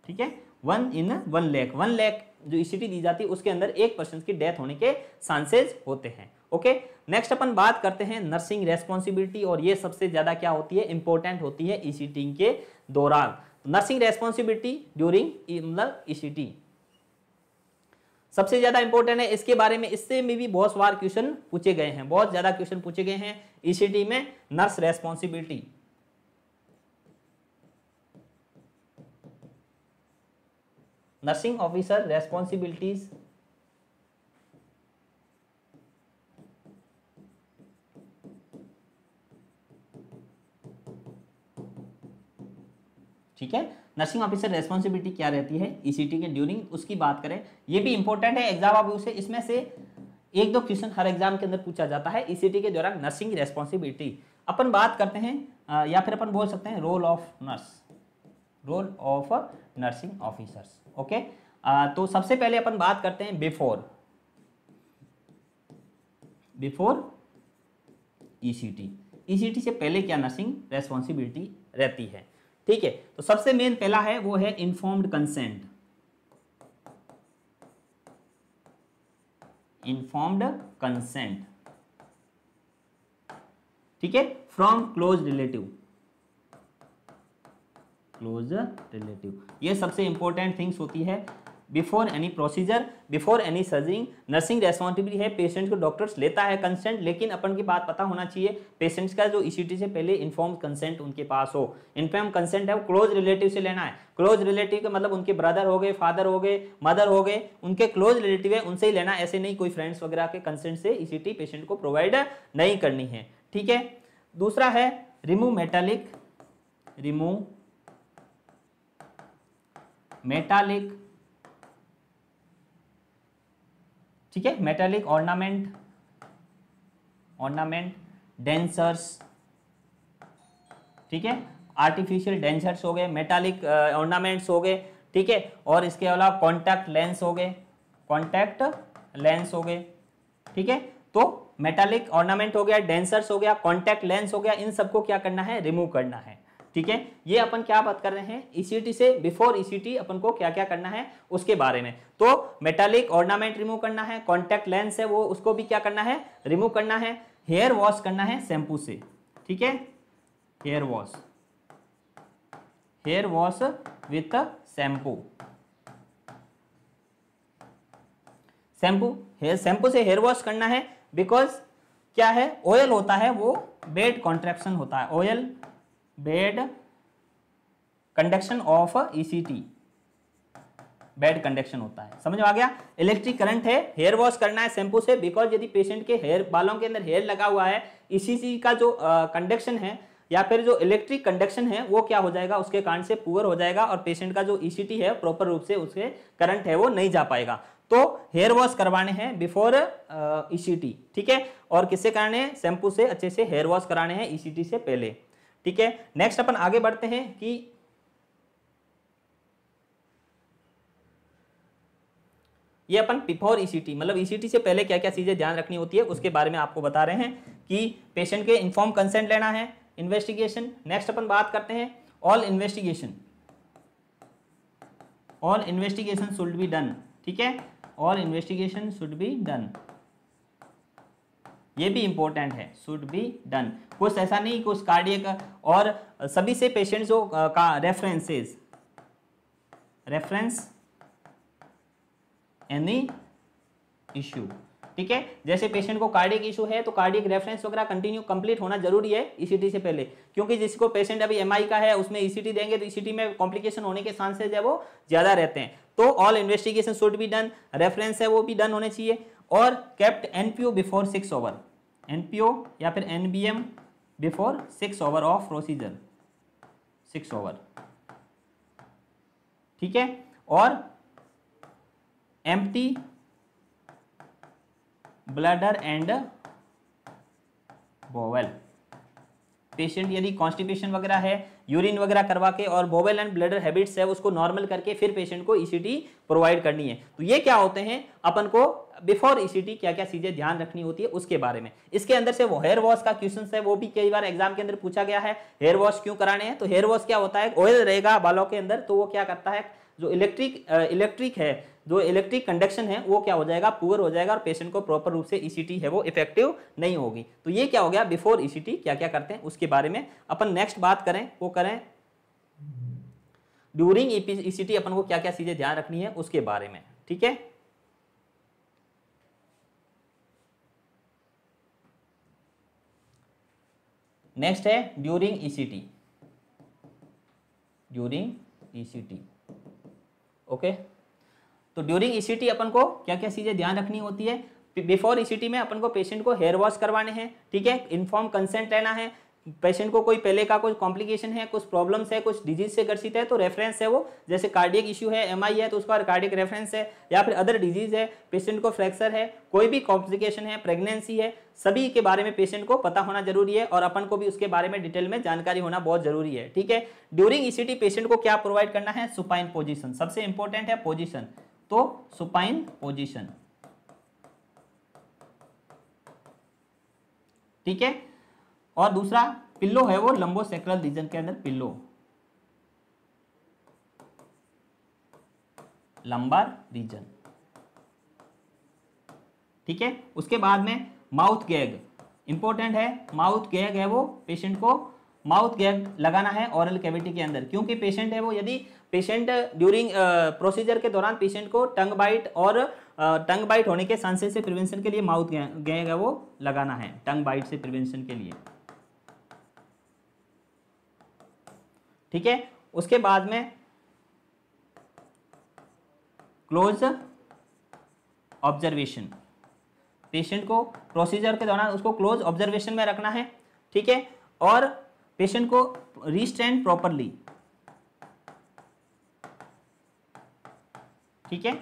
ठीक है, 1 in 1 lakh, 1 लाख जो ईसीटी दी जाती है उसके अंदर 1% की डेथ होने के चांसेस होते हैं। ओके, नेक्स्ट अपन बात करते हैं नर्सिंग रेस्पॉन्सिबिलिटी, और ये सबसे ज्यादा क्या होती है? इंपॉर्टेंट होती है ईसीटी के दौरान। नर्सिंग रेस्पॉन्सिबिलिटी ड्यूरिंग मतलब ईसीटी सबसे ज्यादा इंपॉर्टेंट है। इसके बारे में इससे में भी बहुत बार क्वेश्चन पूछे गए हैं, बहुत ज्यादा क्वेश्चन पूछे गए हैं ईसीटी में। Nurse responsibility, nursing officer responsibilities, ठीक है, नर्सिंग ऑफिसर रेस्पॉन्सिबिलिटी क्या रहती है ईसीटी के ड्यूरिंग, उसकी बात करें। ये भी इंपॉर्टेंट है एग्जाम ऑफ से, इसमें से 1-2 क्वेश्चन हर एग्जाम के अंदर पूछा जाता है ईसीटी के दौरान नर्सिंग रेस्पॉन्सिबिलिटी। अपन बात करते हैं या फिर अपन बोल सकते हैं role of nurse, role of nursing officers. Okay, तो सबसे पहले अपन बात करते हैं बिफोर ईसीटी। ईसीटी से पहले क्या नर्सिंग रेस्पॉन्सिबिलिटी रहती है? ठीक है, तो सबसे मेन पहला है वो है इन्फॉर्म्ड कंसेंट, इन्फॉर्म्ड कंसेंट। ठीक है, फ्रॉम क्लोज रिलेटिव, ये सबसे इंपॉर्टेंट थिंग्स होती है। Before any procedure, before any surgery, nursing responsibility है, पेशेंट को डॉक्टर्स लेता है कंसेंट, लेकिन अपन की बात पता होना चाहिए पेशेंट्स का जो ईसीटी से पहले इन्फॉर्म कंसेंट उनके पास हो। इन्फॉर्म कंसेंट है वो क्लोज रिलेटिव से लेना है। क्लोज रिलेटिव का मतलब उनके ब्रदर हो गए, फादर हो गए, मदर हो गए, उनके क्लोज रिलेटिव है उनसे ही लेना, ऐसे नहीं कोई फ्रेंड्स वगैरह के कंसेंट से ईसीटी पेशेंट को प्रोवाइड नहीं करनी है। ठीक है, दूसरा है रिमूव मेटालिक, ठीक है, मेटालिक ऑर्नामेंट, डेंसर्स, ठीक है, आर्टिफिशियल डेंचर्स हो गए, मेटालिक ऑर्नामेंट्स हो गए, ठीक है, और इसके अलावा कॉन्टैक्ट लेंस हो गए, कॉन्टैक्ट लेंस हो गए, ठीक है। तो मेटालिक ऑर्नामेंट हो गया, डेंसर्स हो गया, कॉन्टैक्ट लेंस हो गया, इन सबको क्या करना है, रिमूव करना है, ठीक है। ये अपन क्या बात कर रहे हैं, ईसीटी से बिफोर ईसीटी अपन को क्या क्या करना है उसके बारे में। तो मेटालिक ऑर्नामेंट रिमूव करना है, कॉन्टैक्ट लेंस है वो उसको भी क्या करना है, रिमूव करना है, हेयर वॉश करना है शैम्पू से, ठीक है, hair wash with shampoo, shampoo से हेयर वॉश करना है, बिकॉज क्या है, ऑयल होता है वो बेड कॉन्ट्रैक्शन होता है, oil bed conduction of ECT, bed conduction होता है, समझ में आ गया। इलेक्ट्रिक करंट है, हेयर वॉश करना है शैम्पू से, बिकॉज यदि पेशेंट के हेयर बालों के अंदर हेयर लगा हुआ है, ईसीटी का जो कंडक्शन है या फिर जो इलेक्ट्रिक कंडक्शन है वो क्या हो जाएगा, उसके कारण से पुअर हो जाएगा और पेशेंट का जो ईसीटी है प्रॉपर रूप से उसके करंट है वो नहीं जा पाएगा। तो हेयर वॉश करवाने हैं बिफोर ईसीटी, ठीक है, और किससे कराने हैं, शैम्पू से अच्छे से हेयर वॉश कराने हैं ईसीटी से पहले, ठीक है। नेक्स्ट अपन आगे बढ़ते हैं कि ये अपन बिफोर ईसीटी मतलब ईसीटी से पहले क्या क्या चीजें ध्यान रखनी होती है उसके बारे में आपको बता रहे हैं कि पेशेंट के इन्फॉर्म कंसेंट लेना है, इन्वेस्टिगेशन। नेक्स्ट अपन बात करते हैं all investigation should be done, ठीक है, all investigation should be done, ये भी इंपॉर्टेंट है, शुड बी डन। कुछ ऐसा नहीं कुछ कार्डियक और सभी से पेशेंट जो का रेफरेंस एनी इश्यू, ठीक है, जैसे पेशेंट को कार्डियक इशू है तो कार्डियक रेफरेंस वगैरह कंटिन्यू कंप्लीट होना जरूरी है ईसीटी से पहले, क्योंकि जिसको पेशेंट अभी एमआई का है उसमें ईसीटी देंगे तो ईसीटी में कॉम्प्लिकेशन होने के चांसेस है वो ज्यादा रहते हैं। तो all investigation should be done, reference है वो भी डन होने चाहिए, और kept NPO before 6 hour, NPO या फिर NBM before 6 hour of procedure, 6 hour, ठीक है, और empty bladder and bowel, patient यदि कॉन्स्टिपेशन वगैरह है, यूरिन वगैरह करवा के और बोवेल एंड ब्लैडर हैबिट्स है उसको नॉर्मल करके फिर पेशेंट को ईसीटी प्रोवाइड करनी है। तो ये क्या होते हैं, अपन को बिफोर ईसीटी क्या क्या चीजें ध्यान रखनी होती है उसके बारे में। इसके अंदर से वो हेयर वॉश का क्वेश्चन है वो भी कई बार एग्जाम के अंदर पूछा गया है, हेयर वॉश क्यों कराने हैं। तो हेयर वॉश क्या होता है, ऑयल रहेगा बालों के अंदर तो वो क्या करता है, जो इलेक्ट्रिक है, जो इलेक्ट्रिक कंडक्शन है वो क्या हो जाएगा, पुअर हो जाएगा और पेशेंट को प्रॉपर रूप से ईसीटी है वो इफेक्टिव नहीं होगी। तो ये क्या हो गया, बिफोर ईसीटी क्या क्या करते हैं उसके बारे में अपन नेक्स्ट बात करें, वो करें ड्यूरिंग ईसीटी अपन को क्या क्या चीजें ध्यान रखनी है उसके बारे में, ठीक है। नेक्स्ट है ड्यूरिंग ईसीटी, ओके। तो ड्यूरिंग ईसीटी अपन को क्या क्या चीजें ध्यान रखनी होती है, बिफोर ईसीटी में अपन को पेशेंट को हेयर वॉश करवाने हैं, ठीक है, इन्फॉर्म कंसेंट लेना है, पेशेंट को कोई पहले का कोई कॉम्प्लिकेशन है, कुछ प्रॉब्लम्स है, कुछ डिजीज से ग्रसित है तो रेफरेंस है वो, जैसे कार्डियक इश्यू है, एमआई है तो उसका कार्डियक रेफरेंस है, या फिर अदर डिजीज है, पेशेंट को फ्रैक्चर है, कोई भी कॉम्प्लिकेशन है, प्रेगनेंसी है, सभी के बारे में पेशेंट को पता होना जरूरी है और अपन को भी उसके बारे में डिटेल में जानकारी होना बहुत जरूरी है, ठीक है। ड्यूरिंग ईसीटी पेशेंट को क्या प्रोवाइड करना है, सुपाइन पोजिशन, सबसे इंपॉर्टेंट है पोजिशन, तो सुपाइन पोजिशन, ठीक है। और दूसरा पिल्लो है वो लंबोसेक्रल रीजन के अंदर, पिल्लो लंबार रीजन, ठीक है। उसके बाद में माउथ गैग इंपॉर्टेंट है, माउथ गैग है वो पेशेंट को माउथ गैग लगाना है ओरल कैविटी के अंदर, क्योंकि पेशेंट है वो यदि पेशेंट ड्यूरिंग प्रोसीजर के दौरान पेशेंट को टंग बाइट होने के चांसेस से प्रिवेंशन के लिए माउथ गैग है वो लगाना है, टंग बाइट से प्रिवेंशन के लिए, ठीक है। उसके बाद में क्लोज ऑब्जर्वेशन, पेशेंट को प्रोसीजर के दौरान उसको क्लोज ऑब्जर्वेशन में रखना है, ठीक है, और पेशेंट को रिस्ट्रेन प्रॉपरली, ठीक है।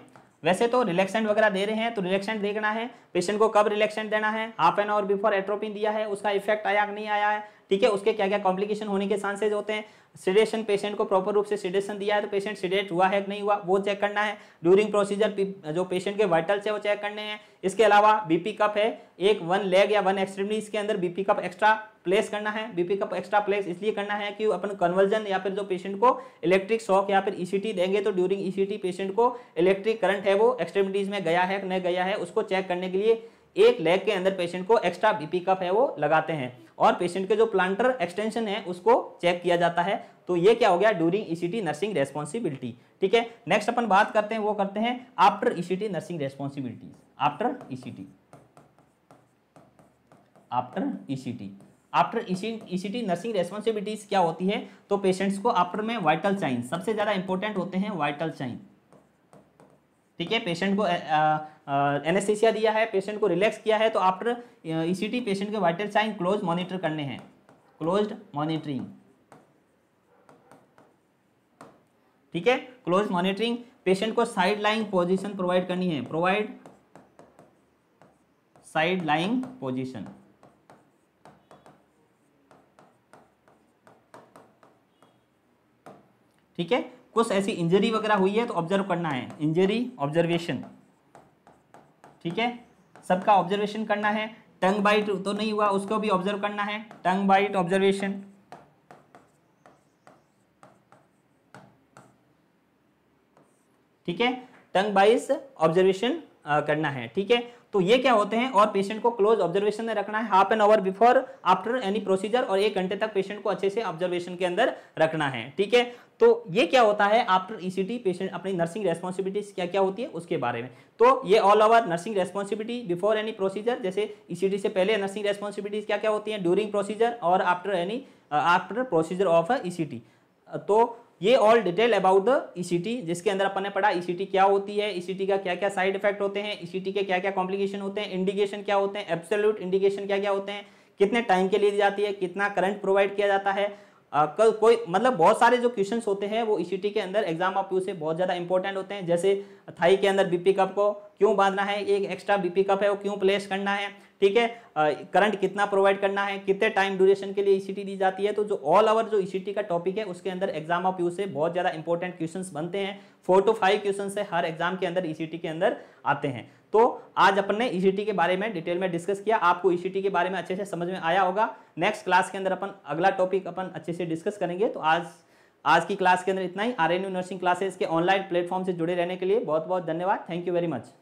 वैसे तो रिलैक्सेंट वगैरह दे रहे हैं तो रिलैक्सेंट देखना है पेशेंट को कब रिलैक्सेंट देना है, half an hour before atropine दिया है उसका इफेक्ट आया कि नहीं आया है, ठीक है, उसके क्या क्या कॉम्प्लिकेशन होने के चांसेज होते हैं, सिडेशन, पेशेंट को प्रॉपर रूप से सिडेशन दिया है तो पेशेंट सिडेट हुआ है कि नहीं हुआ वो चेक करना है, ड्यूरिंग प्रोसीजर जो पेशेंट के वाइटल्स है वो चेक करने हैं। इसके अलावा बीपी कप है, एक वन लेग या वन एक्सट्रीमिटीज के अंदर बीपी कप एक्स्ट्रा प्लेस करना है। बीपी कप एक्स्ट्रा प्लेस इसलिए करना है कि अपन कन्वर्जन या फिर जो पेशेंट को इलेक्ट्रिक शॉक या फिर ईसीटी देंगे तो ड्यूरिंग ईसीटी पेशेंट को इलेक्ट्रिक करंट है वो एक्सट्रीमिटीज में गया है कि नहीं गया है, उसको चेक करने के लिए एक लेग के अंदर पेशेंट को एक्स्ट्रा बीपी कप है वो लगाते हैं। और पेशेंट के जो प्लांटर एक्सटेंशन है उसको चेक किया जाता है। तो ये क्या हो गया, ड्यूरिंग ईसीटी नर्सिंग रेस्पॉन्सिबिलिटी। ठीक है, नेक्स्ट अपन बात करते हैं, वो करते हैं after ECT nursing responsibilities. After ECT, after ECT nursing responsibilities क्या होती है, तो पेशेंट्स को आफ्टर में वाइटल साइन सबसे ज्यादा इंपॉर्टेंट होते हैं, वाइटल साइन। ठीक है, पेशेंट को एनेस्थीसिया दिया है, पेशेंट को रिलैक्स किया है, तो आफ्टर ईसीटी पेशेंट के वाइटल साइन क्लोज मॉनिटर करने हैं, क्लोज्ड मॉनिटरिंग। ठीक है, क्लोज मॉनिटरिंग, पेशेंट को साइड लाइंग पोजीशन प्रोवाइड करनी है, प्रोवाइड साइड लाइंग पोजीशन। ठीक है, कुछ ऐसी इंजरी वगैरह हुई है तो ऑब्जर्व करना है, इंजरी ऑब्जर्वेशन। ठीक है, सबका ऑब्जर्वेशन करना है। टंग बाइट तो नहीं हुआ उसको भी ऑब्जर्व करना है, टंग बाइट ऑब्जर्वेशन। ठीक है, टंग बाइट ऑब्जर्वेशन करना है। ठीक है, तो ये क्या होते हैं, और पेशेंट को क्लोज ऑब्जर्वेशन में रखना है, half an hour before after any procedure, और 1 घंटे तक पेशेंट को अच्छे से ऑब्जर्वेशन के अंदर रखना है। ठीक है, तो ये क्या होता है आफ्टर ईसीटी पेशेंट अपनी नर्सिंग रेस्पॉन्सिबिलिटीज क्या क्या होती है उसके बारे में। तो ये all over nursing responsibility before any procedure, जैसे ईसीटी से पहले नर्सिंग रेस्पॉन्सिबिलिटीज क्या क्या होती हैं, ड्यूरिंग प्रोसीजर और आफ्टर प्रोसीजर ऑफ ईसीटी। तो ये all detail about the ECT, जिसके अंदर अपन ने पढ़ा ईसीटी क्या होती है, ईसीटी का क्या क्या साइड इफेक्ट होते हैं, ईसीटी के क्या क्या कॉम्प्लिकेशन होते हैं, इंडिकेशन क्या होते हैं, एब्सोल्यूट इंडिकेशन क्या क्या होते हैं, कितने टाइम के लिए दी जाती है, कितना करंट प्रोवाइड किया जाता है। कोई मतलब बहुत सारे जो क्वेश्चंस होते हैं वो ईसीटी के अंदर एग्जाम ऑफ से बहुत ज्यादा इंपॉर्टेंट होते हैं। जैसे थाई के अंदर बीपी कप को क्यों बांधना है, एक एक्स्ट्रा बीपी कप है वो क्यों प्लेस करना है। ठीक है, करंट कितना प्रोवाइड करना है, कितने टाइम ड्यूरेशन के लिए ईसीटी दी जाती है। तो जो ऑल ओवर जो ईसीटी का टॉपिक है उसके अंदर एग्जाम ऑफ से बहुत ज्यादा इंपॉर्टेंट क्वेश्चंस बनते हैं। 4 to 5 क्वेश्चन से हर एग्जाम के अंदर ईसीटी के अंदर आते हैं। तो आज अपन ने ईसीटी के बारे में डिटेल में डिस्कस किया, आपको ईसीटी के बारे में अच्छे से समझ में आया होगा। नेक्स्ट क्लास के अंदर अपन अगला टॉपिक अपन अच्छे से डिस्कस करेंगे। तो आज की क्लास के अंदर इतना ही। आरएनयू नर्सिंग क्लासेस के ऑनलाइन प्लेटफॉर्म से जुड़े रहने के लिए बहुत बहुत धन्यवाद। Thank you very much.